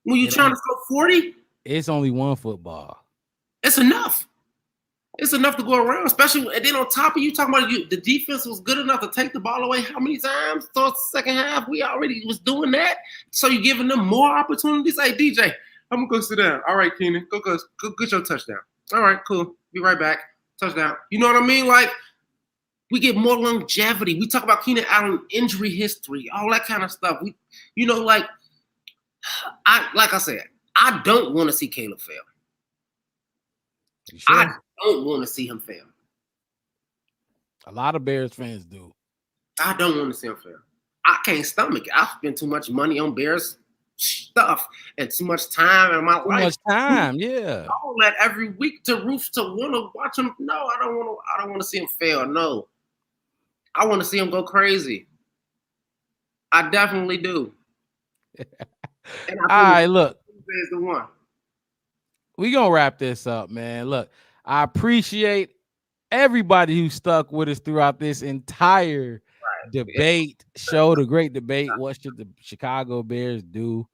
[SPEAKER 6] When you're trying to score 40?
[SPEAKER 1] It's only one football.
[SPEAKER 6] It's enough. It's enough to go around, especially, and then on top of you talking about the defense was good enough to take the ball away how many times? So it's the second half, we already was doing that. So you're giving them more opportunities. Hey, DJ, I'm gonna go sit down. All right, Keenan, go get your touchdown. All right, cool. Be right back. Touchdown. You know what I mean? Like, we get more longevity. We talk about Keenan Allen injury history, all that kind of stuff. Like I said, I don't want to see Caleb fail.
[SPEAKER 1] Sure?
[SPEAKER 6] I don't want to see him fail.
[SPEAKER 1] A lot of Bears fans do.
[SPEAKER 6] I don't want to see him fail. I can't stomach it. I spend too much money on Bears stuff and too much time in my life.
[SPEAKER 1] Too much time, yeah.
[SPEAKER 6] All that every week to want to watch him. No, I don't want to see him fail. No, I want to see him go crazy. I definitely do.
[SPEAKER 1] And all right, look.
[SPEAKER 6] Is the one.
[SPEAKER 1] We gonna wrap this up, man. Look, I appreciate everybody who stuck with us throughout this entire debate show, the great debate. What should the Chicago Bears do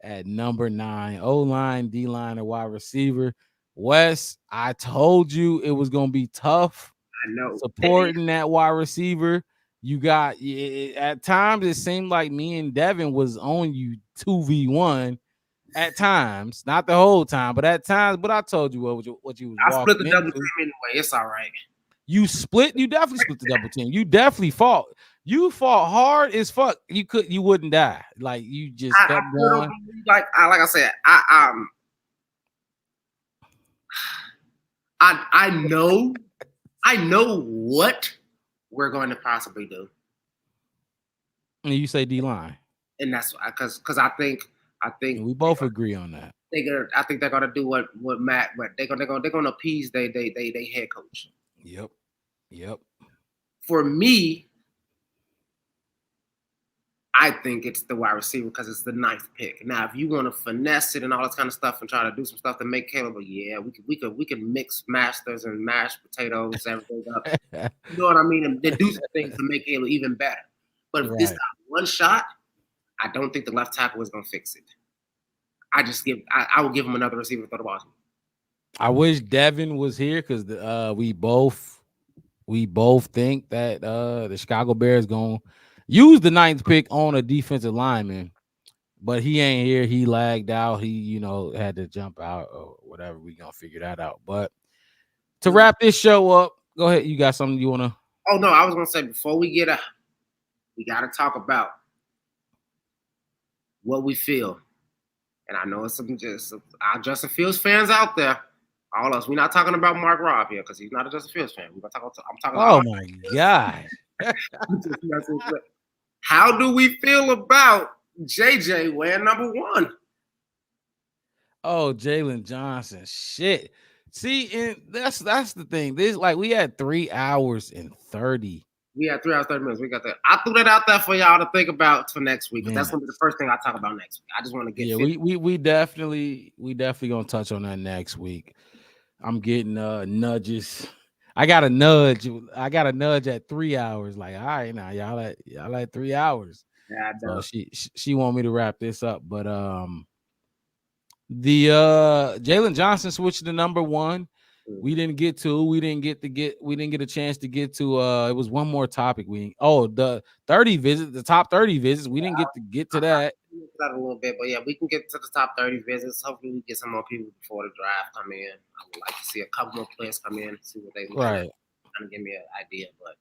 [SPEAKER 1] at number 9? O-line, D-line, or wide receiver? Wes, I told you it was gonna be tough.
[SPEAKER 6] I know.
[SPEAKER 1] Supporting that wide receiver. You got at times it seemed like me and Devin was on you 2v1 at times, not the whole time, but at times. But I told you what you was.
[SPEAKER 6] I split the double team anyway. It's all right.
[SPEAKER 1] You definitely split the double team. You definitely fought. You fought hard as fuck. You wouldn't die. Like you just kept going.
[SPEAKER 6] Like I said, I know what we're going to possibly do.
[SPEAKER 1] And you say D-line,
[SPEAKER 6] and that's because I think
[SPEAKER 1] and we both agree on that.
[SPEAKER 6] I think they're gonna do what Matt, but they're gonna appease they head coach.
[SPEAKER 1] Yep.
[SPEAKER 6] For me, I think it's the wide receiver because it's the 9th pick. Now, if you want to finesse it and all this kind of stuff and try to do some stuff to make Caleb, yeah, we could mix masters and mashed potatoes, everything up. You know what I mean? And then do some things to make Caleb even better. But if this got one shot, I don't think the left tackle is going to fix it. I would give him another receiver to throw the ball to.
[SPEAKER 1] I wish Devin was here because we both think that the Chicago Bears going to use the 9th pick on a defensive lineman, but he ain't here. He lagged out. He, had to jump out or whatever. We going to figure that out. But to wrap this show up, go ahead. You got something you want to?
[SPEAKER 6] Oh, no, I was going to say before we get out, we got to talk about what we feel. And I know it's our Justin Fields fans out there. All us. We're not talking about Mark Robb here because he's not a Justin Fields fan. I'm talking
[SPEAKER 1] about. Oh, my God.
[SPEAKER 6] How do we feel about JJ wearing number 1?
[SPEAKER 1] Oh, Jalen Johnson. Shit. See, and that's the thing. This we had 3 hours and 30.
[SPEAKER 6] We had 3 hours, 30 minutes. We got that. I threw that out there for y'all to think about for next week. That's gonna be the first thing I talk about next week. I just want to get.
[SPEAKER 1] Yeah, we definitely gonna touch on that next week. I'm getting nudges. I got a nudge at 3 hours. Like, all right, now y'all at 3 hours.
[SPEAKER 6] Yeah,
[SPEAKER 1] so she want me to wrap this up, but the Jalen Johnson switched to number 1. We didn't get to. We didn't get a chance to get to. It was one more topic. The 30 visits, the top 30 visits. We didn't get to that.
[SPEAKER 6] That a little bit, but yeah, we can get to the top 30 visits. Hopefully, we get some more people before the draft come in. I would like to see a couple more players come in, see what they look like. Kind of give me an idea, but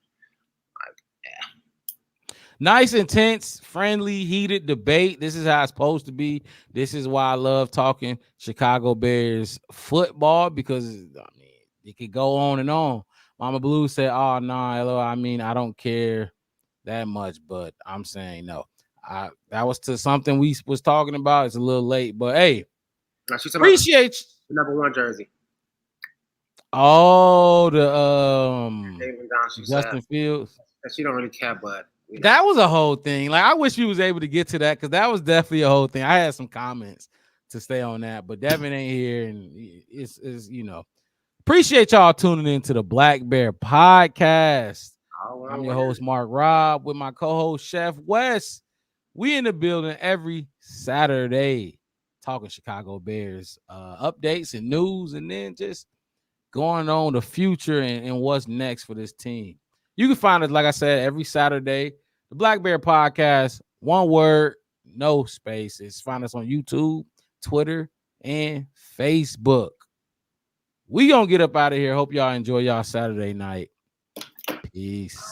[SPEAKER 6] yeah.
[SPEAKER 1] Nice, intense, friendly, heated debate. This is how it's supposed to be. This is why I love talking Chicago Bears football because it could go on and on. Mama Blue said, "Oh no, I don't care that much," but I'm saying no. That was to something we was talking about. It's a little late, but hey, appreciate
[SPEAKER 6] the number 1 jersey.
[SPEAKER 1] Oh, the Justin Fields.
[SPEAKER 6] She don't really care, but
[SPEAKER 1] that was a whole thing. Like, I wish we was able to get to that because that was definitely a whole thing. I had some comments to stay on that, but Devin ain't here, and it's appreciate y'all tuning in to the Black Bear Podcast. I'm your host, Mark Robb, with my co-host, Chef Wes. We in the building every Saturday talking Chicago Bears updates and news, and then just going on the future and what's next for this team. You can find us, like I said, every Saturday. The Black Bear Podcast, one word, no spaces. Find us on YouTube, Twitter, and Facebook. We gonna get up out of here. Hope y'all enjoy y'all Saturday night. Peace.